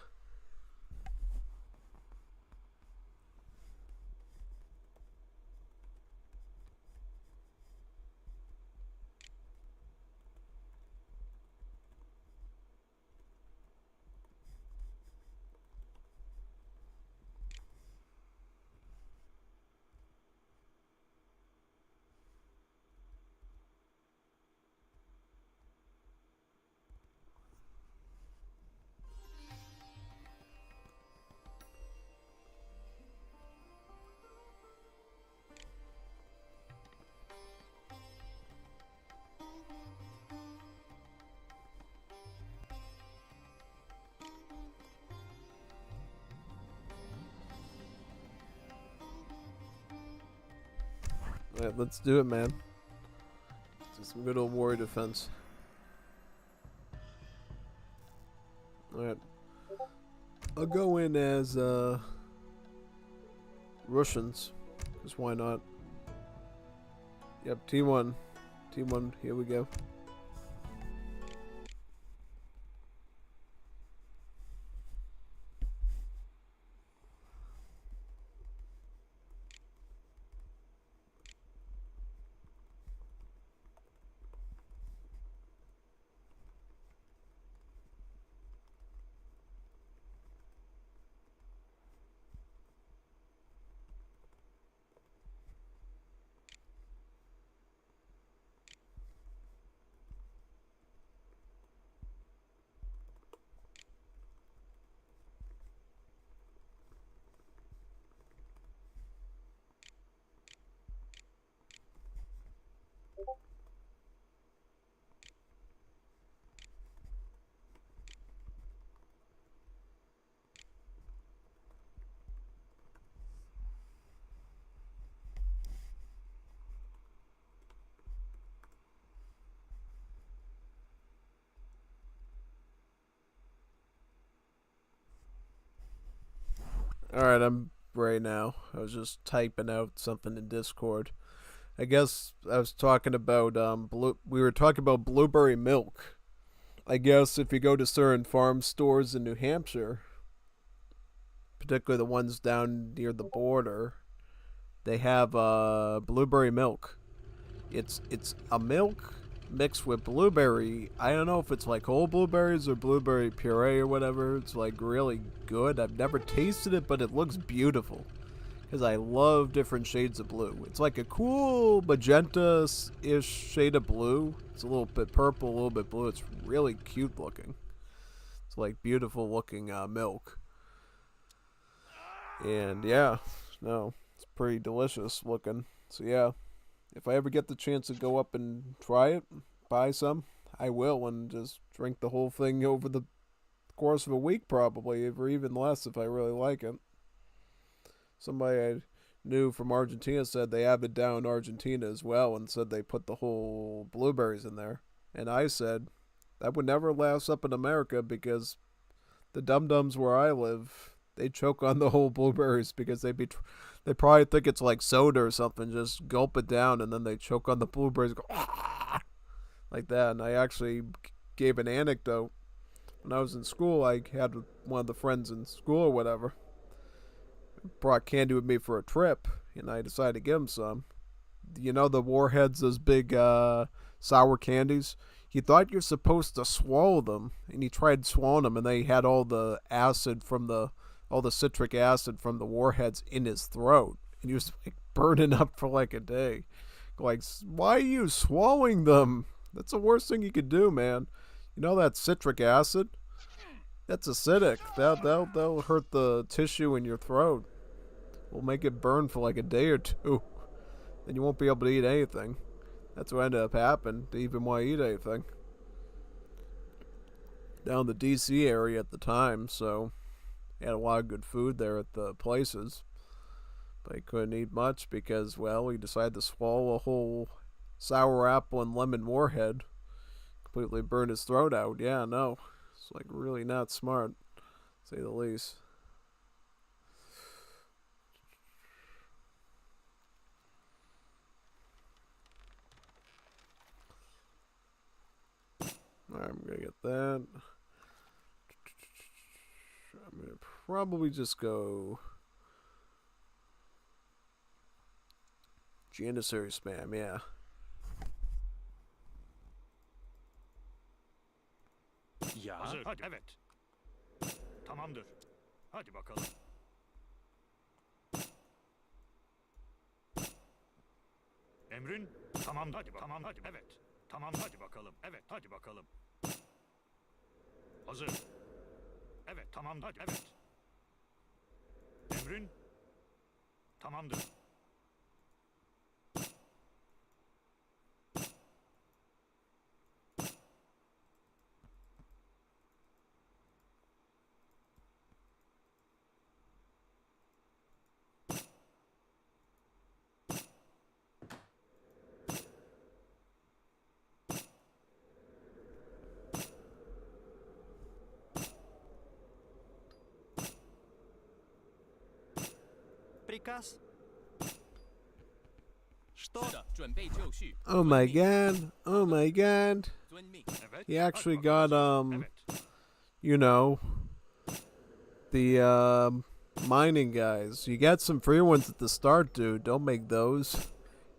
Alright, let's do it, man. Do some good old warrior defense. Alright. I'll go in as, Russians. Because why not? Yep, T1. T1, here we go. Alright, I'm right now. I was just typing out something in Discord. I guess I was talking about we were talking about blueberry milk. I guess if you go to certain farm stores in New Hampshire, particularly the ones down near the border, they have blueberry milk. It's a milk mixed with blueberry. I don't know if it's like whole blueberries or blueberry puree or whatever. It's like really good. I've never tasted it, but it looks beautiful. Because I love different shades of blue. It's like a cool magenta-ish shade of blue. It's a little bit purple, a little bit blue. It's really cute looking. It's like beautiful looking milk. And yeah, no, it's pretty delicious looking. So yeah, if I ever get the chance to go up and try it, buy some, I will, and just drink the whole thing over the course of a week probably, or even less if I really like it. Somebody I knew from Argentina said they have it down in Argentina as well, and said they put the whole blueberries in there. And I said, that would never last up in America because the dum-dums where I live, they choke on the whole blueberries because they probably think it's like soda or something, just gulp it down, and then they choke on the blueberries, go like that. And I actually gave an anecdote. When I was in school, I had one of the friends in school or whatever brought candy with me for a trip, and I decided to give him some. You know the Warheads, those big sour candies? He thought you're supposed to swallow them, and he tried swallowing them, and they had all the acid from all the citric acid from the Warheads in his throat, and he was like burning up for like a day. Like, why are you swallowing them? That's the worst thing you could do, man. You know that citric acid? That's acidic. That'll hurt the tissue in your throat. Will make it burn for like a day or two. Then you won't be able to eat anything. That's what ended up happening, to even want to eat anything. Down in the DC area at the time, so he had a lot of good food there at the places. But he couldn't eat much because, well, he decided to swallow a whole sour apple and lemon warhead. Completely burned his throat out. Yeah, no. It's like really not smart, to say the least. Alright, I'm gonna get that. I'm gonna probably just go Janissary spam, yeah. Ya. Hazır. Hadi. Evet. Tamamdır. Hadi bakalım. Emrin? Tamam. Hadi bakalım. Tamam. Hadi. Evet. Tamam. Hadi bakalım. Evet. Hadi bakalım. Hazır. Evet. Tamam. Hadi. Evet. Emrin? Tamamdır. Приказ? Что? Oh my god. Oh my god. Evet. He actually Hadi got, bakalım. Evet. you know, the, mining guys. You got some free ones at the start, dude. Don't make those.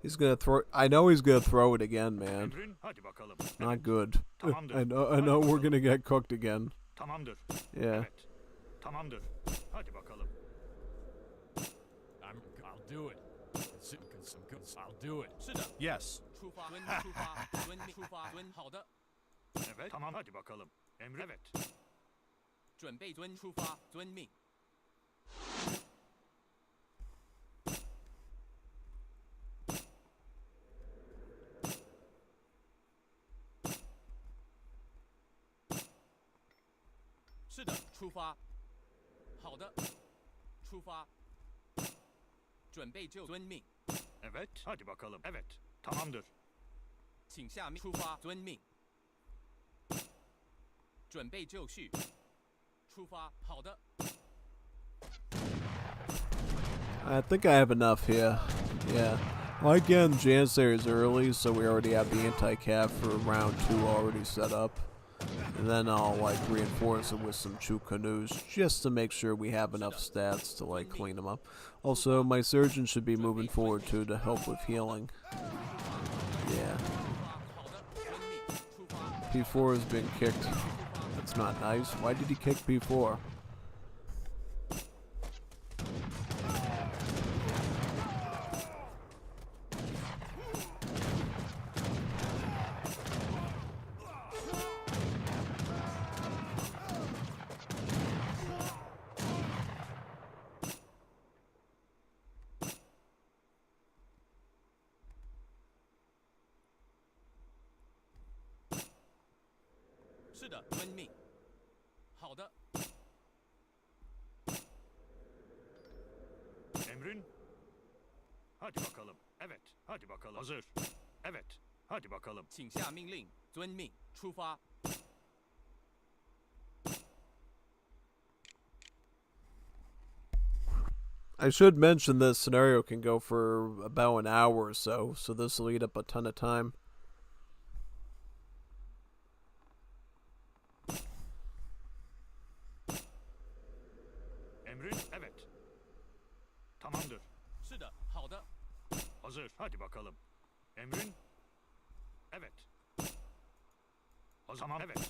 He's gonna throw, I know he's gonna throw it again, man. Emrin? Hadi bakalım. Not good. Tamamdır. I know we're gonna get cooked again. Tamamdır. Yeah. Evet. Tamamdır. Hadi bakalım. I'll do it. I'll do it. Yes. Evet. Tamam. Hadi bakalım. Emrin? Evet. 准备出发，遵命。是的，出发。好的，出发。准备遵命。 Evet. Hadi bakalım. Evet. Tamamdır. 请下命。出发，遵命。准备就绪。出发，好的。I think I have enough here. Yeah. Well, again, Jansair is early, so we already have the anti-cap for round 2 already set up. And then I'll like reinforce it with some Chu canoes just to make sure we have enough stats to like clean them up. Also, my surgeon should be moving forward too to help with healing. Yeah. P4 has been kicked. That's not nice. Why did he kick P4? Emrin? Hadi bakalım. Evet, hadi bakalım. Hazır. Evet, hadi bakalım. 请下命令，遵命，出发。 I should mention this scenario can go for about an hour or so this will eat up a ton of time. Emrin? Evet. Tamamdır. 是的，好的。 Hazır. Hadi bakalım. Emrin? Evet. Hazır. Tamam. Evet.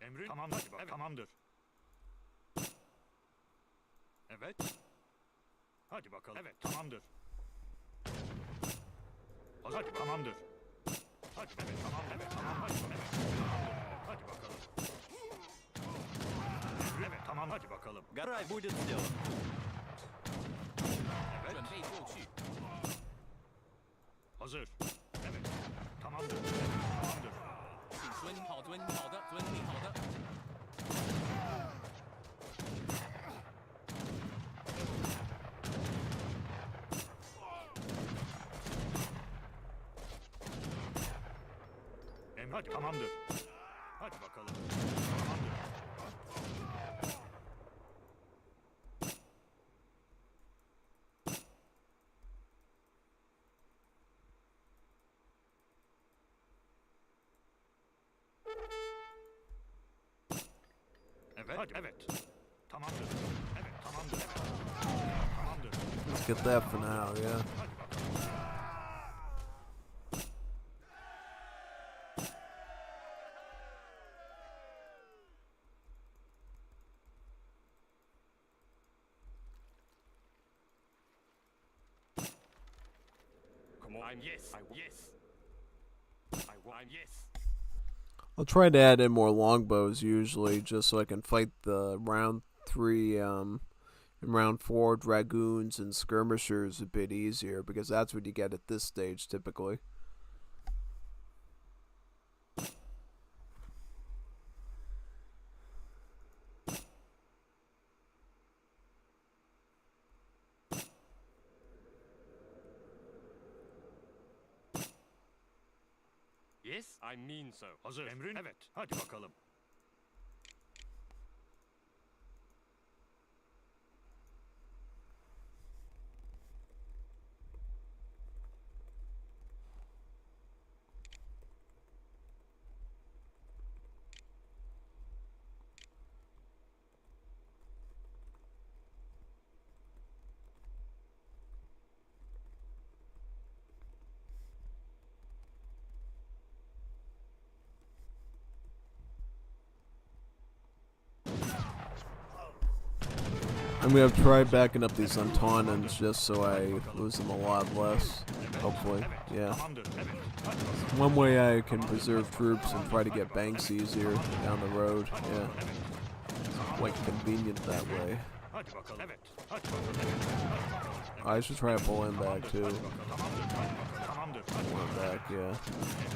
Emrin? Tamam. Hadi bakalım. Evet. Tamamdır. Evet. Hadi bakalım. Evet. Tamamdır. Hazır. Hadi tamamdır. Hadi evet. Tamam. Evet. Tamam. Hadi. Evet. Tamamdır. Hadi bakalım. Evet. Tamam. Hadi bakalım. Гарай будет сделан. Evet. 准备就绪。 Hazır. Evet. Tamamdır. Evet. Tamamdır. 请遵好遵好的遵命好的。 Emre hadi tamamdır. Hadi bakalım. Tamamdır. Evet, hadi, evet. Tamamdır. Evet, tamamdır. Evet. Tamamdır. Let's get that for now, yeah. Hadi bakalım. Come on. I'm yes. Yes. I'm yes. I'll try to add in more longbows usually, just so I can fight the round 3 and round 4 dragoons and skirmishers a bit easier, because that's what you get at this stage typically. Yes, I mean so. Hazır. Emrin? Evet. Hadi bakalım. I'm gonna try backing up these Antonans just so I lose them a lot less. Hopefully, yeah. Tamamdır. Evet. Hadi bakalım. One way I can preserve troops and try to get banks easier down the road. Yeah, quite convenient that way. Hadi bakalım. Evet. Hadi bakalım. Evet. Hadi bakalım. I should try to pull him back too. Hadi bakalım. Tamamdır. Hadi bakalım. Tamamdır. Hadi Pull him bakalım. back, yeah.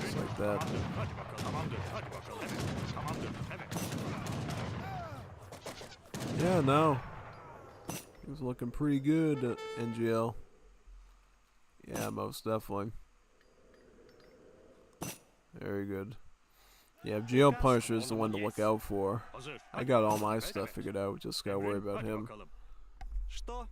Just like that. Tamamdır. Hadi bakalım. Tamamdır. Hadi bakalım. Evet. Tamamdır. Evet. Yeah, no. He was looking pretty good at NGL. Yeah, most definitely. Very good. Yeah, Geo Punisher is the one to look out for. I got all my stuff figured out, just gotta worry about him. Что?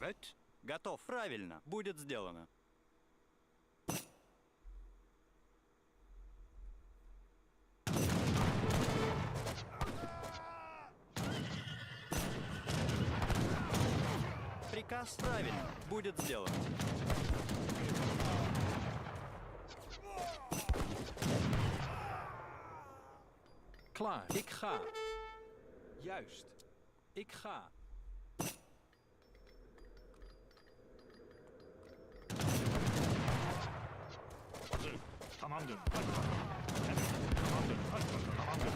Evet. Готов. Правильно. Будет сделано. Приказ правильно. Будет сделано. Klaar. Ik ga. Juist. Ik ga. Tamamdır. Hadi bakalım. Evet. Tamamdır. Hadi bakalım. Tamamdır.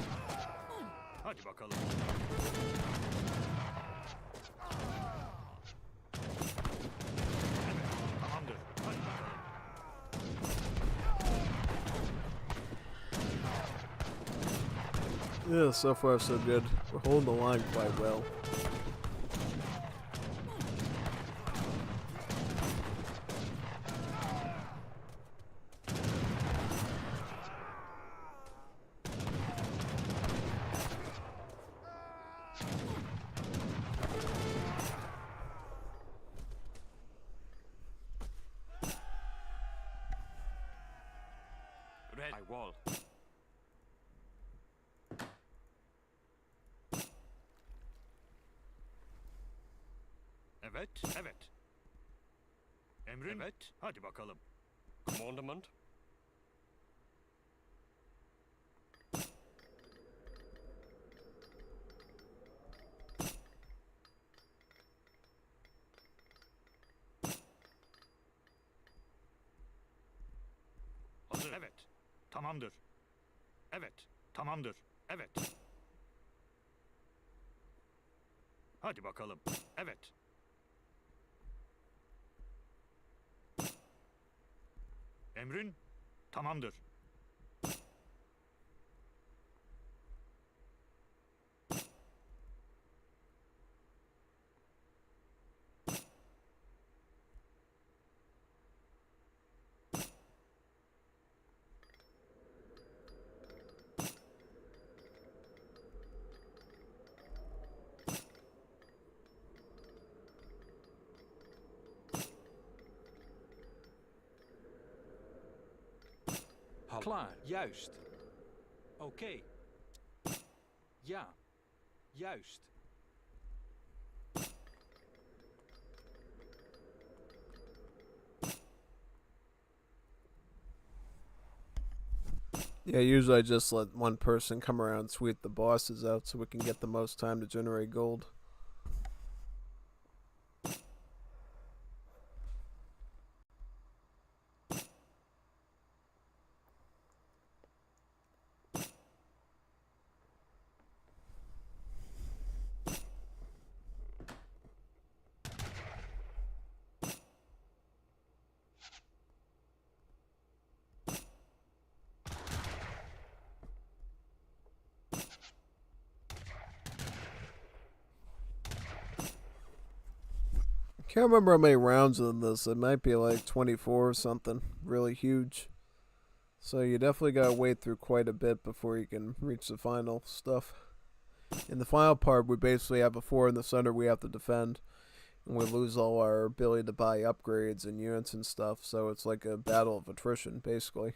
Hadi bakalım. Evet. Tamamdır. Hadi bakalım. Yeah, so far so good. We're holding the line quite well. Red. I wall. Evet, evet. Emrin? Evet, hadi bakalım. Commandment. Hazır. Evet. Tamamdır. Evet. Tamamdır. Evet. Hadi bakalım. Evet. Emrin? Tamamdır. Klaar. Juist. Oké. Ja. Juist. Yeah, usually I just let one person come around and sweep the bosses out so we can get the most time to generate gold. Can't remember how many rounds in this. It might be like 24 or something. Really huge. So you definitely gotta wait through quite a bit before you can reach the final stuff. In the final part, we basically have a 4 in the center we have to defend. And we lose all our ability to buy upgrades and units and stuff. So it's like a battle of attrition, basically.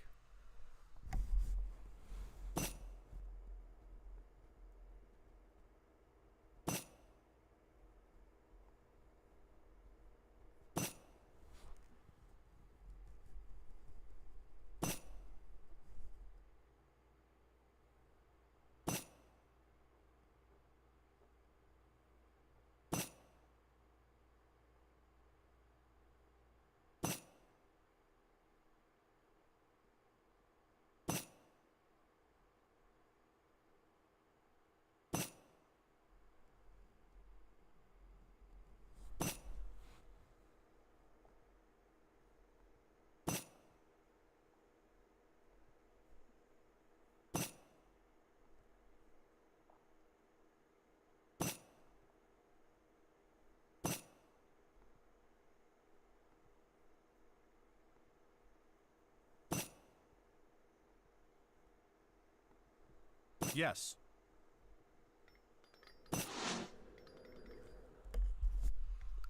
Yes.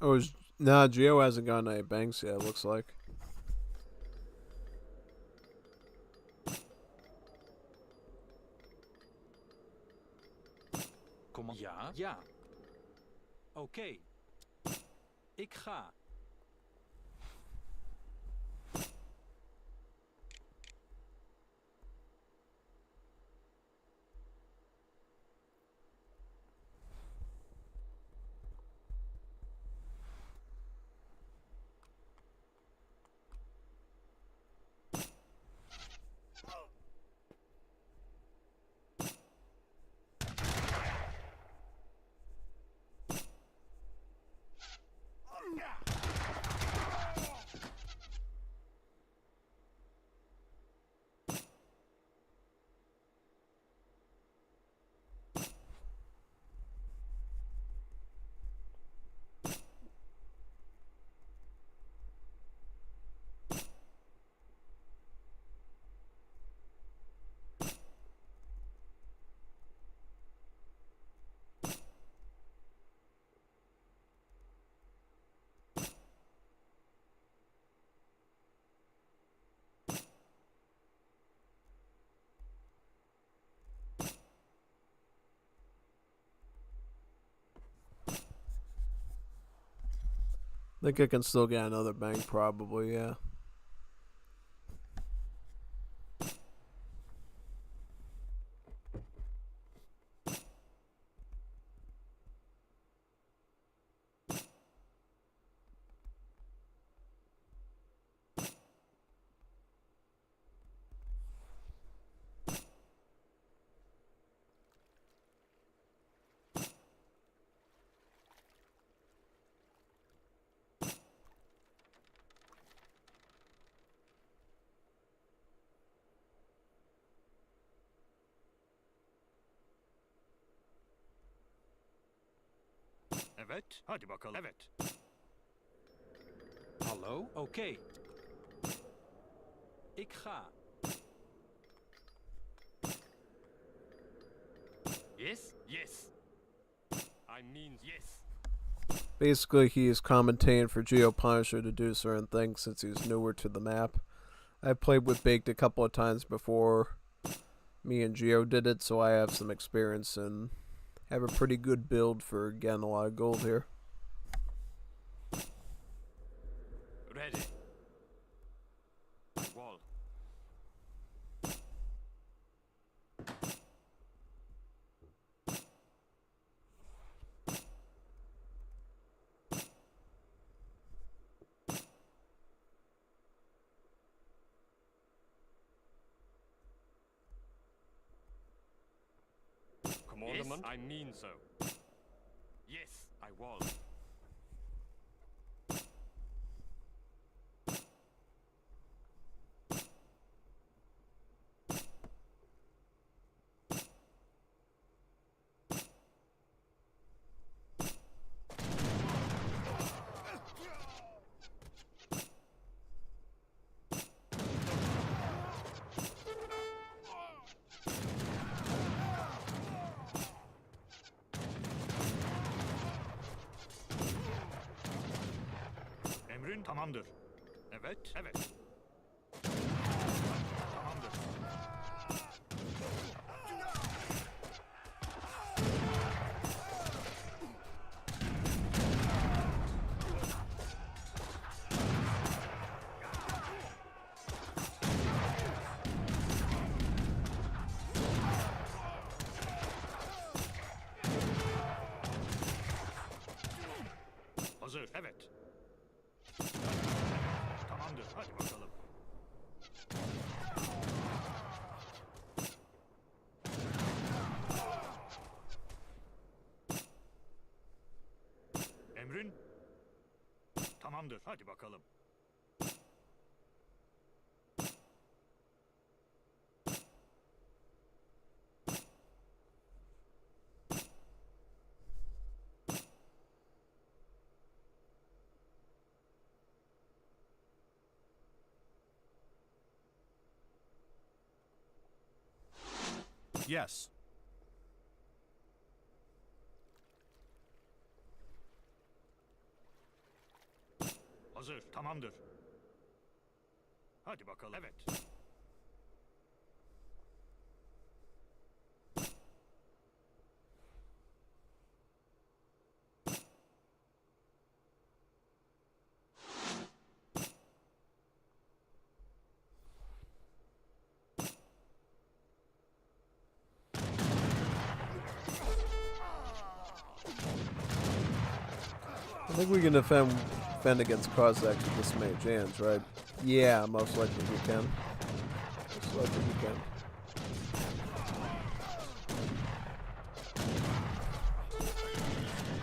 Oh, nah, Geo hasn't gotten any banks yet, it looks like. Kom op. Ja, ja. Oké. Ik ga. Think I can still get another bank, probably, yeah. Evet, hadi bakalım. Evet. Hallo? Oké. Ik ga. Yes? Yes. I mean yes. Basically, he is commentating for Geo Punisher to do certain things since he's newer to the map. I played with Baked a couple of times before me and Geo did it, so I have some experience and have a pretty good build for getting a lot of gold here. Ready. Wall. Commandment? Yes, I mean so. Yes, I will. Emrin tamamdır. Evet, evet. Tamamdır. Hazır, evet. Tamamdır, hadi bakalım. Emrin? Tamamdır, hadi bakalım. Yes. Hazır, tamamdır. Hadi bakalım. Evet. I think we can defend against Cossacks with this mage hands, right? Yeah, most likely we can. Most likely we can.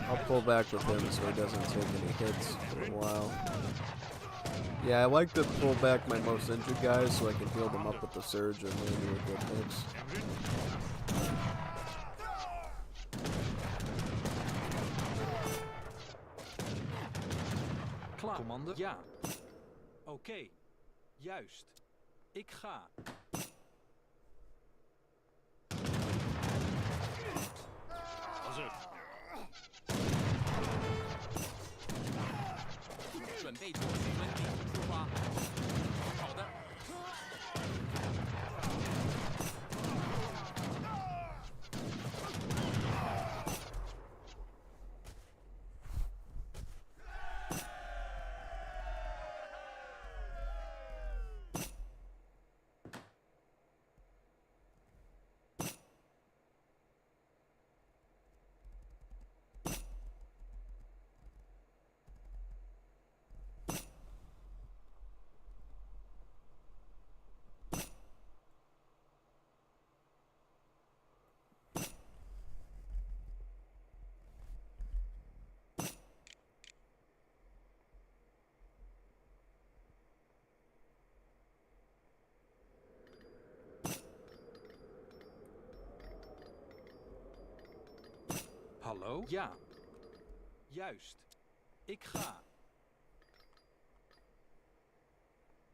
I'll pull back with him so he doesn't take any hits for a while. Yeah, I like to pull back my most injured guys so I can heal them up with the surge and maybe with good hits. Klaar. Commander? Ja. Oké. Juist. Ik ga. Hazır. 准备就绪，准点出发。好的。Hallo? Ja. Juist. Ik ga.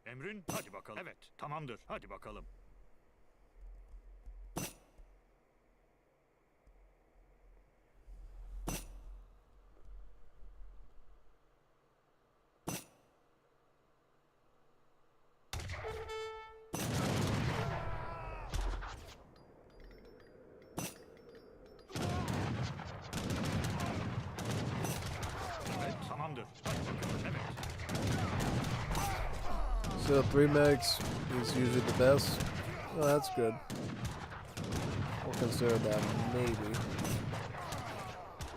Emrin, hadi bakalım. Evet, tamamdır. Hadi bakalım. Evet, tamamdır. Hadi bakalım. Evet. So 3 megs is usually the best. Oh, that's good. We'll consider that maybe.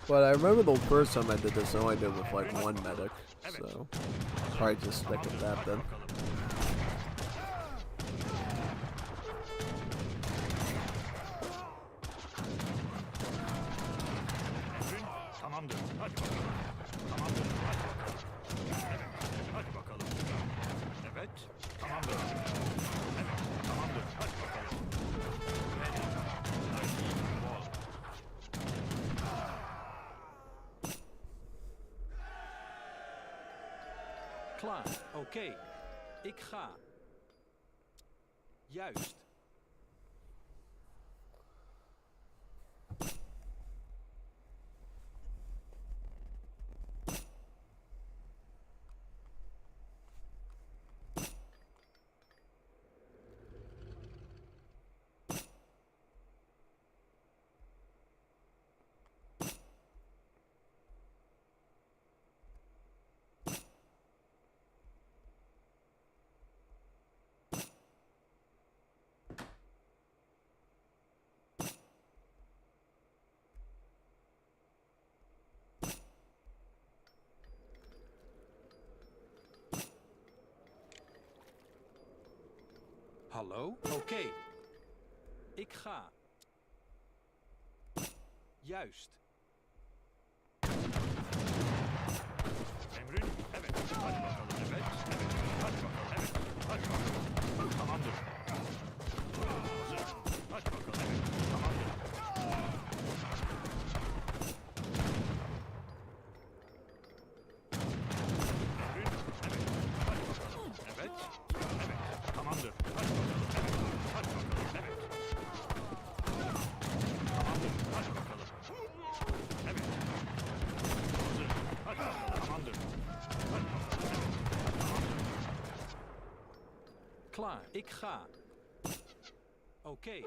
But I remember the first time I did this, I only did with like 1 medic. So probably just stick with that then. Emrin, tamamdır. Hadi bakalım. Tamamdır. Hadi bakalım. Evet, hadi bakalım. Evet, tamamdır. Evet, tamamdır. Hadi bakalım. Ready. I need wall. Klaar. Oké. Ik ga. Juist. Hallo? Oké. Ik ga. Juist. Emrin, evet. Hadi bakalım. Evet, evet. Hadi bakalım. Evet, hadi bakalım. Tamamdır. Hazır. Hadi bakalım. Evet, tamamdır. Emrin, evet. Hadi bakalım. Evet, evet. Tamamdır. Hadi bakalım. Evet, hadi bakalım. Evet. Tamamdır. Hadi bakalım. Klaar, ik ga. Oké.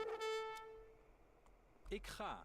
Ik ga.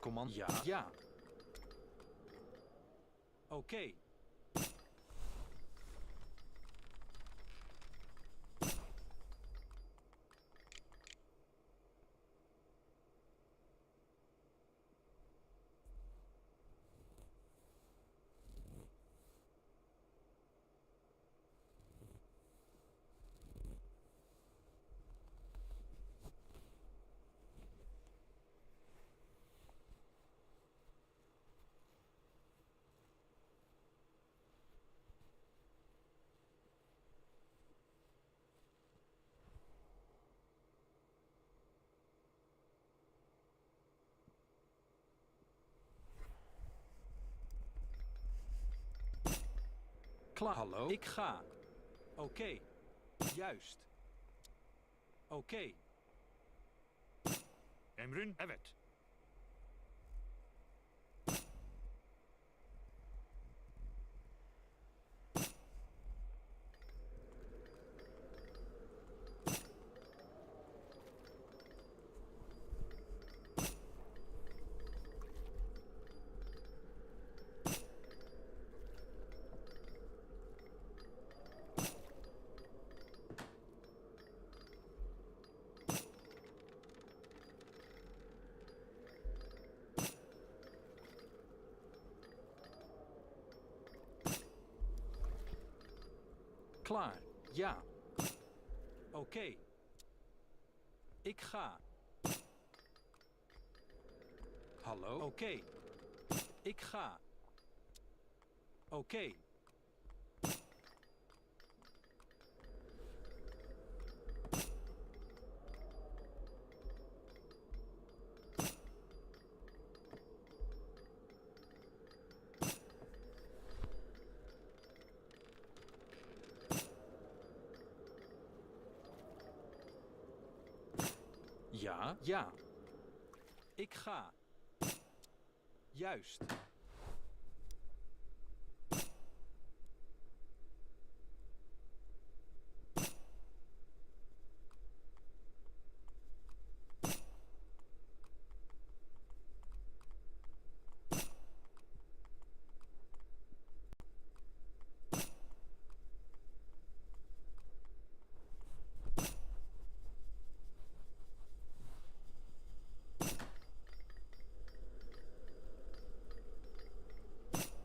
Command. Ja. Ja. Oké. Klaar. Hallo? Ik ga. Oké. Juist. Oké. Emrün, evet. Klaar. Ja. Oké. Ik ga. Hallo? Oké. Ik ga. Oké. Ja, ja. Ik ga. Juist.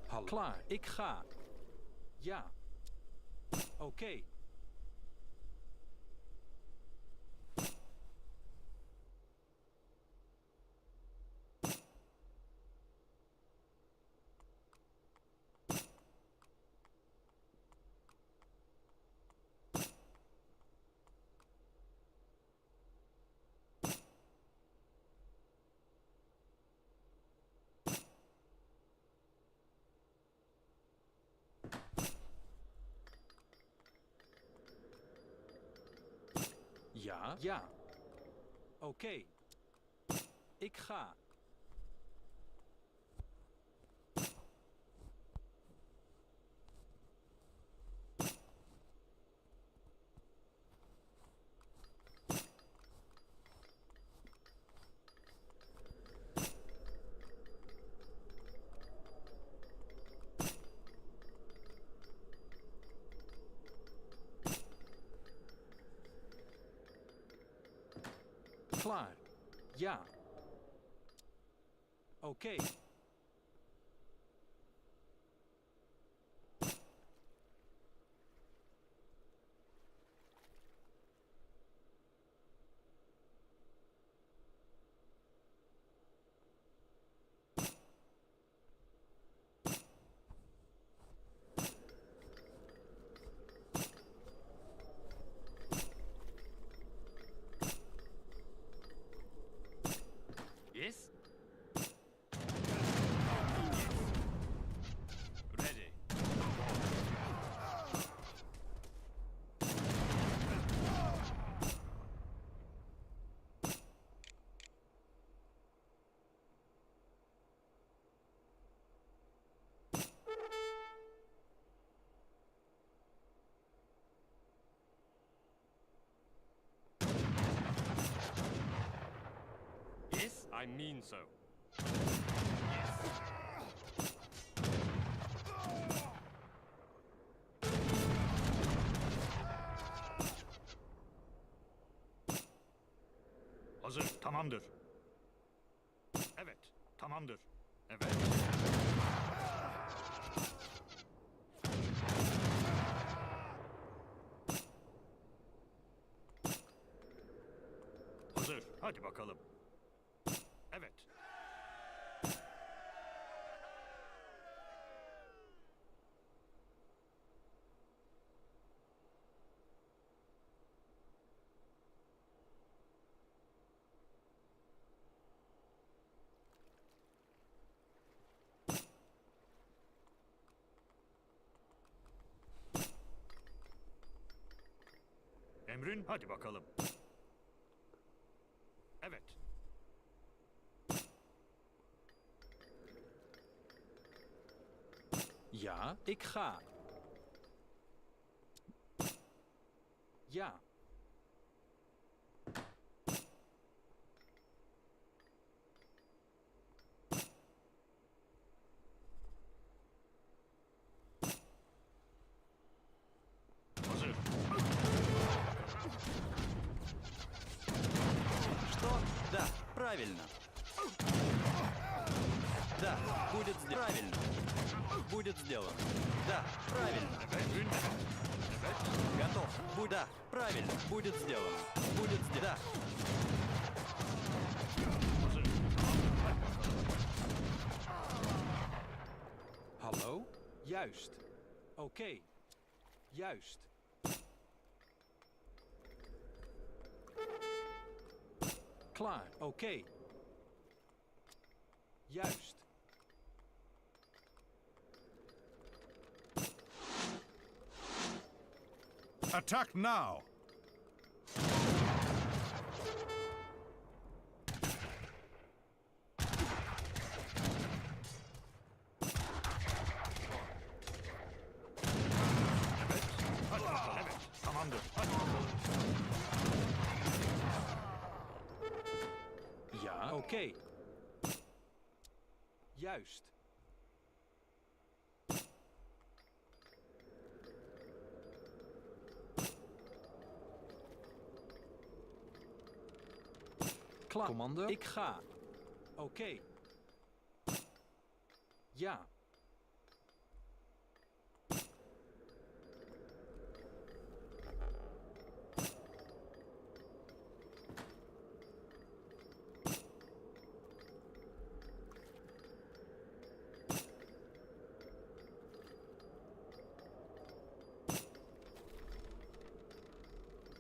Hallo. Klaar, ik ga. Ja. Oké. Ja, ja. Oké. Ik ga. Klaar. Ja. Oké. I mean so. Hazır, tamamdır. Evet, tamamdır. Evet. Hazır, hadi bakalım. Evet. Emrin, hadi bakalım. Evet. Ja, ik ga. Ja. Hazır. Что? Да, правильно. Да, будет сделано. Правильно. Будет сделано. Да, правильно. Emrin, evet. Готов. Да, правильно. Будет сделано. Будет сделано. Hazır. Hallo? Juist. Oké. Juist. Klaar. Oké. Juist. Attack now! Hadi bakalım. Evet, tamamdır. Hadi bakalım. Ja, oké. Juist. Klaar. Commando. Ik ga. Oké. Ja.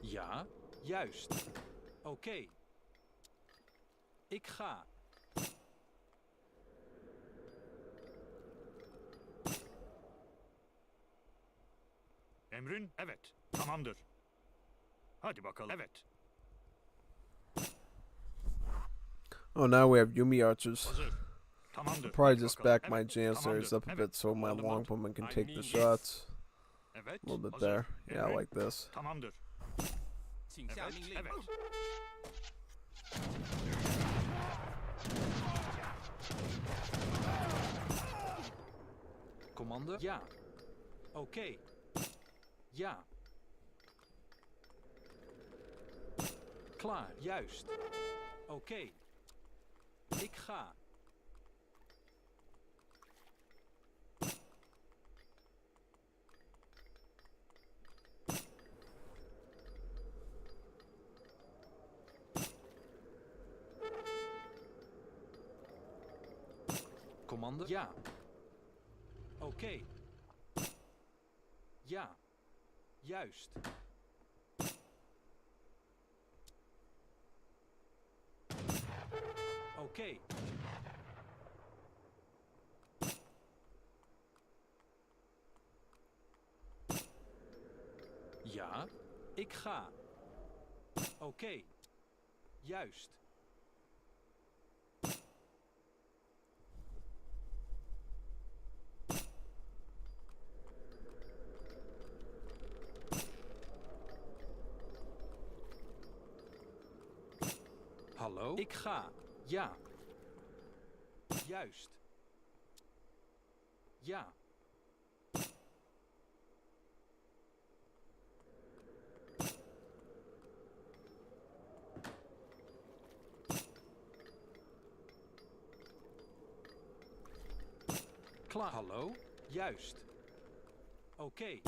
Ja, juist. Oké. Ik ga. Emrin, evet. Tamamdır. Hadi bakalım. Evet. Oh, now we have Yumi archers. Hazır. Tamamdır. I'll probably Hadi just bakalım. back my Evet, janissaries tamamdır. up a bit so my Tamamdır. longbowmen can I take mean the yes. shots. Evet. A little bit hazır. there. Yeah, Emrin, like this. Tamamdır. 请下 Evet, 命令。 evet. Commando. Ja. Oké. Ja. Klaar, juist. Oké. Ik ga. Commando. Ja. Oké. Ja. Juist. Oké. Ja, ik ga. Oké. Juist. Hallo? Ik ga. Ja. Juist. Ja. Klaar. Hallo? Juist. Oké.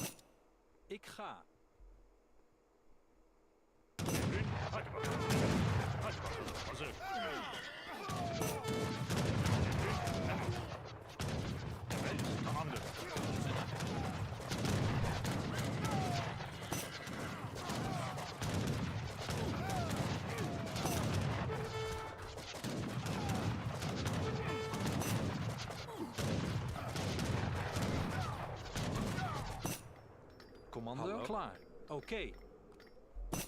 Ik ga. Commando. Hallo? Klaar. Oké.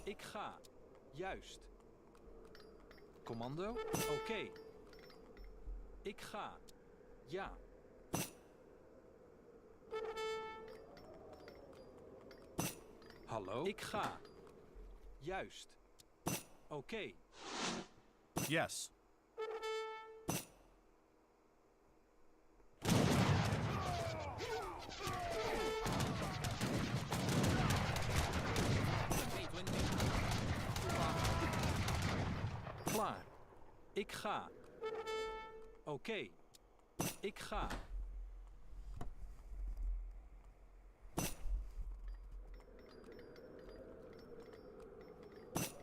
Ik ga. Juist. Commando. Oké. Ik ga. Ja. Hallo? Ik ga. Juist. Oké. Yes. Klaar. Ik ga. Oké. Ik ga.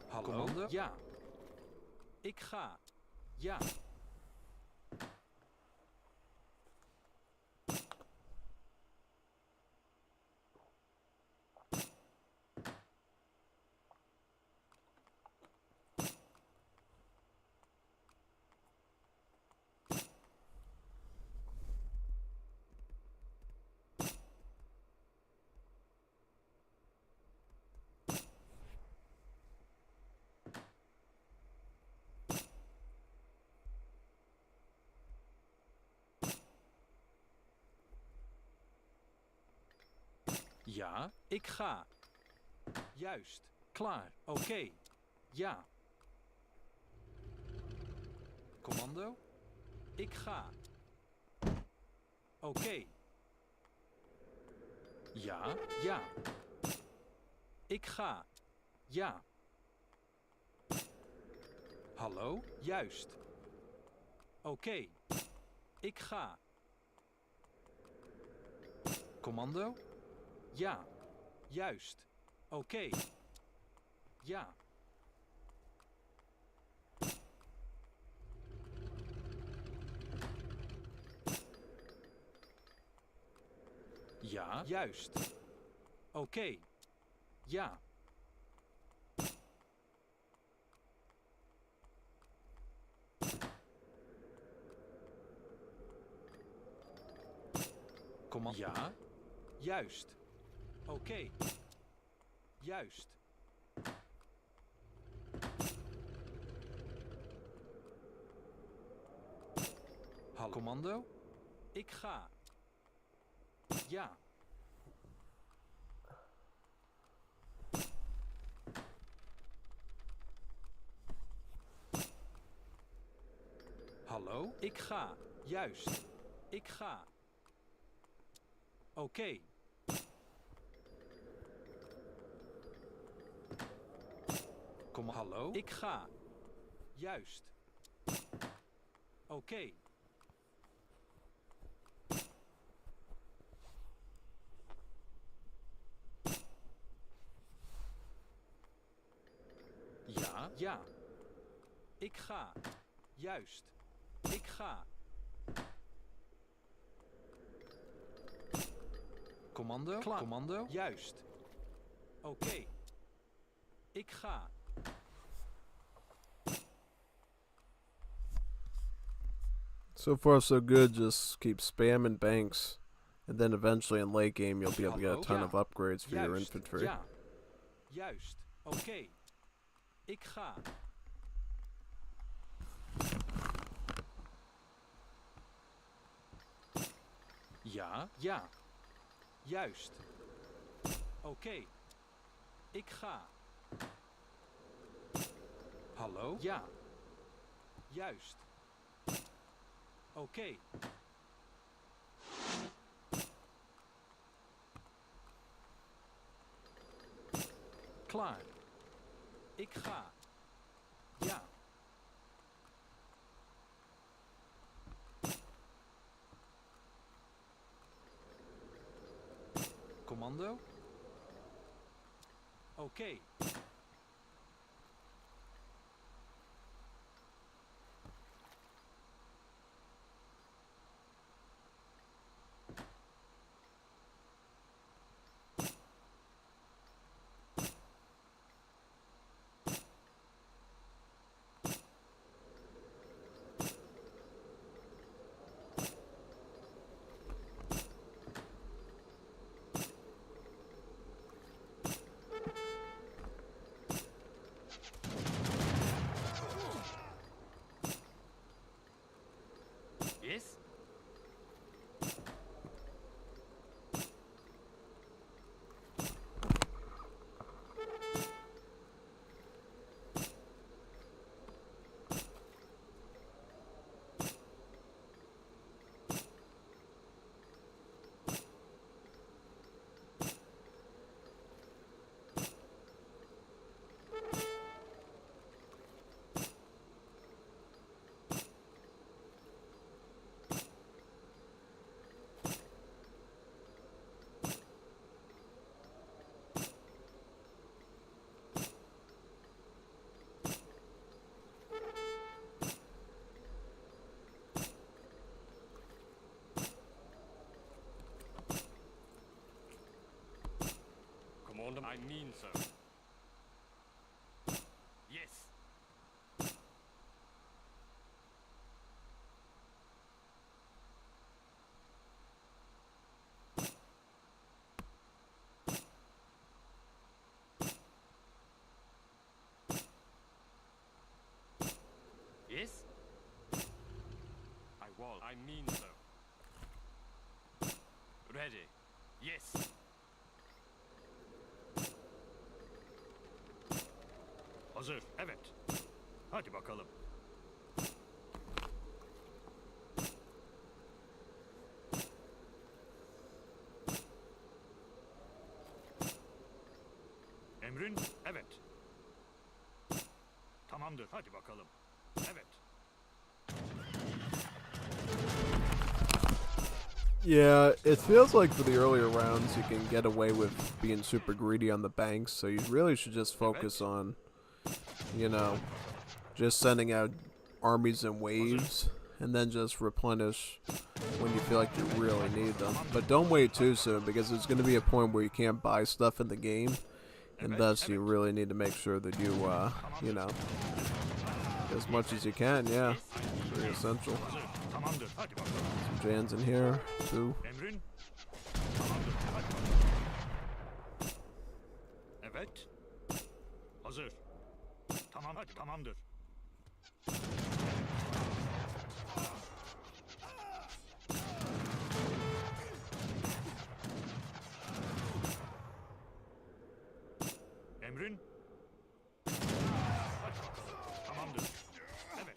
Hallo? Commando? Ja. Ik ga. Ja. Ja, ik ga. Juist. Klaar. Oké. Ja. Commando. Ik ga. Oké. Ja, ja. Ik ga. Ja. Hallo? Juist. Oké. Ik ga. Commando? Ja. Juist. Oké. Ja. Ja, juist. Oké. Ja. Commando. Ja. Juist. Oké. Juist. Hallo. Commando. Ik ga. Ja. Hallo? Ik ga. Juist. Ik ga. Oké. Kom, hallo? Ik ga. Juist. Oké. Ja, ja. Ik ga. Juist. Ik ga. Commando. Klaar. Commando. Juist. Oké. Ik ga. So far, so good. Just keep spamming banks. And then eventually in late game, you'll be able to get a ton of upgrades for your infantry. Ja. Juist. Oké. Ik ga. Ja, ja. Juist. Oké. Ik ga. Hallo? Ja. Juist. Oké. Klaar. Ik ga. Ja. Commando? Oké. Yes? Commander, I mean so. Yes. Yes? I will. I mean so. Ready. Yes. Hazır. Evet. Hadi bakalım. Emrin? Evet. Tamamdır. Hadi bakalım. Evet. Yeah, it feels like for the earlier rounds you can get away with being super greedy on the banks, so you really should just focus on, you know, just sending out armies in waves, and then just replenish when you feel like you really need them. But don't wait too soon, because there's going to be a point where you can't buy stuff in the game, and thus you really need to make sure that you, you know, as much as you can, yeah, very essential. Tamamdır. Hadi bakalım. Some Jans in here, too. Emrin? Tamamdır. Hadi bakalım. Evet. Hazır. Tamam. Hadi tamamdır. Emrin? Hadi bakalım. Tamamdır. Evet.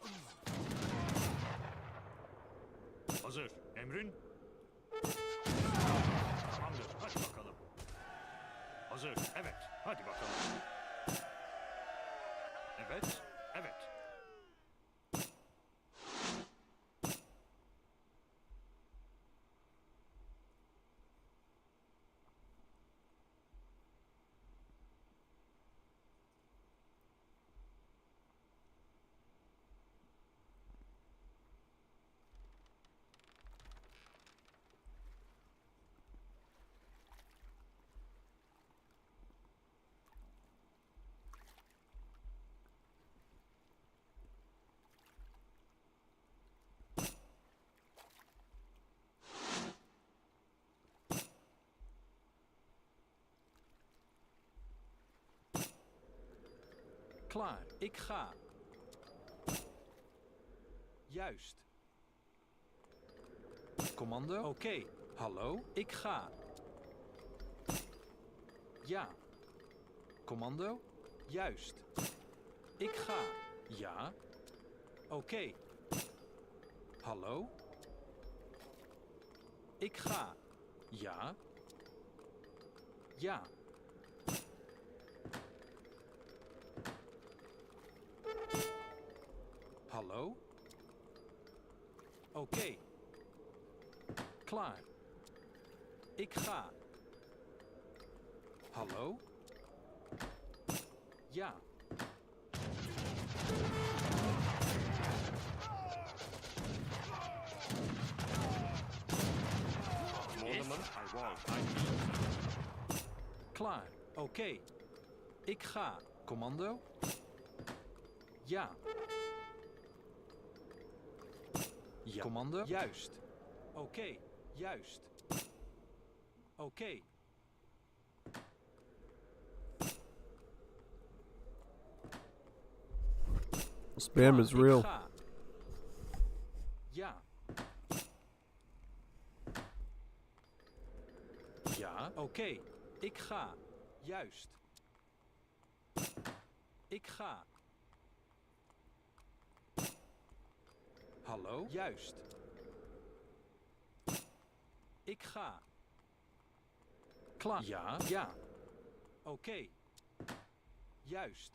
Hazır. Emrin? Tamamdır. Hadi bakalım. Hazır. Evet. Hadi bakalım. Evet. Evet. Klaar. Ik ga. Juist. Commando? Oké. Hallo? Ik ga. Ja. Commando? Juist. Ik ga. Ja. Oké. Hallo? Ik ga. Ja. Ja. Hallo? Oké. Klaar. Ik ga. Hallo? Ja. Monument, I wall. I mean so. Klaar. Oké. Ik ga. Commando? Ja. Ja. Commando? Juist. Oké. Juist. Oké. Spam Klaar. is real. Ik ga. Ja. Ja, oké. Ik ga. Juist. Ik ga. Hallo? Juist. Ik ga. Klaar. Ja, ja. Oké. Juist.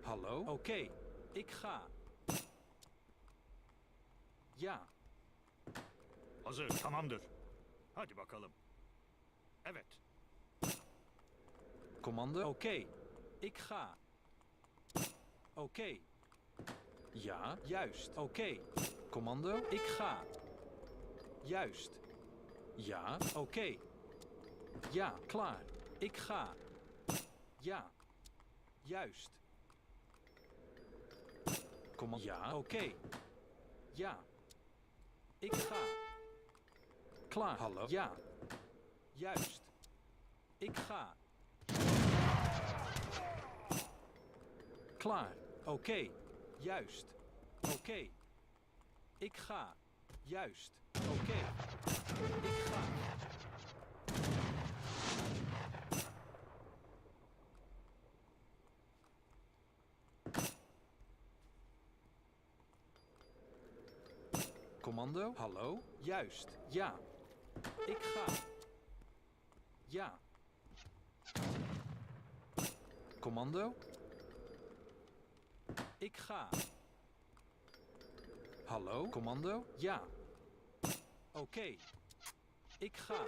Hallo? Oké. Ik ga. Ja. Hazır, tamamdır. Hadi bakalım. Evet. Commando? Oké. Ik ga. Oké. Ja, juist. Oké. Commando? Ik ga. Juist. Ja, oké. Ja, klaar. Ik ga. Ja. Juist. Commando? Ja, oké. Ja. Ik ga. Klaar. Hallo? Ja. Juist. Ik ga. Klaar. Oké. Juist. Oké. Ik ga. Juist. Oké. Ik ga. Commando? Hallo? Juist. Ja. Ik ga. Ja. Commando? Ik ga. Hallo? Commando? Ja. Oké. Ik ga.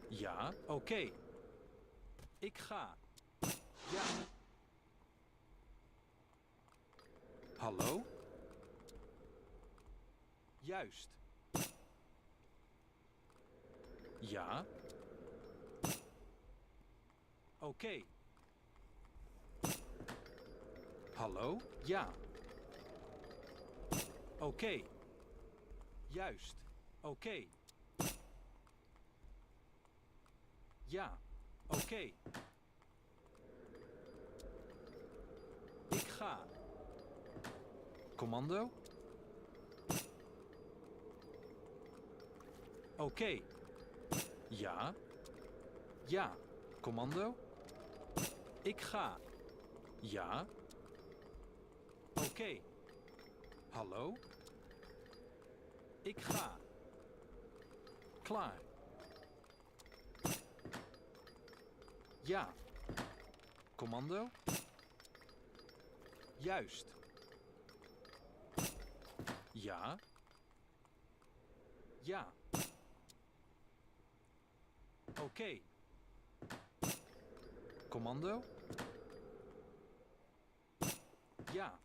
Ja, oké. Ik ga. Ja. Hallo? Juist. Ja. Oké. Hallo? Ja. Oké. Juist. Oké. Ja. Oké. Ik ga. Commando? Oké. Ja. Ja. Commando? Ik ga. Ja. Oké. Hallo? Ik ga. Klaar. Ja. Commando? Juist. Ja. Ja. Oké. Commando? Ja.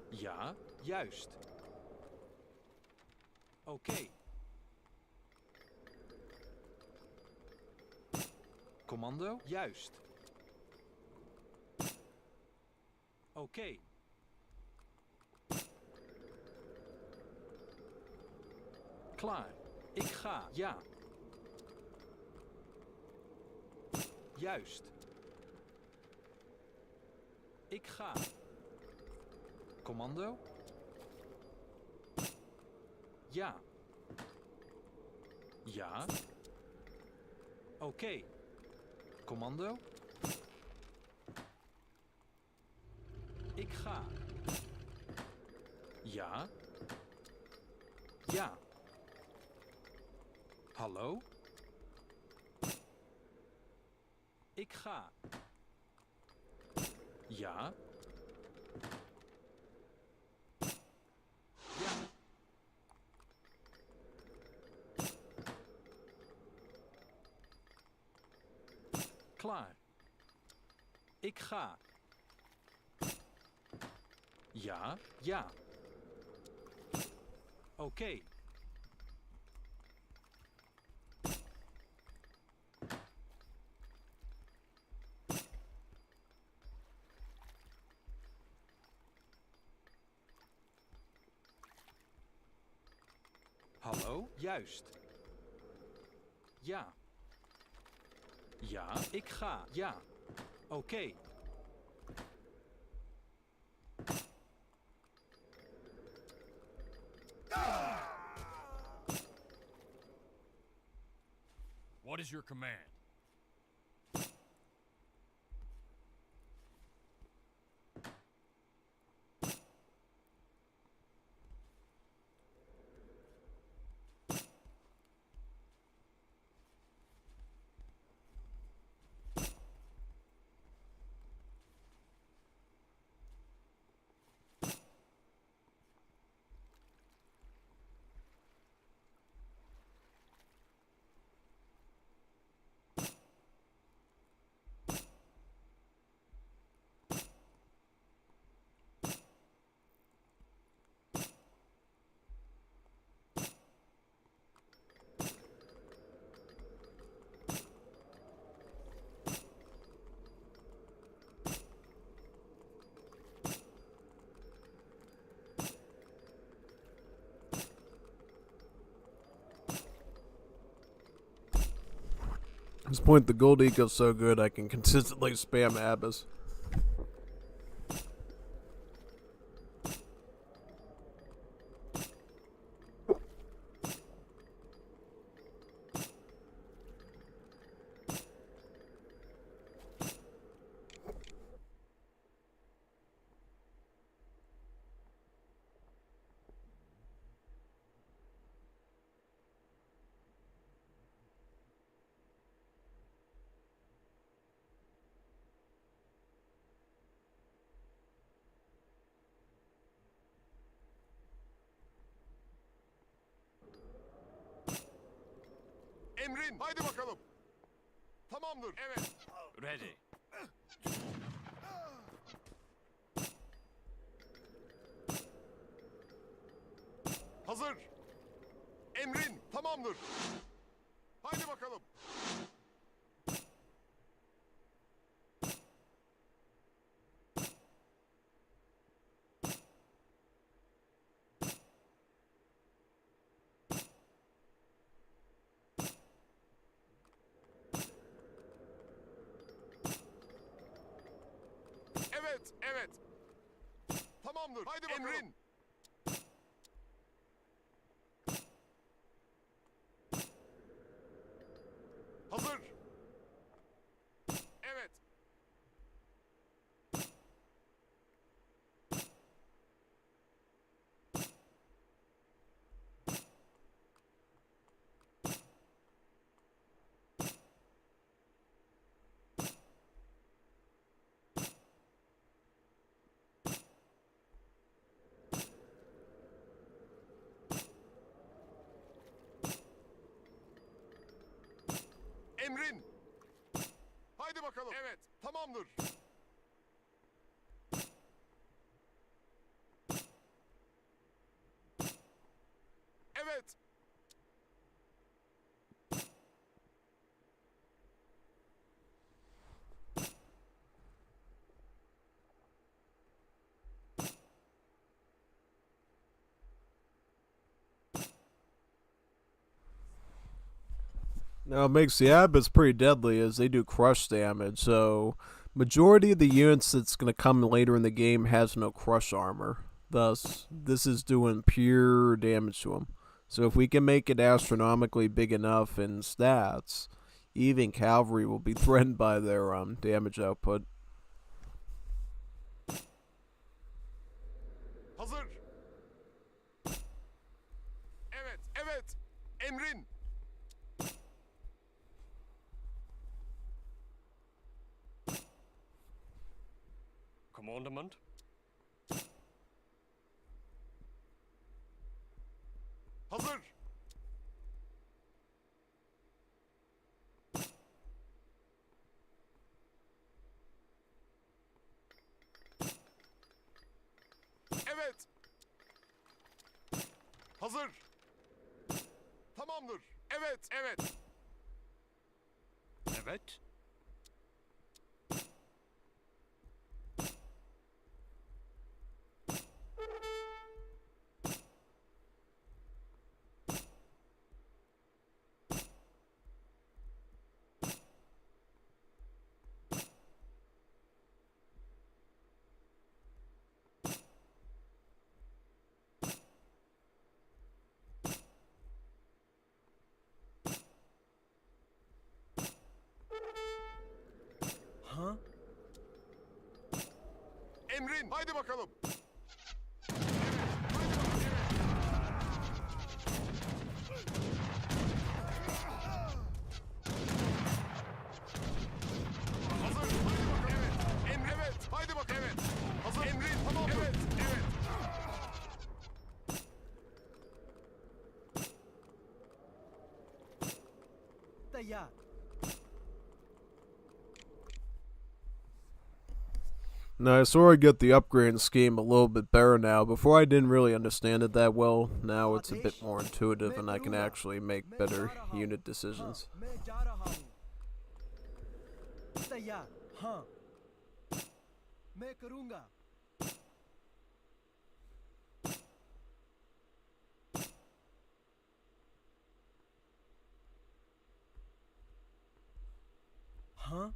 Ja, juist. Oké. Commando? Juist. Oké. Klaar. Ik ga. Ja. Juist. Ik ga. Commando? Ja. Ja. Oké. Commando? Ik ga. Ja. Ja. Hallo? Ik ga. Ja. Ja. Klaar. Ik ga. Ja, ja. Oké. Hallo, juist. Ja. Ja, ik ga. Ja. Oké. What is your command? At this point, the gold eco's so good I can consistently spam Abyss. Emrin, haydi bakalım. Tamamdır. Evet. Ready. Hazır. Emrin, tamamdır. Haydi bakalım. Evet, evet. Tamamdır. Haydi bakalım. Emrin. Hazır. Evet. Emrin. Haydi bakalım. Evet, tamamdır. Evet. Now, what makes the Abyss pretty deadly is they do crush damage, so majority of the units that's going to come later in the game has no crush armor. Thus, this is doing pure damage to them. So if we can make it astronomically big enough in stats, even cavalry will be threatened by their damage output. Hazır. Emrin. Commandment. Hazır. Evet. Hazır. Tamamdır. Evet, evet. Evet. Emrin. Haydi bakalım. Hazır. Haydi bakalım. Evet. Emrin. Evet. Haydi bakalım. Evet. Hazır. Emrin. Tamam. Evet. Evet. तैयार Now, I sort of get the upgrading scheme a little bit better now. Before, I didn't really understand it that well. Now, it's a bit more intuitive, and I can actually make better unit decisions. मैं जा रहा हूँ तैयार हाँ मैं करूँगा हाँ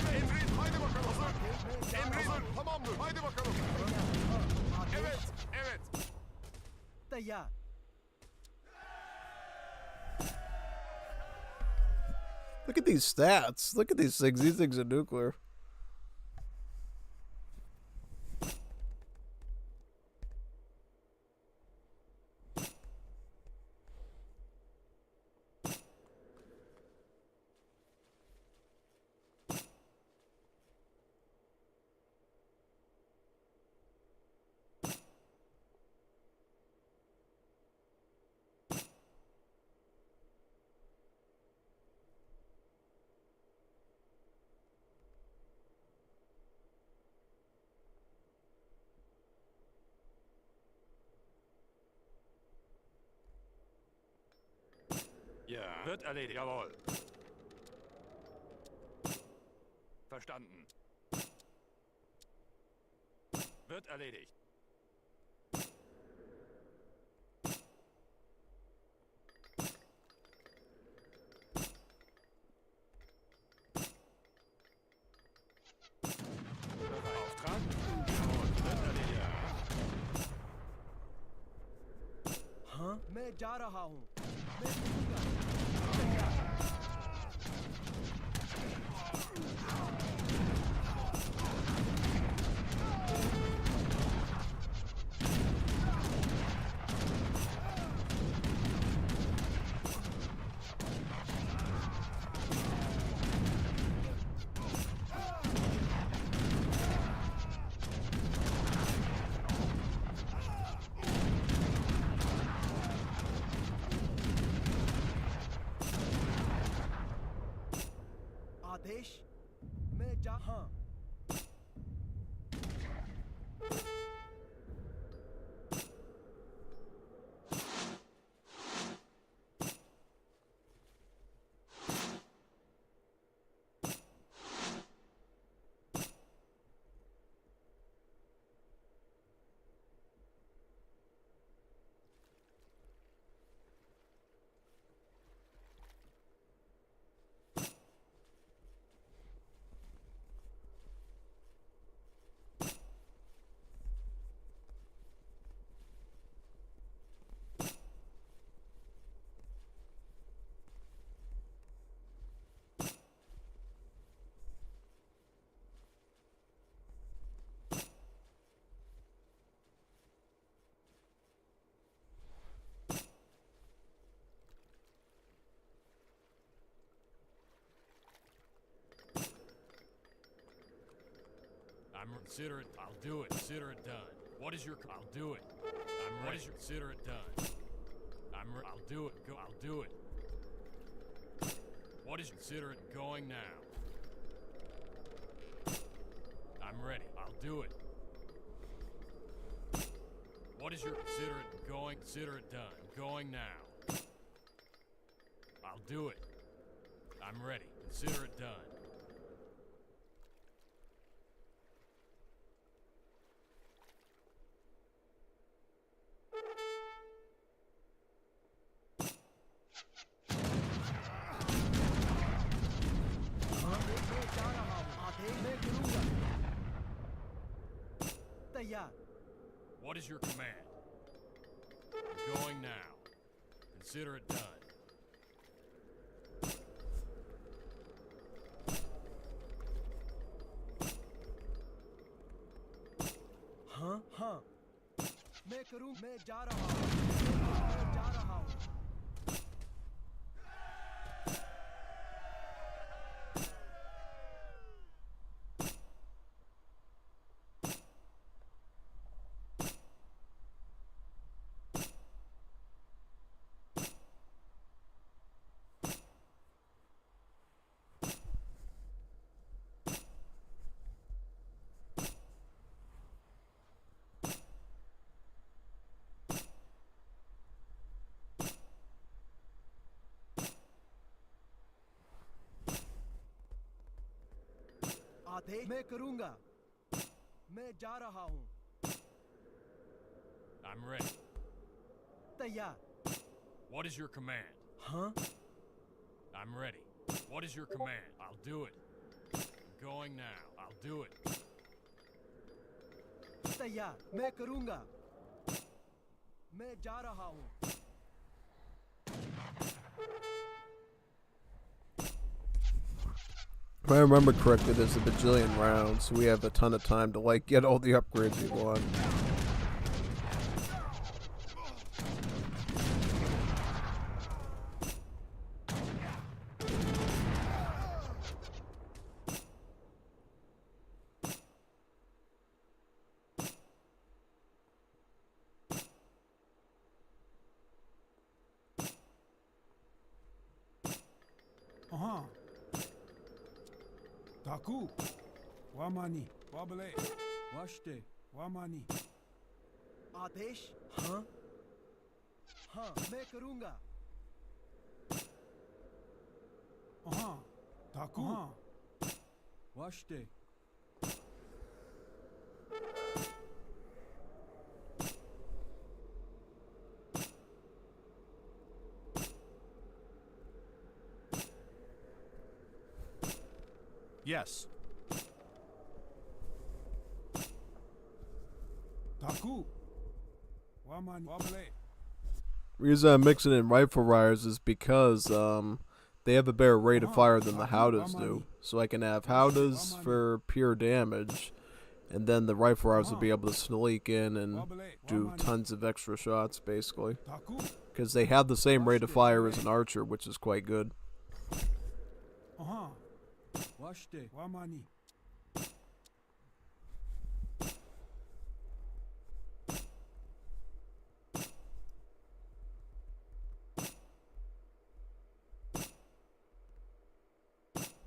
Emrin. Haydi bakalım. Hazır. Emrin. Hazır. Tamamdır. Haydi bakalım. Evet. Evet. तैयार Look at these stats. Look at these things. These things are nuclear. Ja. Wird erledigt. Jawohl. Verstanden. Wird erledigt. Auftrag? Jawohl. Wird erledigt. हाँ मैं जा रहा हूँ मैं करूँगा तैयार आदेश मैं जा हाँ I'm consider it. I'll do it. Consider it done. What is your? I'll do it. I'm ready. What is your? Consider it done. I'll do it. Go. I'll do it. What is? Consider it going now. I'm ready. I'll do it. What is your? Consider it going. Consider it done. Going now. I'll do it. I'm ready. Consider it done. तैयार What is your command? I'm going now. Consider it done. हाँ हाँ मैं करूँ मैं जा रहा हूँ मैं जा रहा हूँ आदेश मैं करूँगा मैं जा रहा हूँ I'm ready. तैयार What is your command? हाँ I'm ready. What is your command? I'll do it. I'm going now. I'll do it. तैयार मैं करूँगा मैं जा रहा हूँ If I remember correctly, there's a bajillion rounds, so we have a ton of time to like get all the upgrades we want. Taku Wamani Wabale Washte Wamani आदेश हाँ हाँ मैं करूँगा हाँ ताकू हाँ वाश्ते Yes. Taku Wamani Wabale Reason I'm mixing in rifle riders is because they have a better rate of fire than the Howdas do. So I can have Howdas for pure damage, and then the rifle riders will be able to sneak in and do tons of extra shots, basically. Because they have the same rate of fire as an archer, which is quite good. Washte Wamani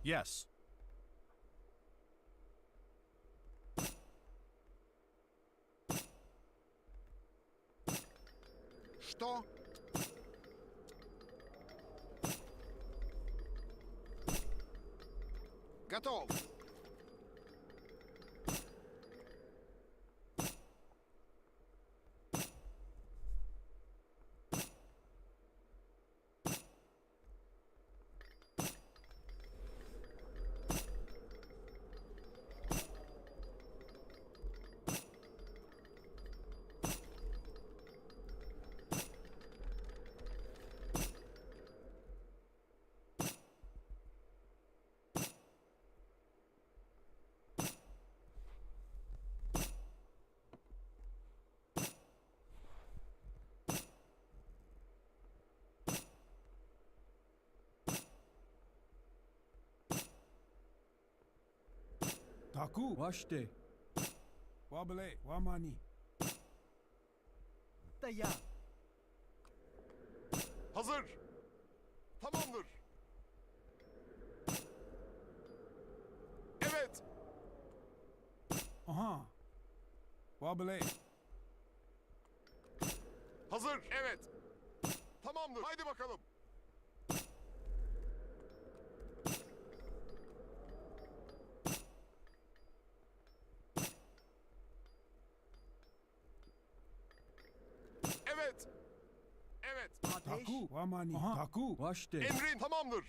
Yes. Готово? Готов. Taku. Başte. Wabale. Wamani. Tayyar. Hazır. Tamamdır. Evet. Aha. Wabale. Hazır. Evet. Tamamdır. Haydi bakalım. Evet. Evet. Ateş. Taku. Wamani. Aha. Taku. Başte. Emrin tamamdır.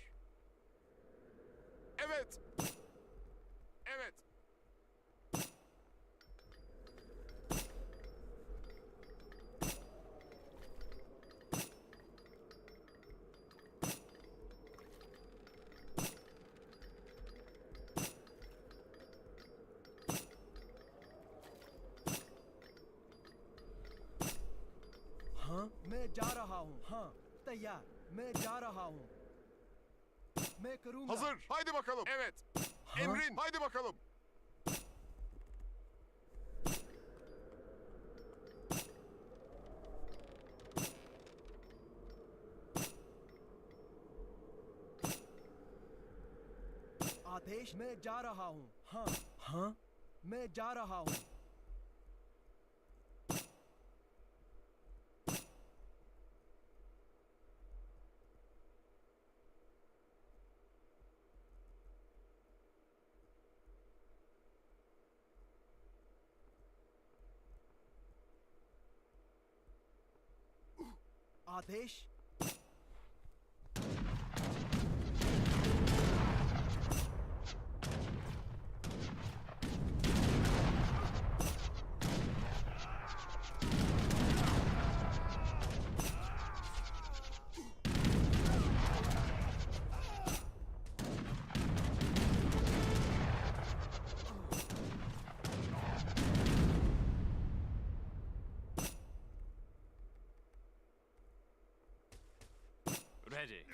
Evet. Evet. हाँ मैं जा रहा हूँ हाँ तैयार मैं जा रहा हूँ मैं करूँगा Hazır. Haydi bakalım. Evet. Emrin. Haydi bakalım. आदेश मैं जा रहा हूँ हाँ हाँ मैं जा रहा हूँ आदेश Ready.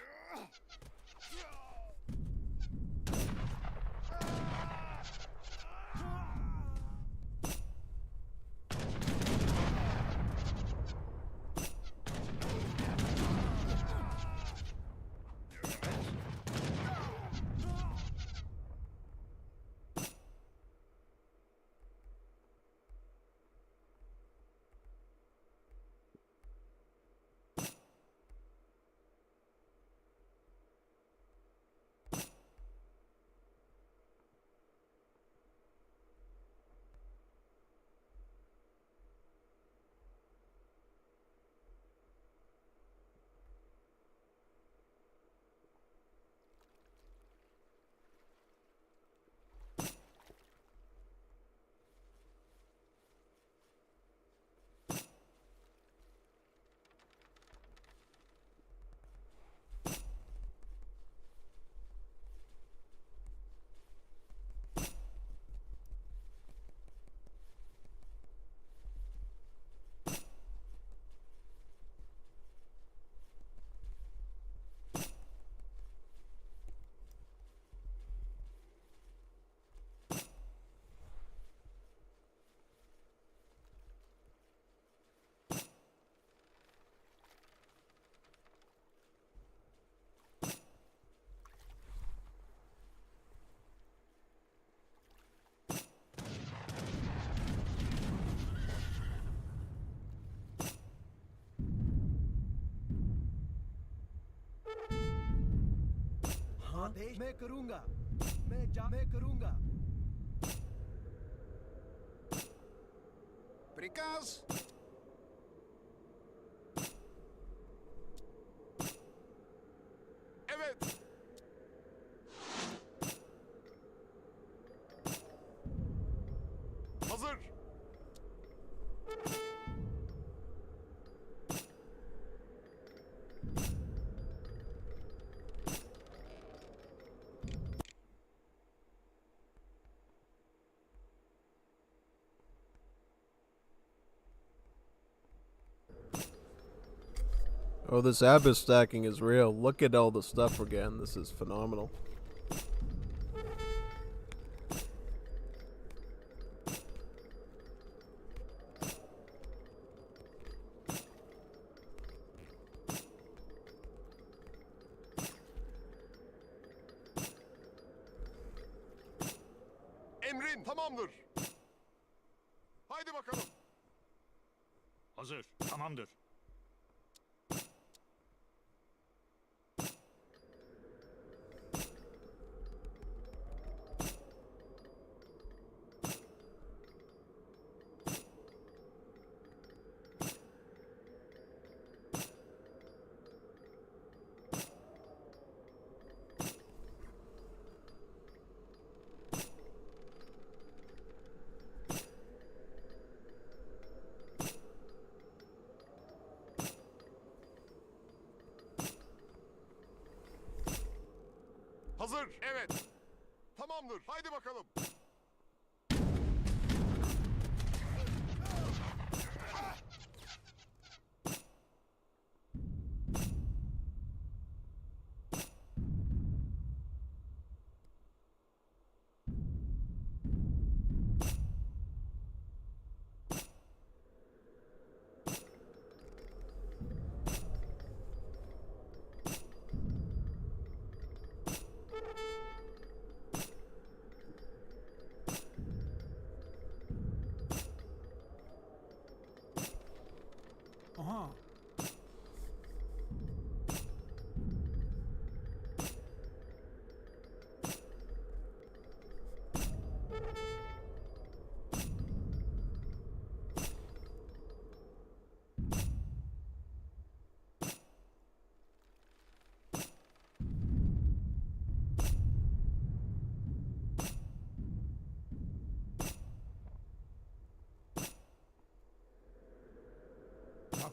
आदेश मैं करूंगा मैं करूंगा Приказ. Evet. Hazır. Oh, this abyss stacking is real. Look at all the stuff we're getting. This is phenomenal. Emrin tamamdır. Haydi bakalım. Hazır. Tamamdır. Hazır. Evet. Tamamdır. Haydi bakalım. Aha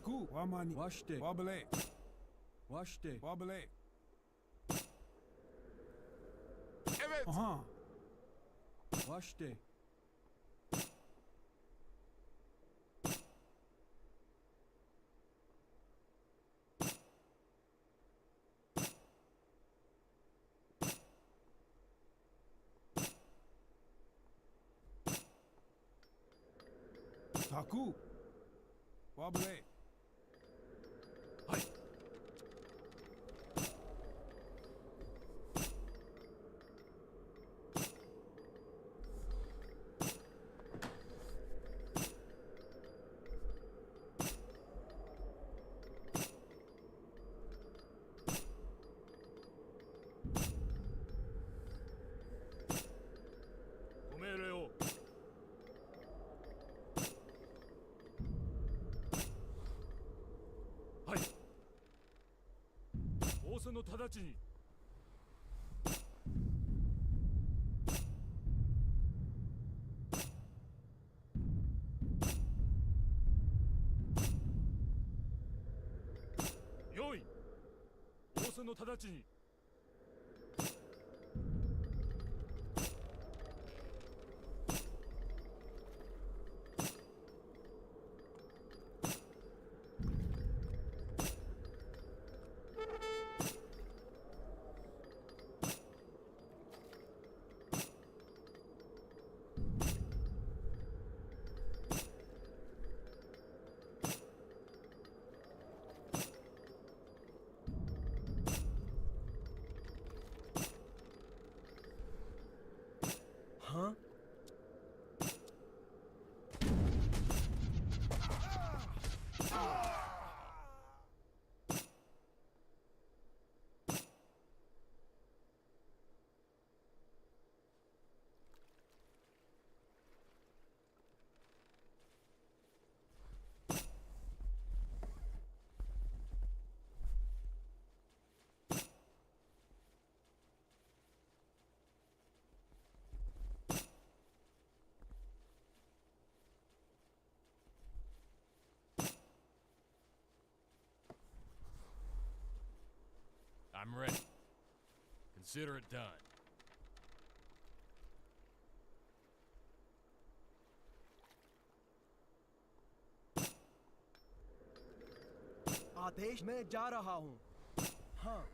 くわまにわしてわぶれわしてわぶれ Evet. Aha わして咲くわぶれはい。ご命令を。はい。仰せの直ちに。用意。仰せの直ちに。は I'm ready. Consider it done. आदेश मैं जा रहा हूँ हाँ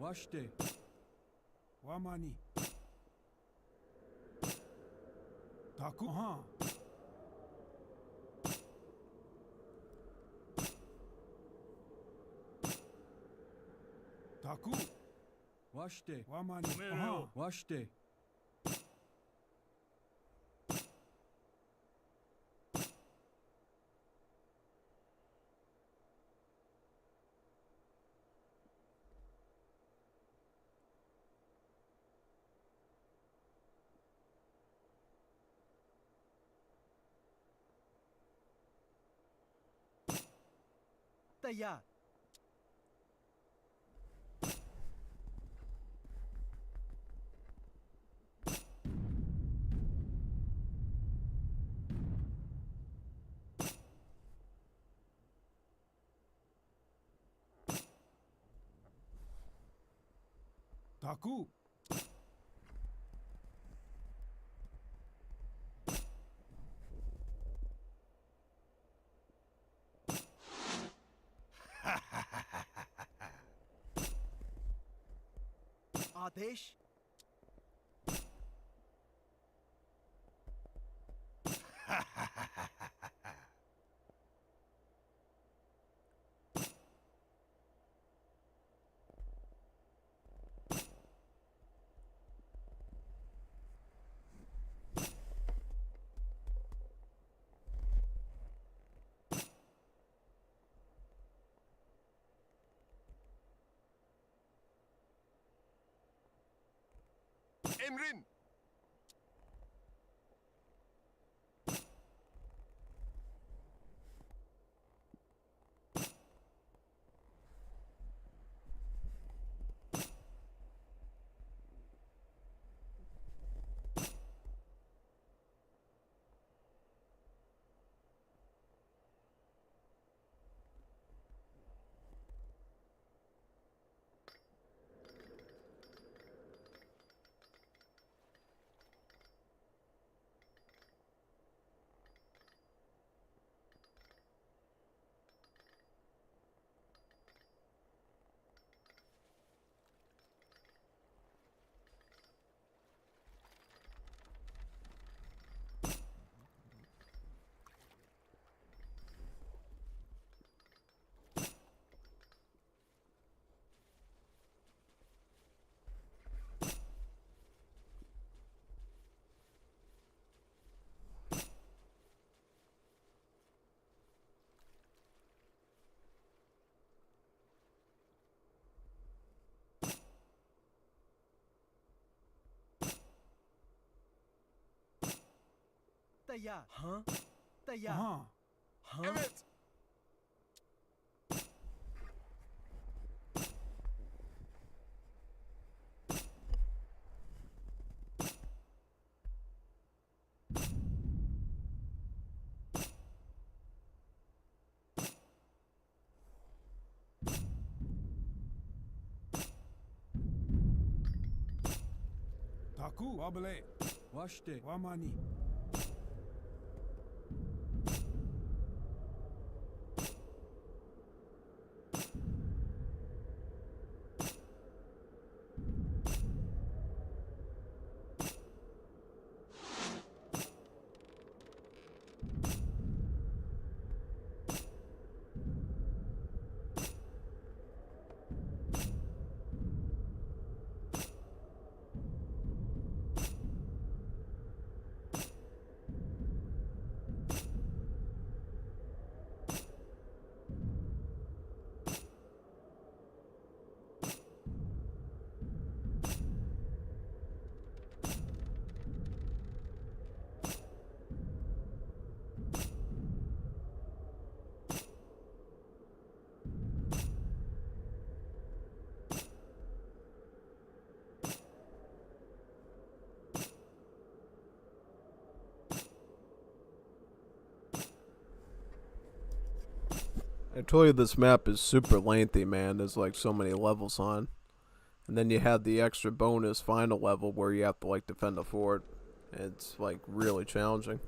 Washte. Wamani. Taku. Taku. Washte. Wamani. Washte. तैयार Taku. आदेश Emrin! तैयार हाँ तैयार हाँ Evet! Taku. Wabale. Washte. Wamani. I told you this map is super lengthy, man. There's like so many levels on. And then you have the extra bonus final level where you have to like defend the fort. It's like really challenging.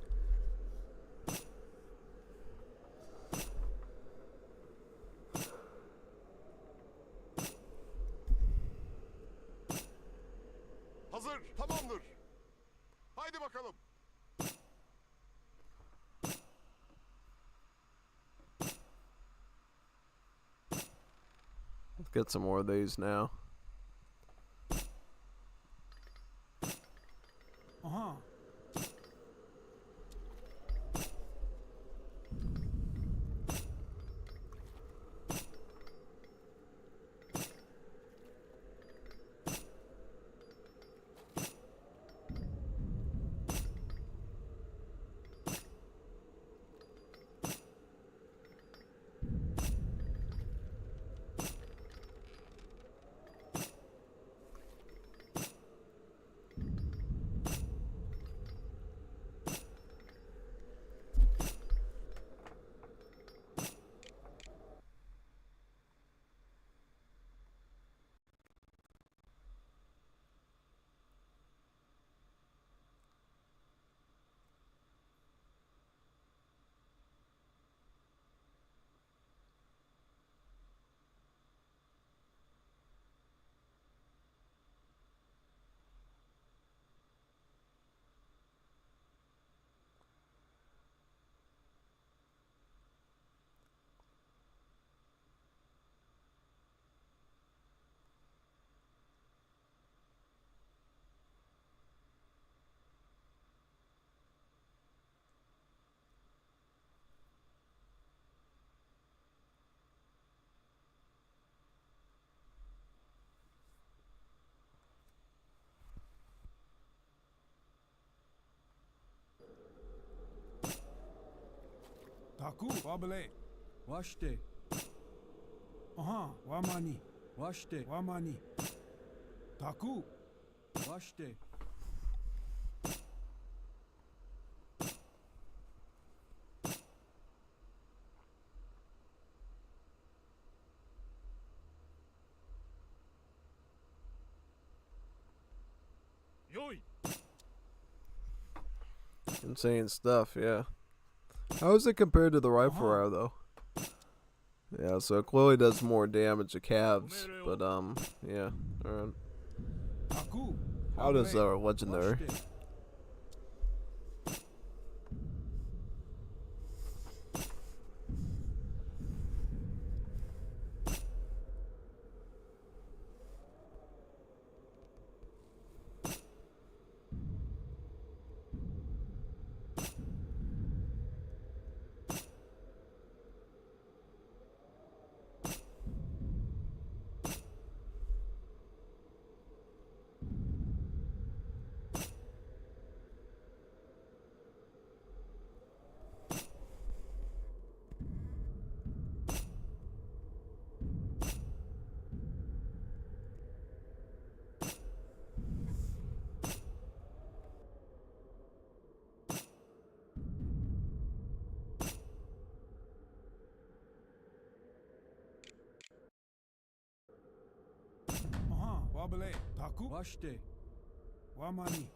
Hazır, tamamdır. Haydi bakalım. Let's get some more of these now. Aha. Taku, wabale. Washte. Aha, wamani. Washte, wamani. Taku. Washte. Yoi! Insane stuff, yeah. How is it compared to the rifle fire though? Yeah, so it clearly does more damage to calves, but yeah. Alright. Taku. How does legendary? Aha, wabale. Taku. Washte. Wamani.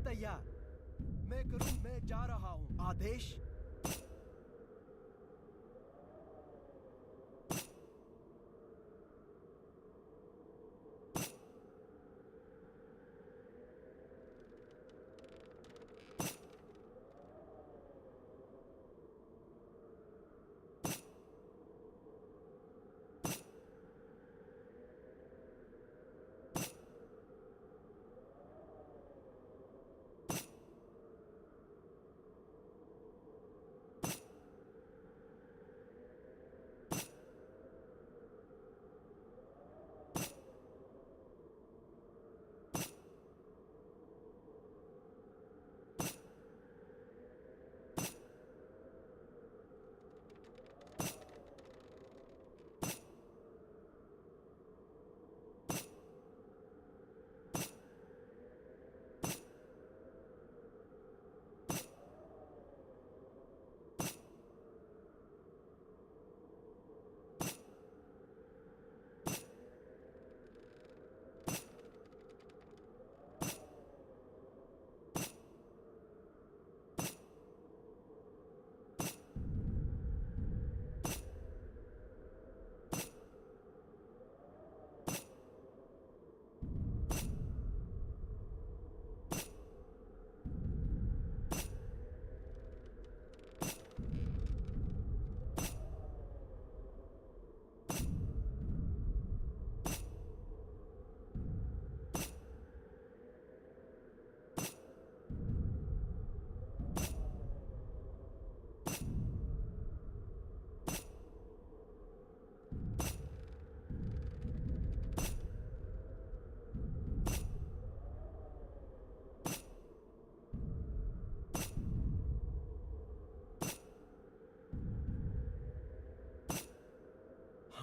तैयार मैं करूं मैं जा रहा हूं आदेश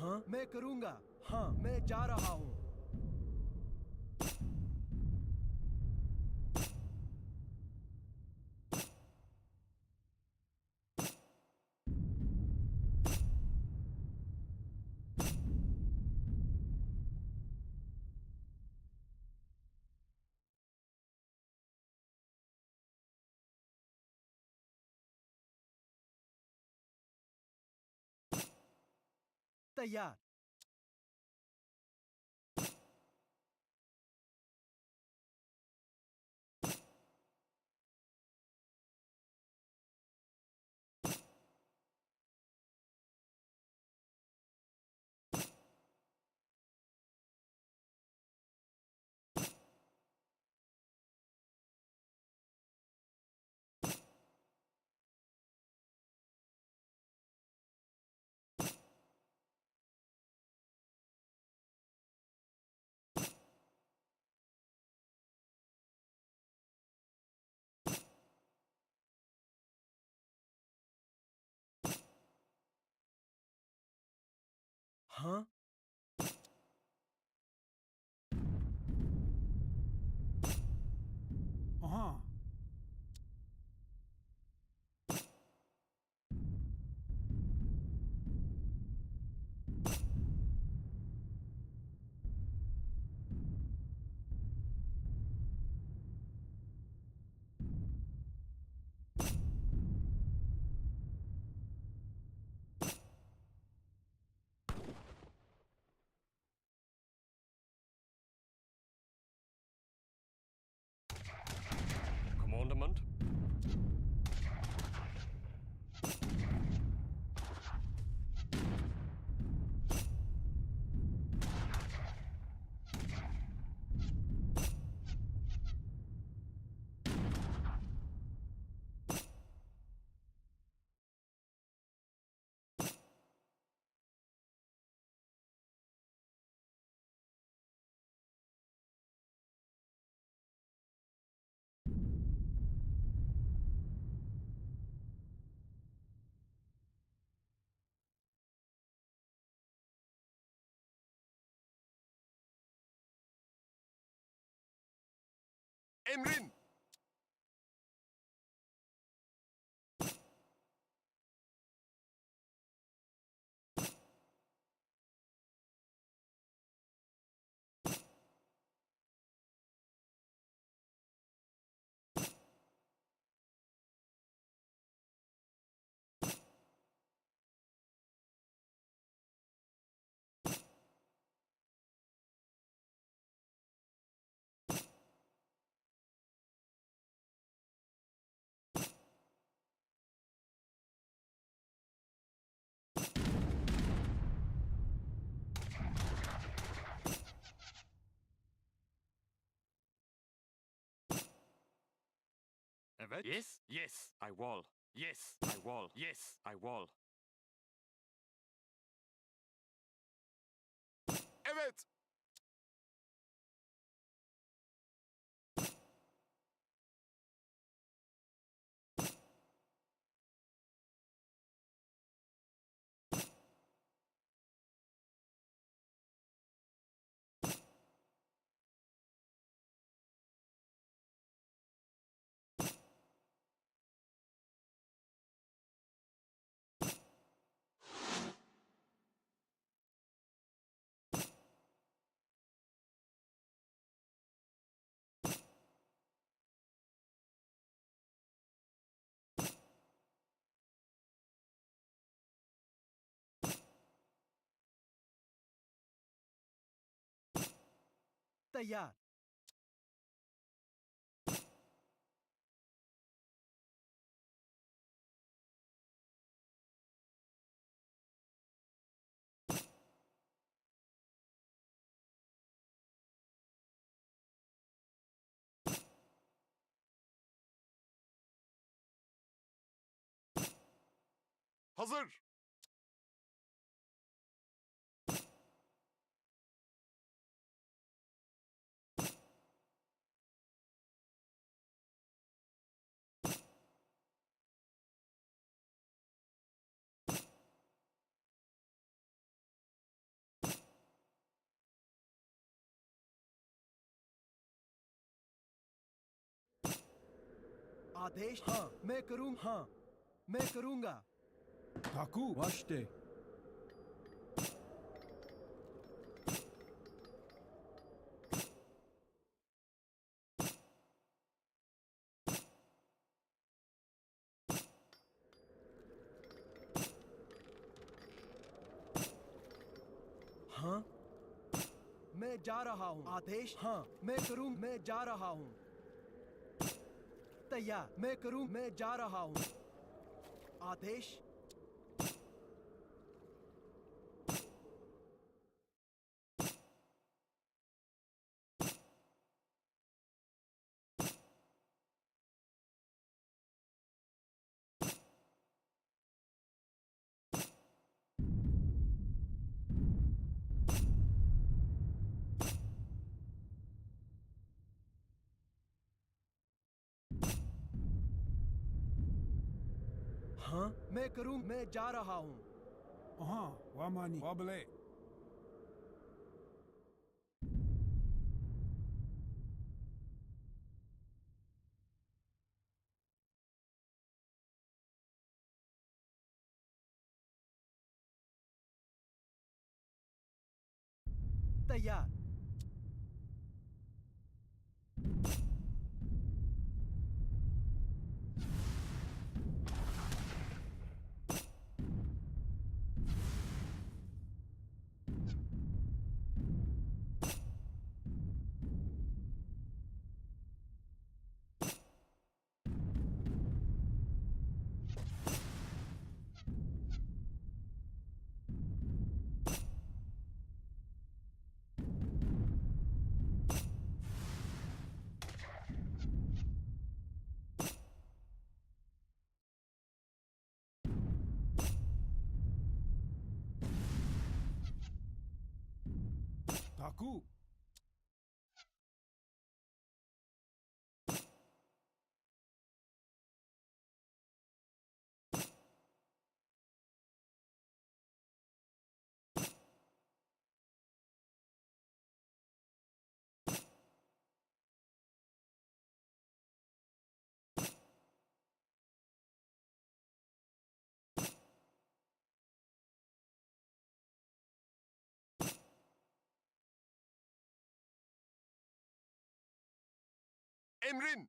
हाँ मैं करूंगा हाँ मैं जा रहा हूँ तैयार हाँ हाँ Commandment. Emrin. Evet. Yes. Yes. I will. Yes. I will. Yes. I will. Evet. तैयार Hazır. आदेश हाँ मैं करूँ हाँ मैं करूँगा Taku. Washte. हाँ मैं जा रहा हूँ आदेश हाँ मैं करूँ मैं जा रहा हूँ तैयार मैं करूँ मैं जा रहा हूँ आदेश हाँ मैं करूँ मैं जा रहा हूँ Wamani. Wabale. तैयार Taku. Emrin!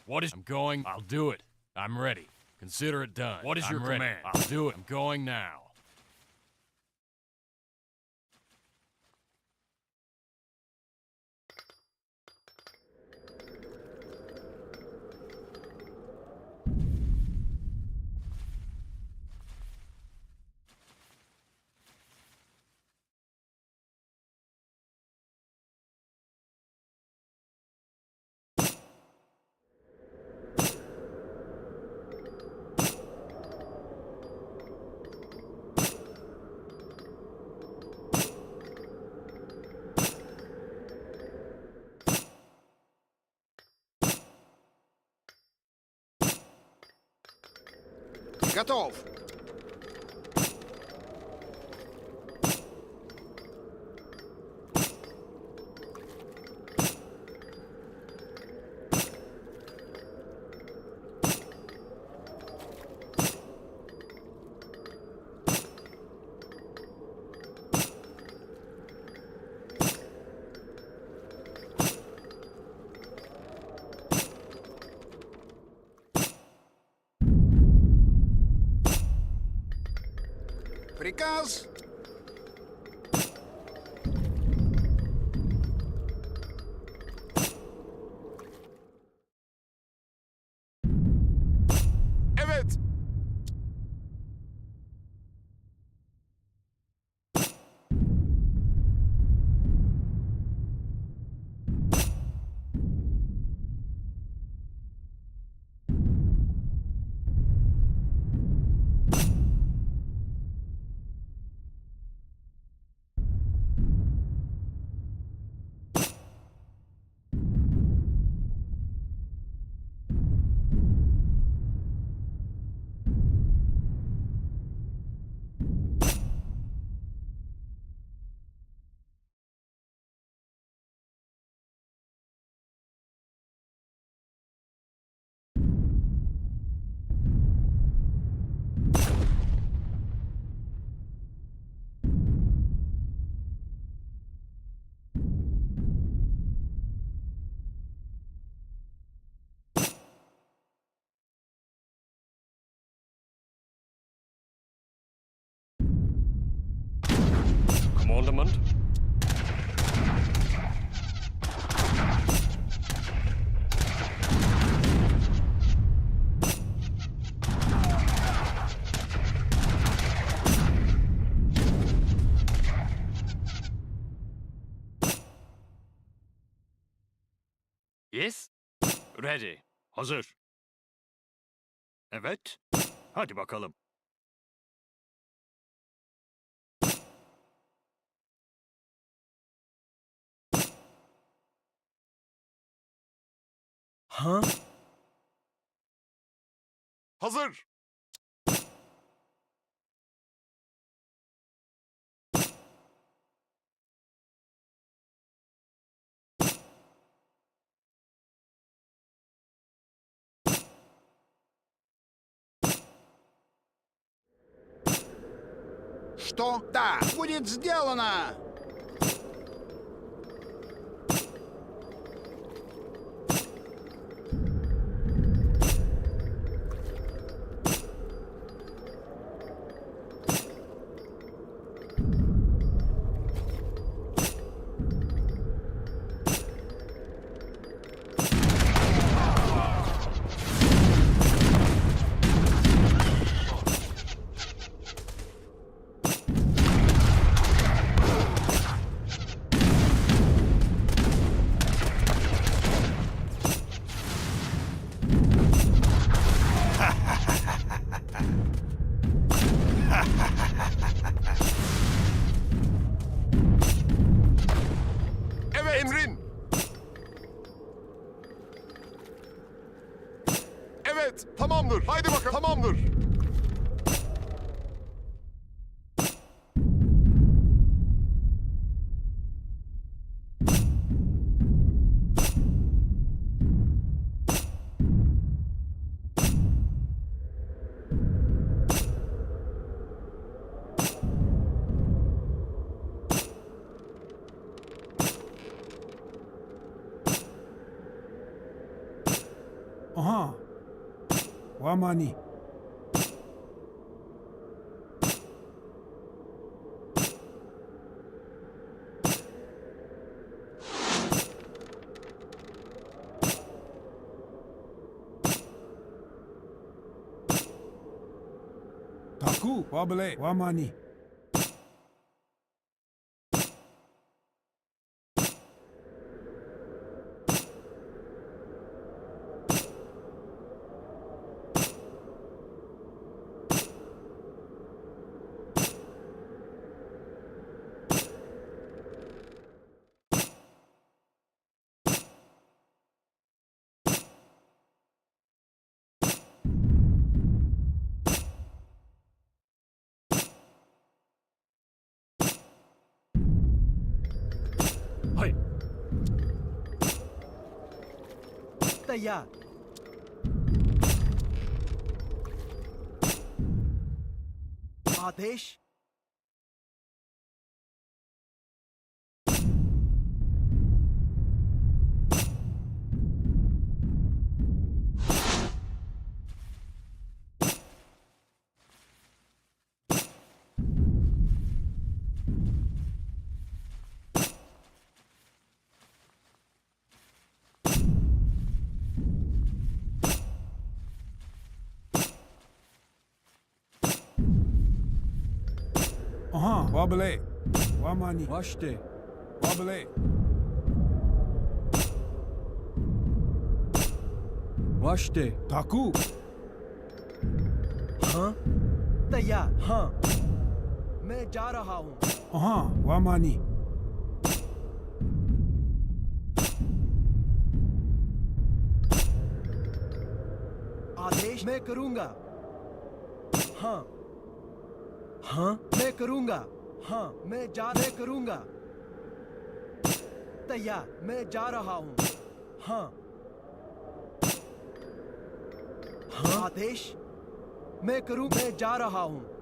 What is... I'm going. I'll do it. I'm ready. Consider it done. What is your command? I'll do it. I'm going now. Готов! Приказ. Evet. Commandment. Yes. Ready. Hazır. Evet. Hadi bakalım. Huh? Hazır. Что? Да, будет сделано. Evet. Emrin. Evet, tamamdır. Haydi bakalım. Tamamdır. Aha. Wamani. Taku. Wabale. Wamani. Hay. तैयार आदेश Wabale. Wamani. Washte. Wabale. Washte. Taku. हाँ तैयार हाँ मैं जा रहा हूँ Wamani. आदेश मैं करूँगा हाँ हाँ मैं करूँगा हाँ मैं करूँगा तैयार मैं जा रहा हूँ हाँ हाँ आदेश मैं जा रहा हूँ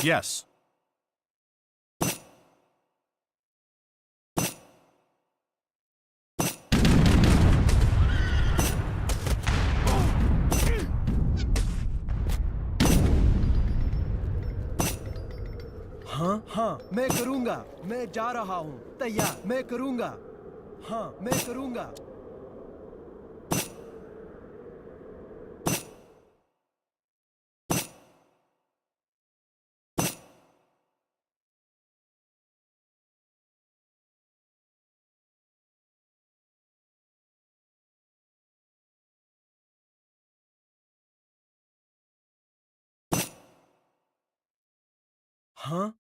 Yes. हाँ हाँ मैं करूँगा मैं जा रहा हूँ तैयार मैं करूँगा हाँ मैं करूँगा हाँ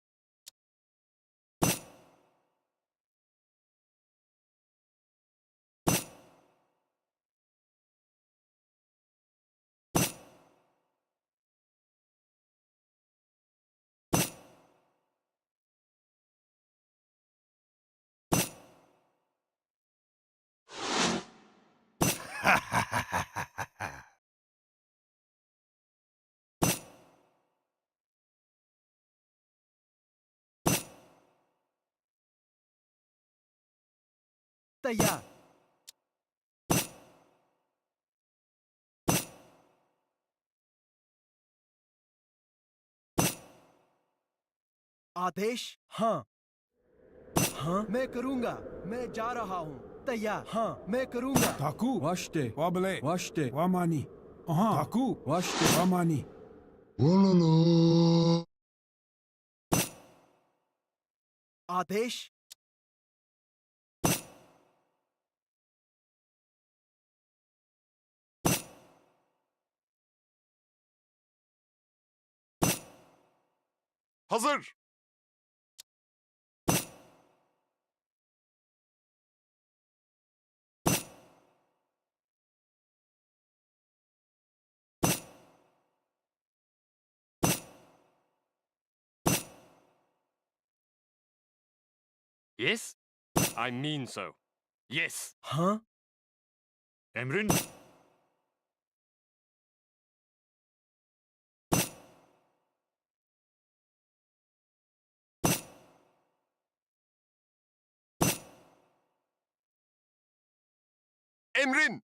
तैयार आदेश हाँ हाँ मैं करूँगा मैं जा रहा हूँ तैयार हाँ मैं करूँगा Taku. Washte. Wabale. Washte. Wamani. Taku. Washte. Wamani. Adesh Hazır. Yes? I mean so. Yes. हाँ Emrin? Emrin.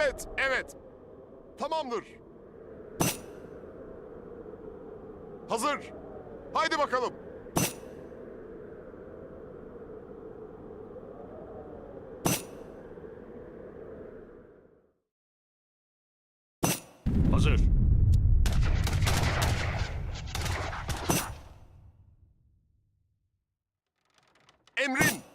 Evet, evet. Tamamdır. Hazır. Haydi bakalım. Hazır. Emrin.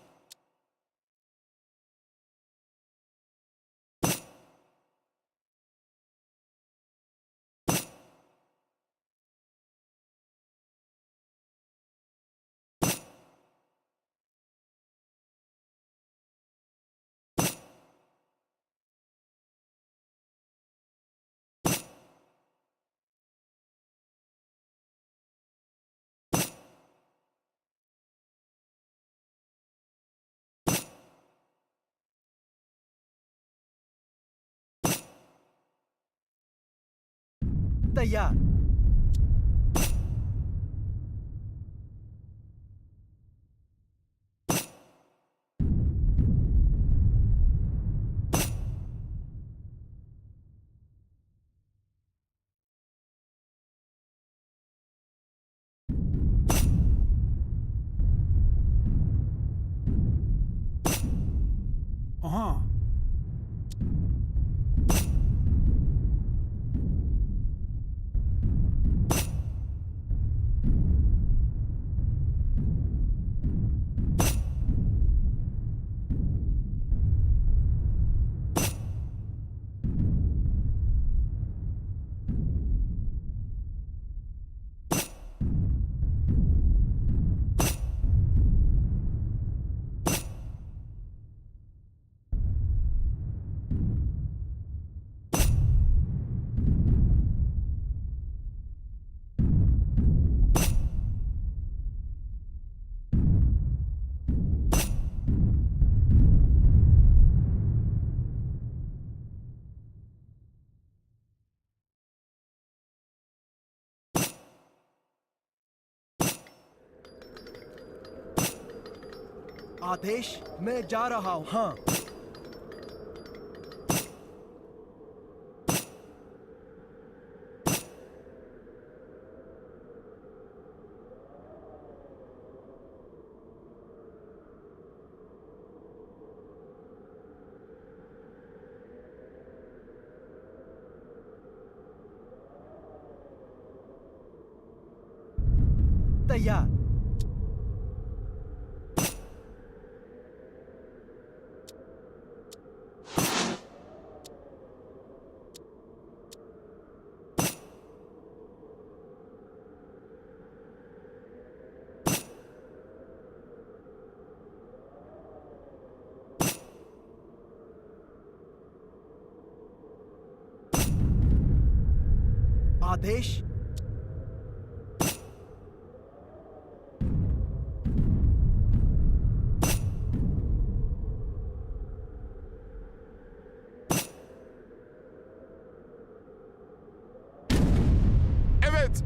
तैयार Aha. आदेश मैं जा रहा हूं हाँ तैयार आदेश Evet.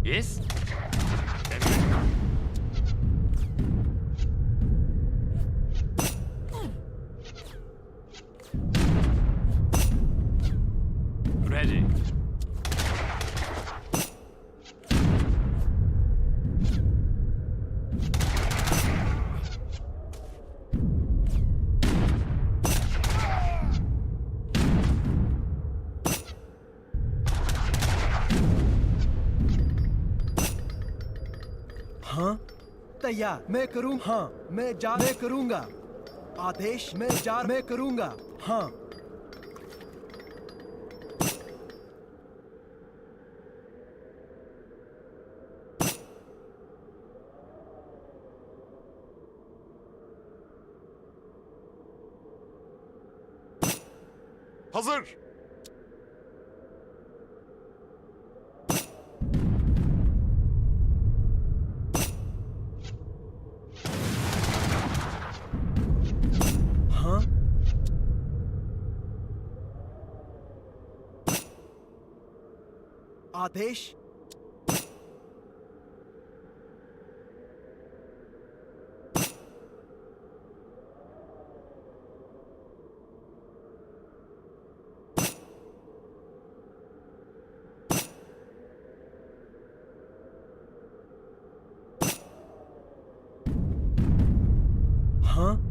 Yes. Ready. हाँ तैयार मैं करूं हाँ मैं करूंगा आदेश मैं करूंगा हाँ Hazır. हाँ आदेश हाँ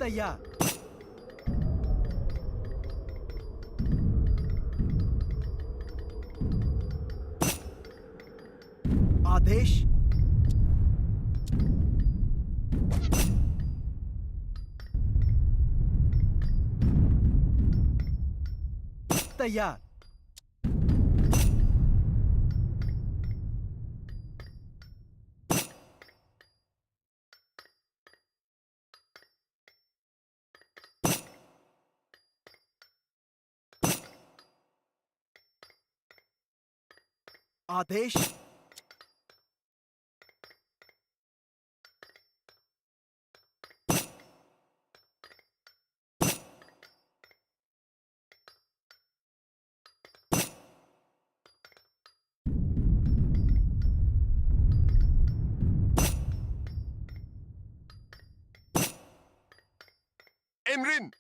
तैयार आदेश तैयार आदेश Emrin!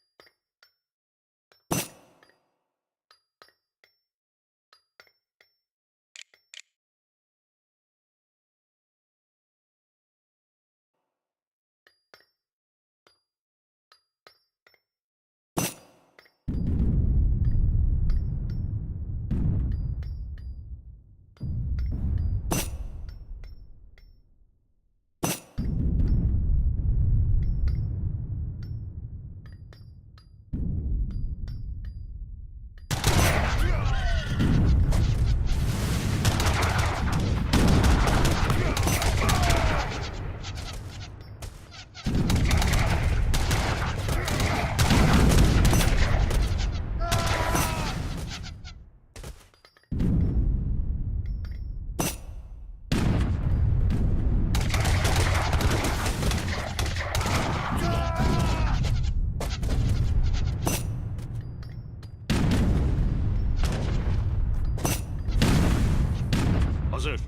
Hazır.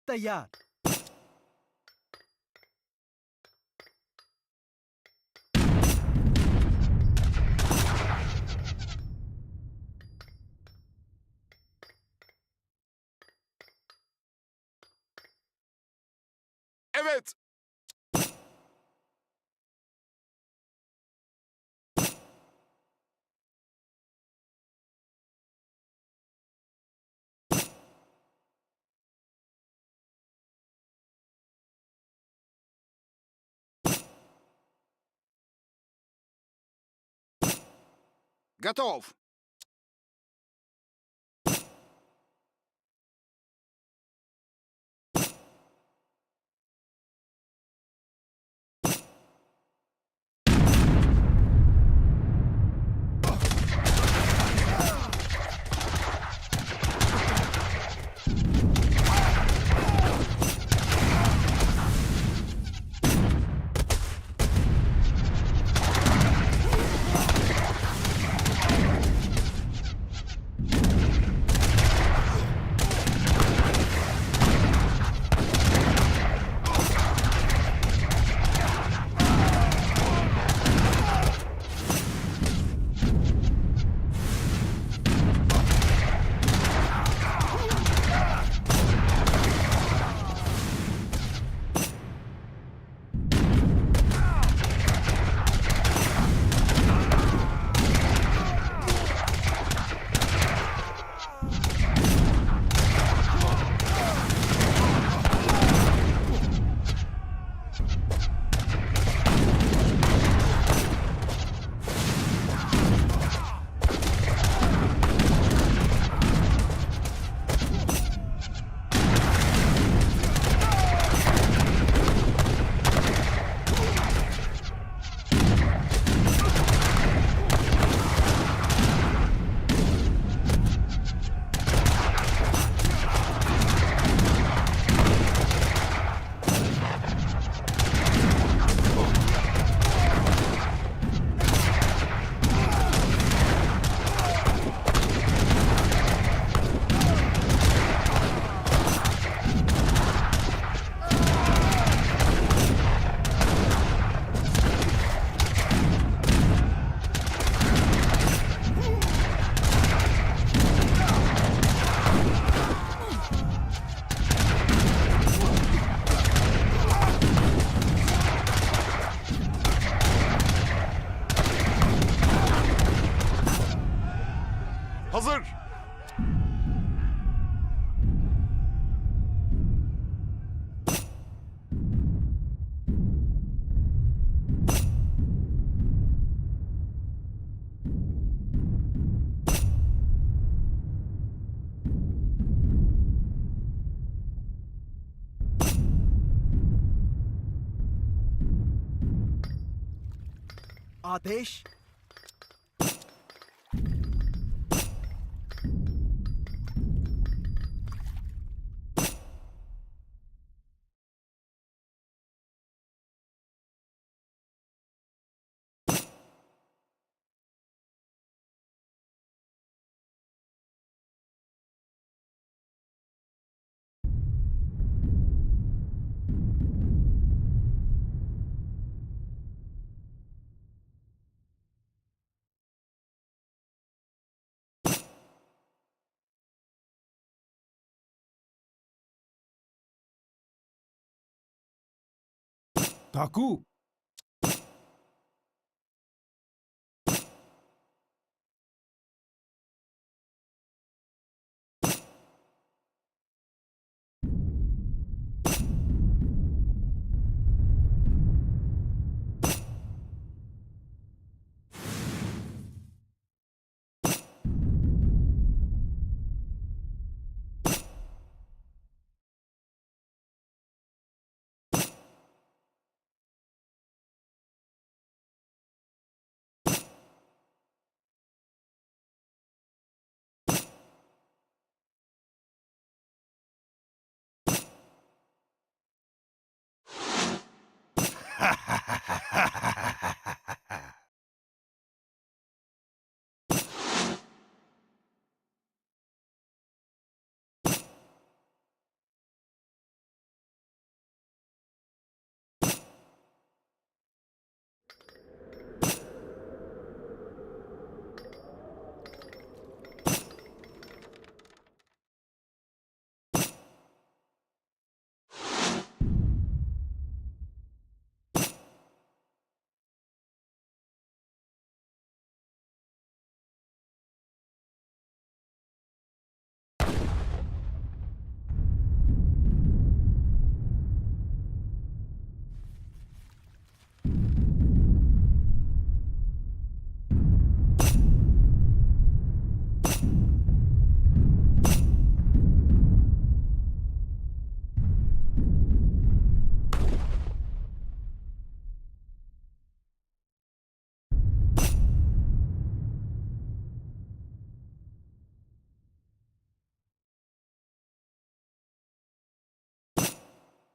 तैयार Evet! Готов! आदेश Taku.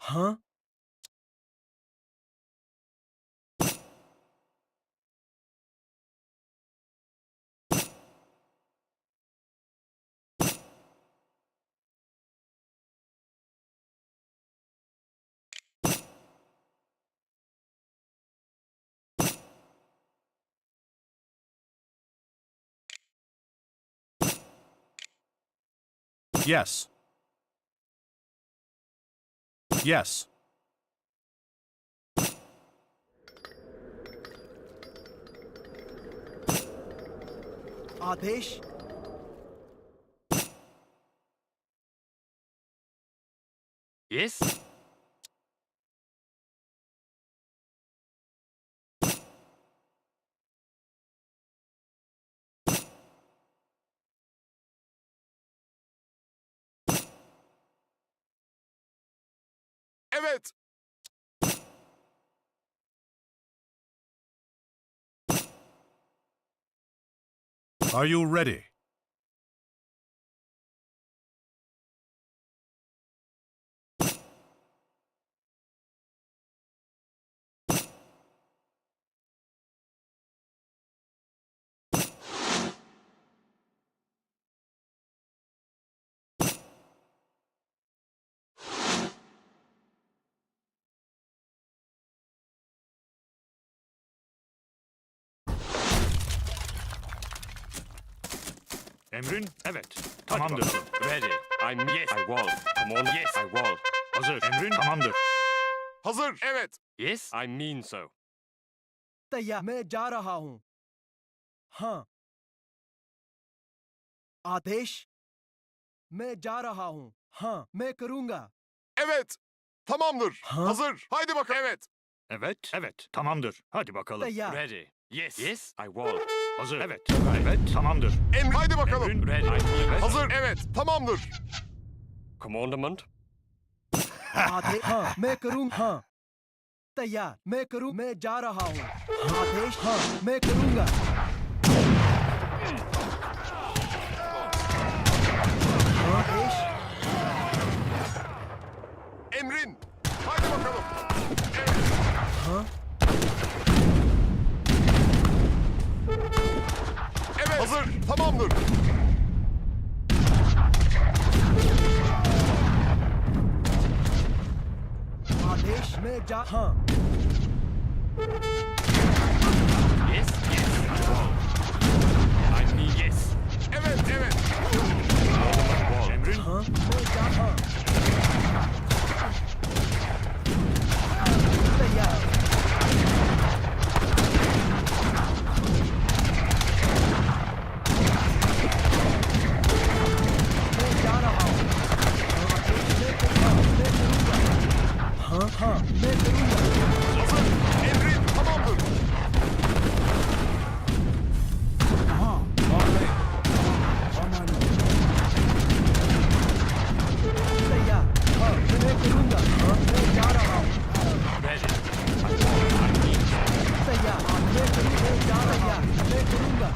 हाँ Yes. Yes. Adesh Yes. Evet. Are you ready? Emrin? Evet. Tamamdır. Ready. I'm yes. I will. Come on. Yes. I will. Hazır. Emrin? Tamamdır. Hazır. Evet. Yes. I mean so. तैयार मैं जा रहा हूं हाँ आदेश मैं जा रहा हूं हाँ मैं करूंगा Evet. Tamamdır. Ha? Hazır. Haydi bakalım. Evet. Evet. Evet. Tamamdır. Hadi bakalım. तैयार Ready. Yes. Yes. I will. Hazır. Evet. Evet. Tamamdır. Haydi bakalım. Emrin? Ready. I mean it. Hazır. Evet. Tamamdır. Commandment. आदेश हाँ मैं करूंगा हाँ तैयार मैं करूं मैं जा रहा हूं आदेश हाँ मैं करूंगा आदेश Emrin. Haydi bakalım. हाँ Evet. Hazır. Tamamdır. आदेश मैं जा हाँ Yes, yes. I mean yes. Evet, evet. Emrin. हाँ मैं जा हाँ तैयार मैं जा रहा हूँ हाँ हाँ मैं करूँगा Hazır. Emrin. Tamamdır. हाँ वाले वामानी तैयार हाँ मैं करूँगा हाँ मैं जा रहा हूँ Ready. I mean तैयार मैं करूँ मैं जा रहा हूँ मैं करूँगा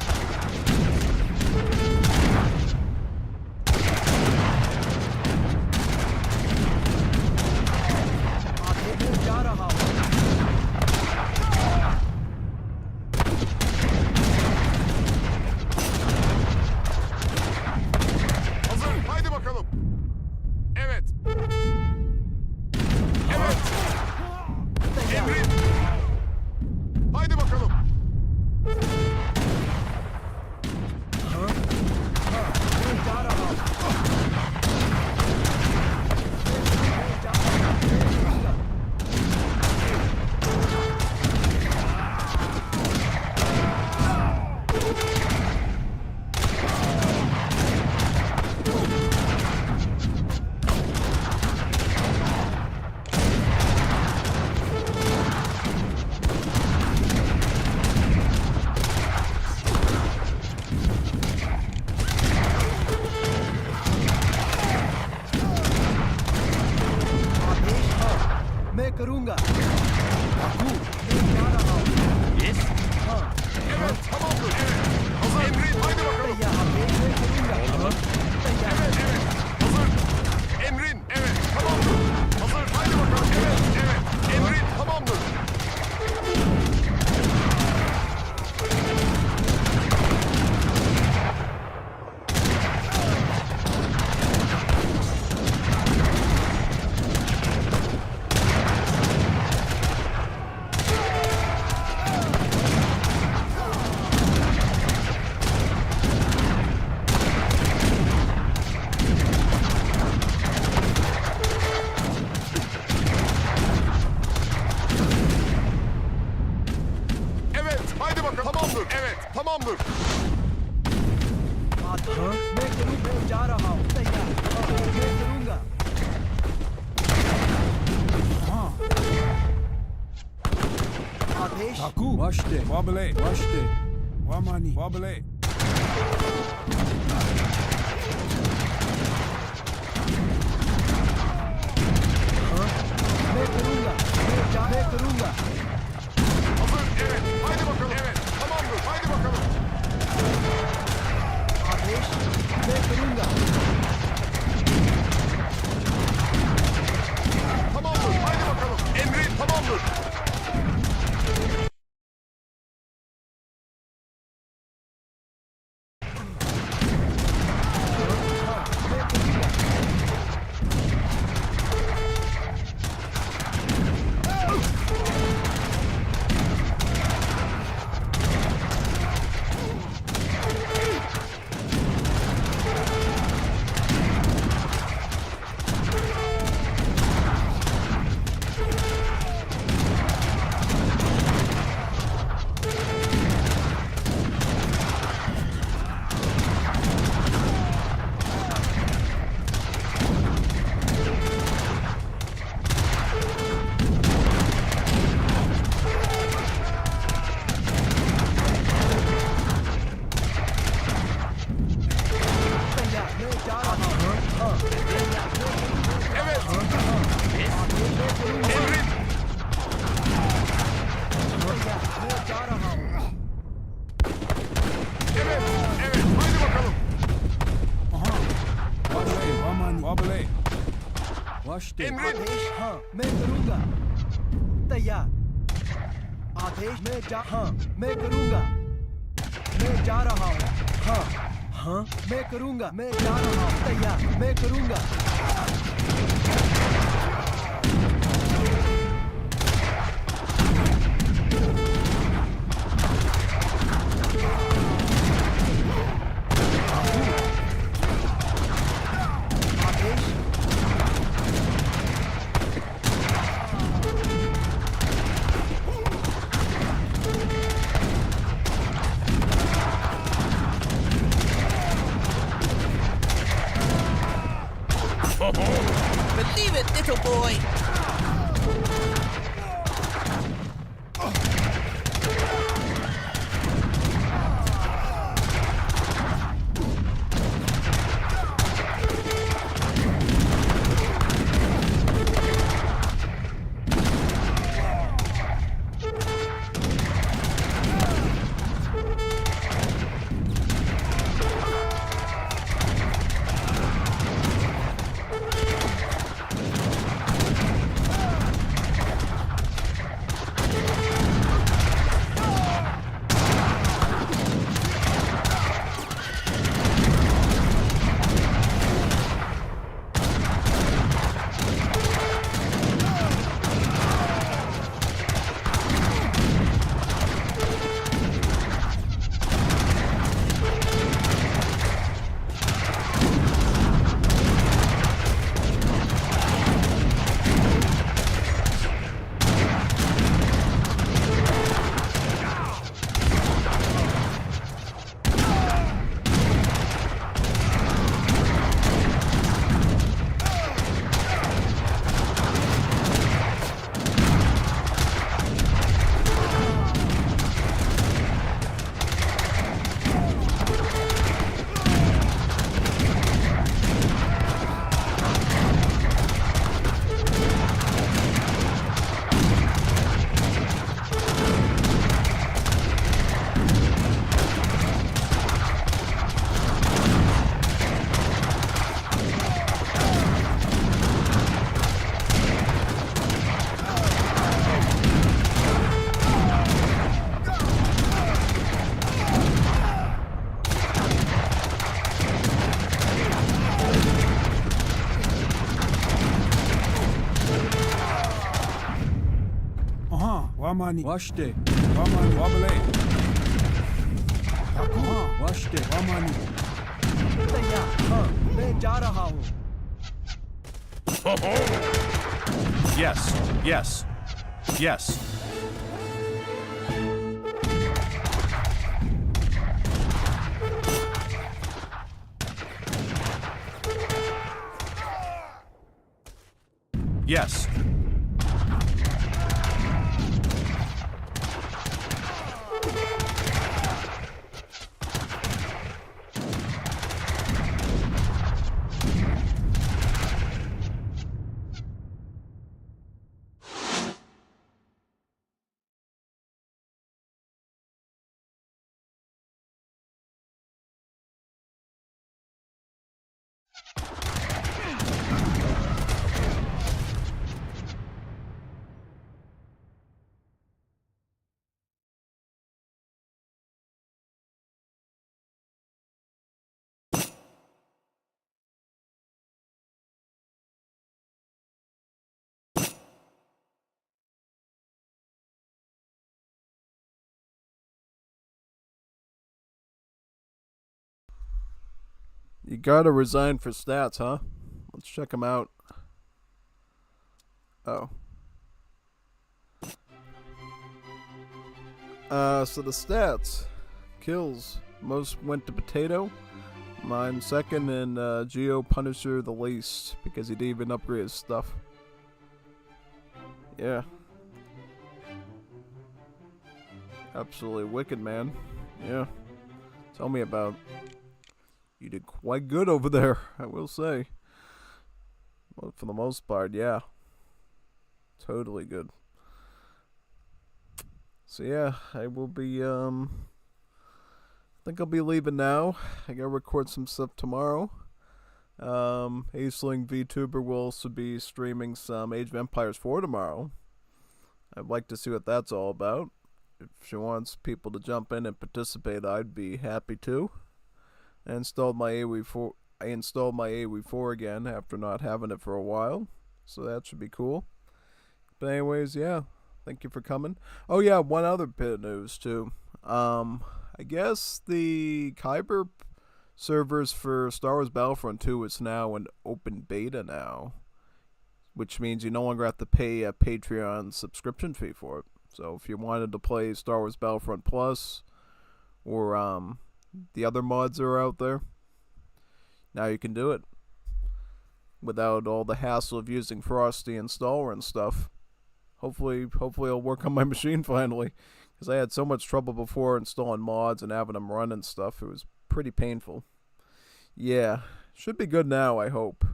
आगे मैं जा रहा हूँ Hazır. Haydi bakalım. Evet. Evet. Emrin. Haydi bakalım. हाँ हाँ मैं जा रहा हूँ मैं जा रहा हूँ मैं करूँगा आदेश हाँ मैं करूँगा मैं जा रहा हूँ yes. हाँ Evet. Tamamdır. Evet. Hazır. Emrin. Haydi bakalım. तैयार आदेश मैं करूँगा हाँ तैयार Evet, evet. Hazır. Emrin. Evet. Tamamdır. Hazır. Haydi bakalım. Evet, evet. Emrin. Tamamdır. Evet. Haydi bakalım. Tamamdır. Evet. Tamamdır. हाँ मैं करूँ मैं जा रहा हूँ तैयार हाँ मैं करूँगा हाँ आदेश ताकू वाशते वाबले वाशते वामानी वाबले हाँ मैं करूँगा मैं करूँगा Hazır. Evet. Haydi bakalım. Evet. Tamamdır. Haydi bakalım. आदेश मैं करूँगा Tamamdır. Haydi bakalım. Emrin. Tamamdır. Watch this. आदेश हाँ मैं करूँगा तैयार आदेश मैं करूँगा मैं जा रहा हूँ हाँ मैं करूँगा मैं जा रहा हूँ तैयार मैं करूँगा Believe it, little boy. Wamani. Watch this. Wamani. Wabale. Watch this. Wamani. तैयार हाँ मैं जा रहा हूँ Yes, yes, yes. Yes. You gotta resign for stats, huh? Let's check them out. Oh. So the stats. Kills. Most went to Potato. Mine second, and Geo Punisher the least, because he didn't even upgrade his stuff. Yeah. Absolutely wicked, man. Yeah. Tell me about it. You did quite good over there, I will say. Well, for the most part, yeah. Totally good. So yeah, I will be, I think I'll be leaving now. I gotta record some stuff tomorrow. Aisling VTuber will also be streaming some Age of Empires 4 tomorrow. I'd like to see what that's all about. If she wants people to jump in and participate, I'd be happy to. I installed my AoE4 again after not having it for a while, so that should be cool. But anyways, yeah, thank you for coming. Oh yeah, one other bit of news too. I guess the Kyber servers for Star Wars Battlefront 2 is now in open beta now, which means you no longer have to pay a Patreon subscription fee for it. So if you wanted to play Star Wars Battlefront Plus or the other mods that are out there, now you can do it without all the hassle of using Frosty installer and stuff. Hopefully it'll work on my machine finally, because I had so much trouble before installing mods and having them run and stuff. It was pretty painful. Yeah, should be good now, I hope.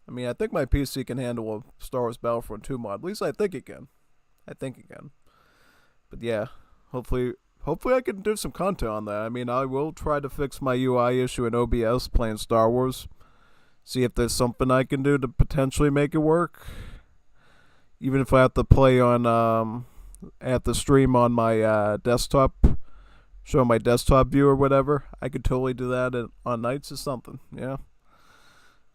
I mean, I think my PC can handle a Star Wars Battlefront 2 mod. At least I think it can. But yeah, hopefully I can do some content on that. I mean, I will try to fix my UI issue in OBS playing Star Wars. See if there's something I can do to potentially make it work. Even if I have to play on, I have to stream on my desktop, show my desktop view or whatever, I could totally do that on nights or something, yeah.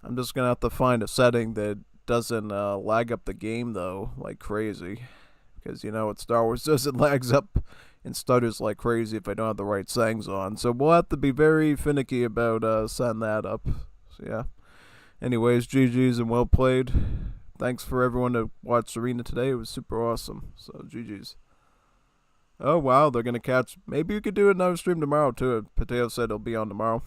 I'm just going to have to find a setting that doesn't lag up the game, though, like crazy. Because, you know, what Star Wars does, it lags up and stutters like crazy if I don't have the right settings on. So we'll have to be very finicky about setting that up. So, yeah. Anyways, GG's and well played. Thanks for everyone that watched Arena today. It was super awesome. So, GG's. Oh, wow. They're going to catch... Maybe we could do another stream tomorrow, too. Potato said it'll be on tomorrow.